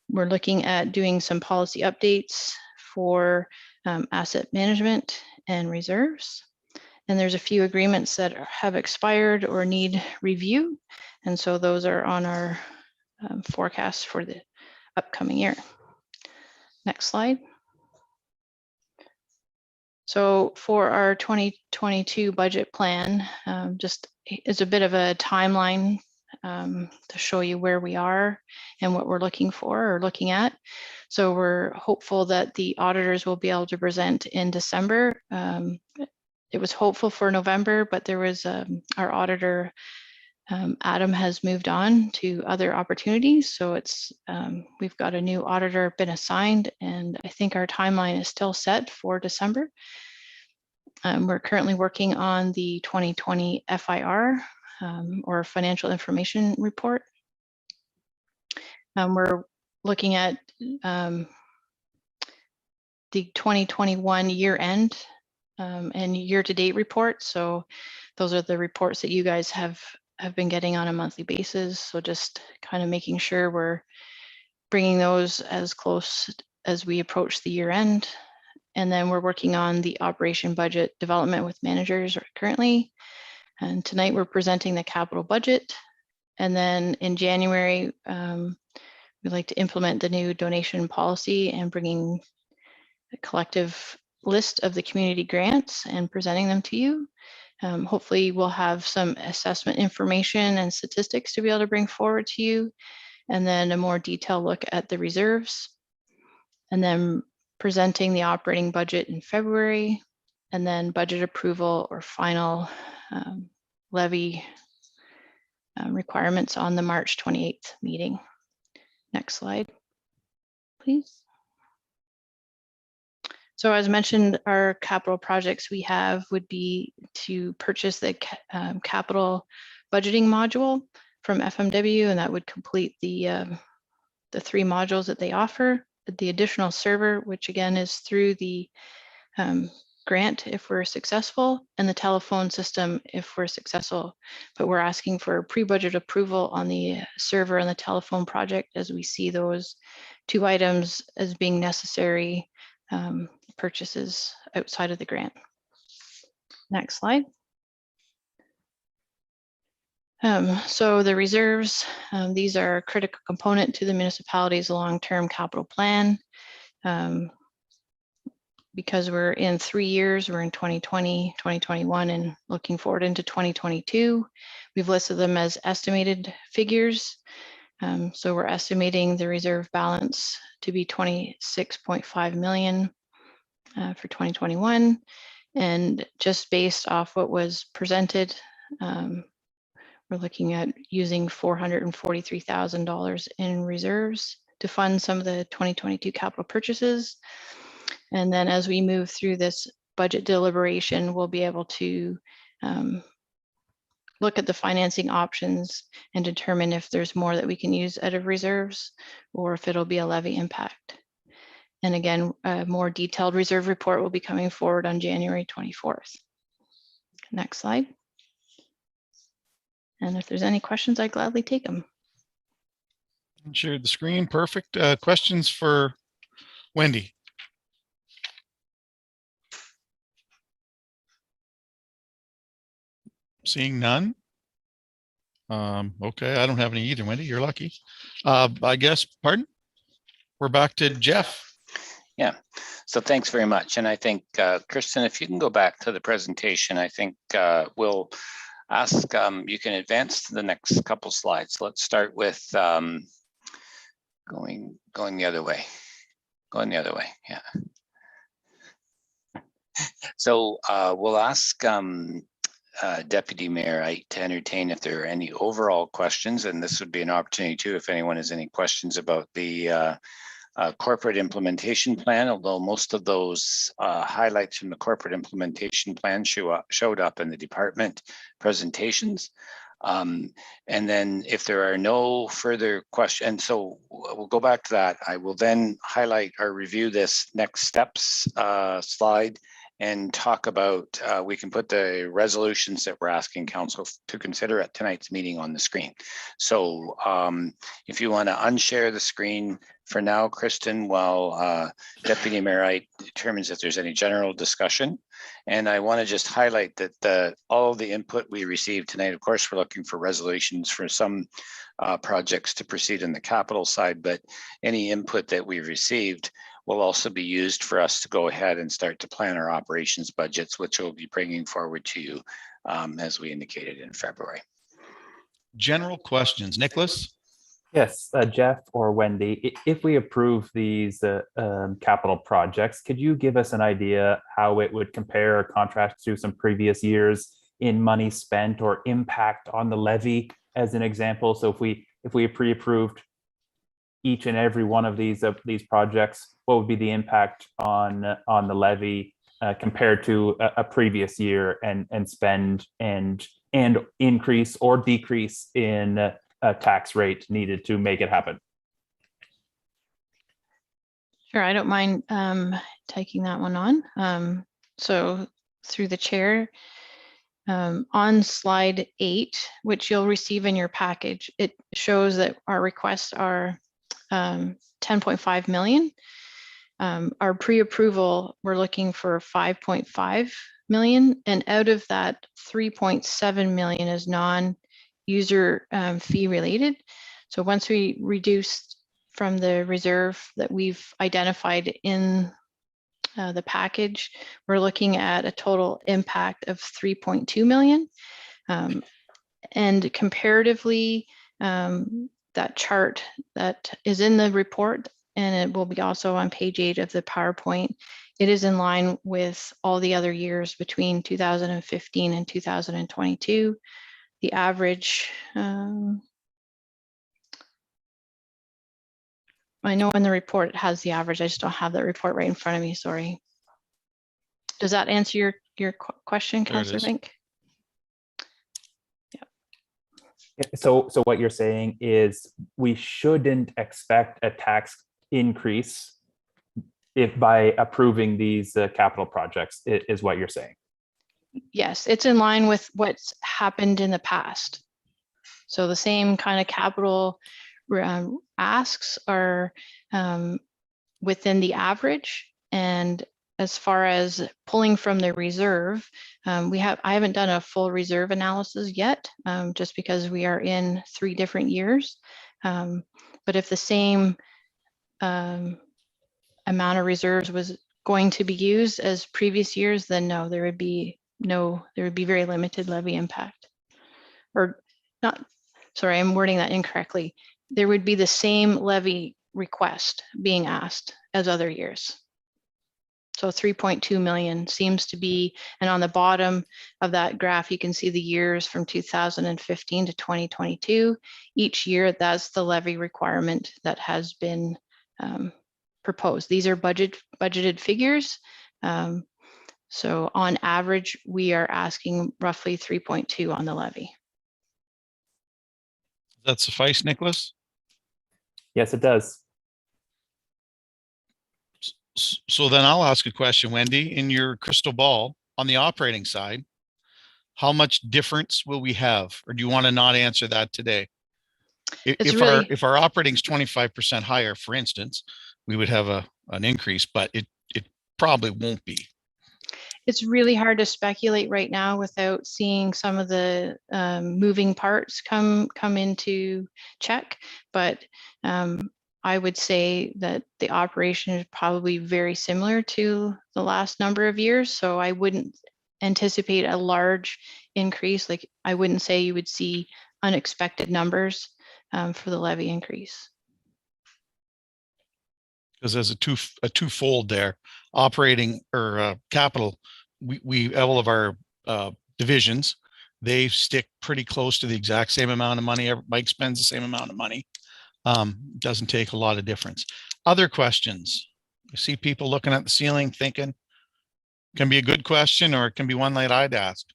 We're looking at doing some policy updates for asset management and reserves. And there's a few agreements that have expired or need review. And so those are on our forecast for the upcoming year. Next slide. So for our 2022 budget plan, just is a bit of a timeline to show you where we are and what we're looking for or looking at. So we're hopeful that the auditors will be able to present in December. It was hopeful for November, but there was our auditor, Adam, has moved on to other opportunities. So it's we've got a new auditor been assigned, and I think our timeline is still set for December. We're currently working on the 2020 FIR or Financial Information Report. We're looking at the 2021 year end and year-to-date reports. So those are the reports that you guys have been getting on a monthly basis. So just kind of making sure we're bringing those as close as we approach the year end. And then we're working on the operation budget development with managers currently. And tonight we're presenting the capital budget. And then in January, we'd like to implement the new donation policy and bringing a collective list of the community grants and presenting them to you. Hopefully we'll have some assessment information and statistics to be able to bring forward to you, and then a more detailed look at the reserves, and then presenting the operating budget in February, and then budget approval or final levy requirements on the March 28th meeting. Next slide, please. So as mentioned, our capital projects we have would be to purchase the capital budgeting module from FMW, and that would complete the 3 modules that they offer. The additional server, which again is through the grant if we're successful, and the telephone system if we're successful. But we're asking for pre-budget approval on the server and the telephone project, as we see those 2 items as being necessary purchases outside of the grant. Next slide. So the reserves, these are a critical component to the municipality's long-term capital plan. Because we're in 3 years, we're in 2020, 2021, and looking forward into 2022. We've listed them as estimated figures. So we're estimating the reserve balance to be 26.5 million for 2021. And just based off what was presented, we're looking at using $443,000 in reserves to fund some of the 2022 capital purchases. And then as we move through this budget deliberation, we'll be able to look at the financing options and determine if there's more that we can use out of reserves or if it'll be a levy impact. And again, a more detailed reserve report will be coming forward on January 24th. Next slide. And if there's any questions, I'd gladly take them. Share the screen. Perfect. Questions for Wendy? Seeing none. Okay, I don't have any either, Wendy. You're lucky. I guess, pardon? We're back to Jeff. Yeah, so thanks very much. And I think, Kristen, if you can go back to the presentation, I think we'll ask, you can advance to the next couple slides. Let's start with going the other way. Going the other way, yeah. So we'll ask Deputy Mayor Ait to entertain if there are any overall questions, and this would be an opportunity too if anyone has any questions about the corporate implementation plan, although most of those highlights from the corporate implementation plan showed up in the department presentations. And then if there are no further questions, so we'll go back to that. I will then highlight or review this next steps slide and talk about, we can put the resolutions that we're asking council to consider at tonight's meeting on the screen. So if you want to unshare the screen for now, Kristen, while Deputy Mayor Wright determines if there's any general discussion. And I want to just highlight that all of the input we received tonight, of course, we're looking for resolutions for some projects to proceed in the capital side, but any input that we received will also be used for us to go ahead and start to plan our operations budgets, which we'll be bringing forward to you as we indicated in February. General questions, Nicholas? Yes, Jeff or Wendy, if we approve these capital projects, could you give us an idea how it would compare or contrast to some previous years in money spent or impact on the levy, as an example? So if we pre-approved each and every one of these projects, what would be the impact on the levy compared to a previous year, and spend and increase or decrease in tax rate needed to make it happen? Sure, I don't mind taking that one on. So through the chair, on slide 8, which you'll receive in your package, it shows that our requests are 10.5 million. Our pre-approval, we're looking for 5.5 million, and out of that 3.7 million is non-user fee related. So once we reduce from the reserve that we've identified in the package, we're looking at a total impact of 3.2 million. And comparatively, that chart that is in the report, and it will be also on page 8 of the PowerPoint, it is in line with all the other years between 2015 and 2022. The average, I know in the report it has the average, I just don't have that report right in front of me, sorry. Does that answer your question, Councillor Vink? So what you're saying is we shouldn't expect a tax increase if by approving these capital projects, is what you're saying? Yes, it's in line with what's happened in the past. So the same kind of capital asks are within the average. And as far as pulling from the reserve, I haven't done a full reserve analysis yet, just because we are in 3 different years. But if the same amount of reserves was going to be used as previous years, then no, there would be very limited levy impact. Or not, sorry, I'm wording that incorrectly. There would be the same levy request being asked as other years. So 3.2 million seems to be, and on the bottom of that graph, you can see the years from 2015 to 2022. Each year, that's the levy requirement that has been proposed. These are budgeted figures. So on average, we are asking roughly 3.2 on the levy. Does that suffice, Nicholas? Yes, it does. So then I'll ask a question, Wendy. In your crystal ball, on the operating side, how much difference will we have? Or do you want to not answer that today? If our operating is 25% higher, for instance, we would have an increase, but it probably won't be. It's really hard to speculate right now without seeing some of the moving parts come into check. But I would say that the operation is probably very similar to the last number of years. So I wouldn't anticipate a large increase. Like I wouldn't say you would see unexpected numbers for the levy increase. Because there's a twofold there. Operating or capital, we all of our divisions, they stick pretty close to the exact same amount of money. Mike spends the same amount of money. Doesn't take a lot of difference. Other questions? I see people looking at the ceiling thinking, can be a good question or it can be one that I'd ask.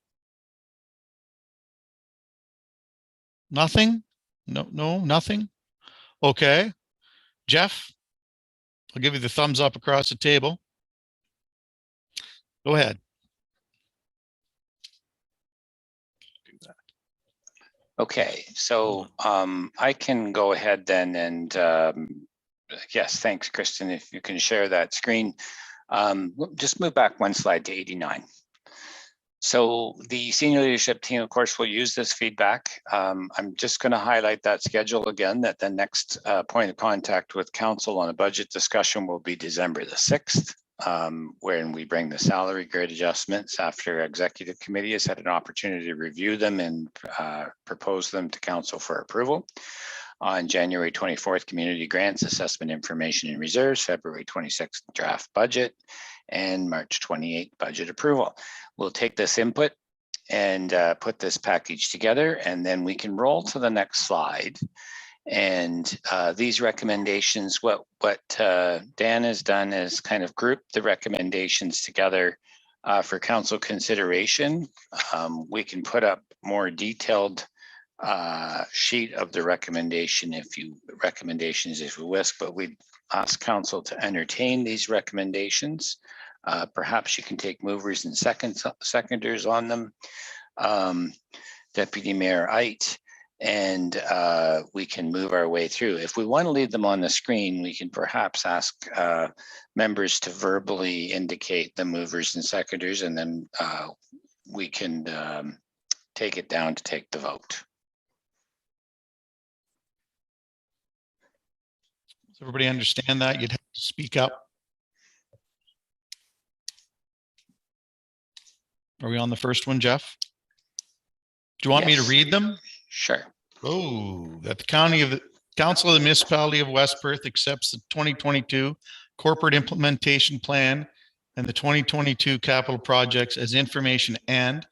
Nothing? No, nothing? Okay. Jeff, I'll give you the thumbs up across the table. Go ahead. Okay, so I can go ahead then and yes, thanks, Kristen. If you can share that screen, just move back one slide to 89. So the senior leadership team, of course, will use this feedback. I'm just going to highlight that schedule again, that the next point of contact with council on a budget discussion will be December the 6th, when we bring the salary grade adjustments after executive committee has had an opportunity to review them and propose them to council for approval. On January 24th, community grants, assessment information and reserves, February 26th, draft budget, and March 28th, budget approval. We'll take this input and put this package together, and then we can roll to the next slide. And these recommendations, what Dan has done is kind of group the recommendations together for council consideration. We can put up more detailed sheet of the recommendations if you wish, but we'd ask council to entertain these recommendations. Perhaps you can take movers and seconders on them. Deputy Mayor Eit, and we can move our way through. If we want to leave them on the screen, we can perhaps ask members to verbally indicate the movers and seconders, and then we can take it down to take the vote. Does everybody understand that? You'd have to speak up. Are we on the first one, Jeff? Do you want me to read them? Sure. Oh, that the Council of the Municipality of West Perth accepts the 2022 Corporate Implementation Plan and the 2022 capital projects as information, and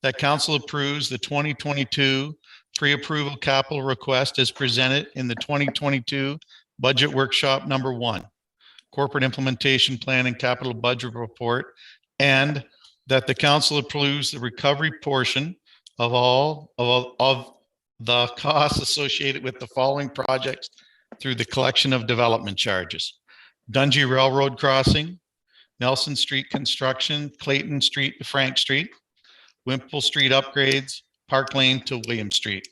that council approves the 2022 pre-approval capital request as presented in the 2022 budget workshop number 1, Corporate Implementation Plan and Capital Budget Report, and that the council approves the recovery portion of all of the costs associated with the following projects through the collection of development charges: Dungey Railroad Crossing, Nelson Street construction, Clayton Street to Frank Street, Wimple Street upgrades, Park Lane to William Street.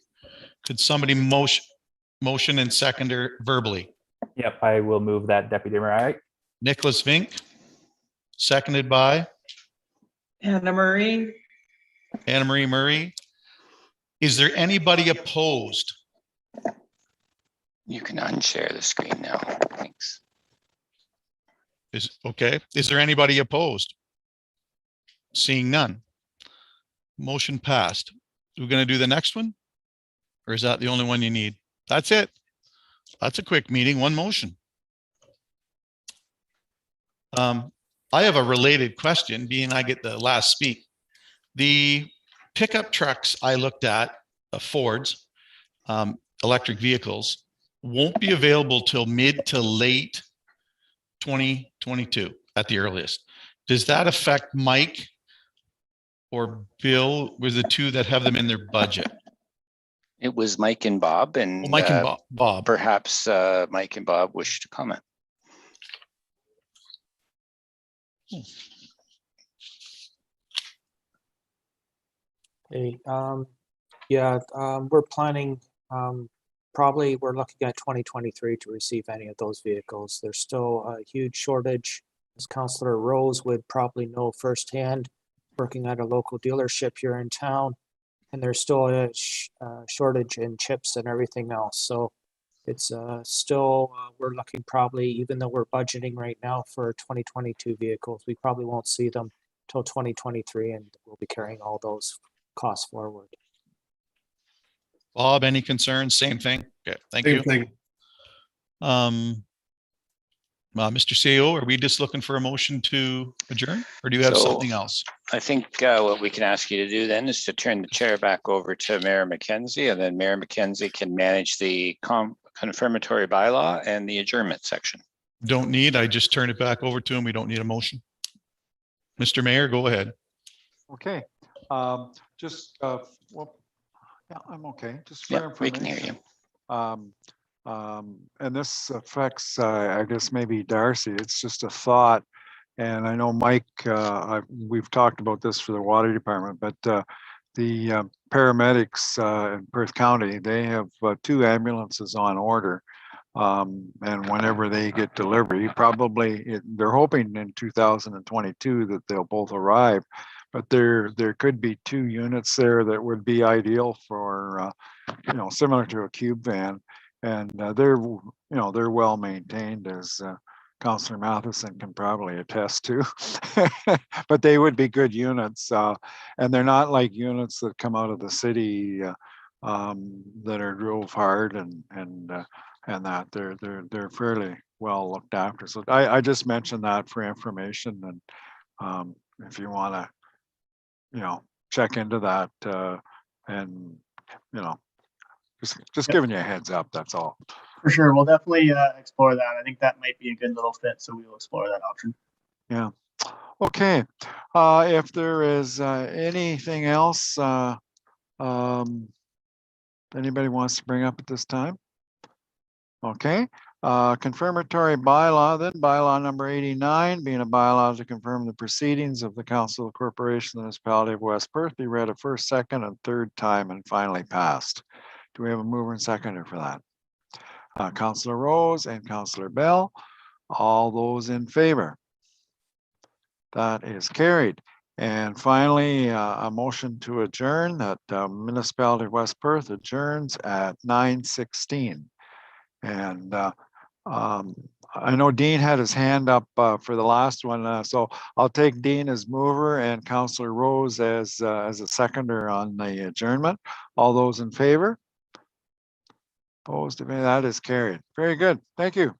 Could somebody motion and seconder verbally? Yep, I will move that, Deputy Mayor. Nicholas Vink, seconded by Anna Marie. Anna Marie Murray. Is there anybody opposed? You can unshare the screen now. Thanks. Okay. Is there anybody opposed? Seeing none. Motion passed. We're going to do the next one? Or is that the only one you need? That's it. That's a quick meeting, one motion. I have a related question, being I get the last speak. The pickup trucks I looked at, Fords, electric vehicles, won't be available till mid to late 2022 at the earliest. Does that affect Mike or Bill? Were the two that have them in their budget? It was Mike and Bob, and Mike and Bob. Perhaps Mike and Bob wish to comment. Hey, yeah, we're planning, probably we're looking at 2023 to receive any of those vehicles. There's still a huge shortage, as Councillor Rose would probably know firsthand, working at a local dealership here in town. And there's still a shortage in chips and everything else. So it's still, we're looking probably, even though we're budgeting right now for 2022 vehicles, we probably won't see them till 2023, and we'll be carrying all those costs forward. Bob, any concerns? Same thing. Okay, thank you. Same thing. Mr. CEO, are we just looking for a motion to adjourn, or do you have something else? I think what we can ask you to do then is to turn the chair back over to Mayor McKenzie, and then Mayor McKenzie can manage the confirmatory bylaw and the adjournment section. Don't need, I just turn it back over to him. We don't need a motion. Mr. Mayor, go ahead. Okay, just well, Yeah, I'm okay. Just for Yep, we can hear information. you. And this affects, I guess maybe Darcy. It's just a thought. And I know Mike, we've talked about this for the water department, but the paramedics in Perth County, they have 2 ambulances on order. And whenever they get delivery, probably they're hoping in 2022 that they'll both arrive. But there could be 2 units there that would be ideal for, similar to a cube van. And they're well maintained, as Councillor Matheson can probably attest to. But they would be good units, and they're not like units that come out of the city that are drove hard and that they're fairly well looked after. So I just mentioned that for information, and if you want to, check into that, and just Yep. giving you a heads up. That's all. For sure. We'll definitely explore that. I think that might be a good little fit. So we will explore that option. Yeah. Okay. If there is anything else anybody wants to bring up at this time? Okay. Confirmatory bylaw, then bylaw number 89, being a bylaw to confirm the proceedings of the Council of Corporation of the Municipality of West Perth, be read a first, second, and third time and finally passed. Do we have a mover and seconder for that? Councillor Rose and Councillor Bell, all those in favor? That is carried. And finally, a motion to adjourn that Municipality of West Perth adjourns at 9:16. And I know Dean had his hand up for the last one, so I'll take Dean as mover and Councillor Rose as a seconder on the adjournment. All those in favor? Opposed? That is carried. Very good. Thank you.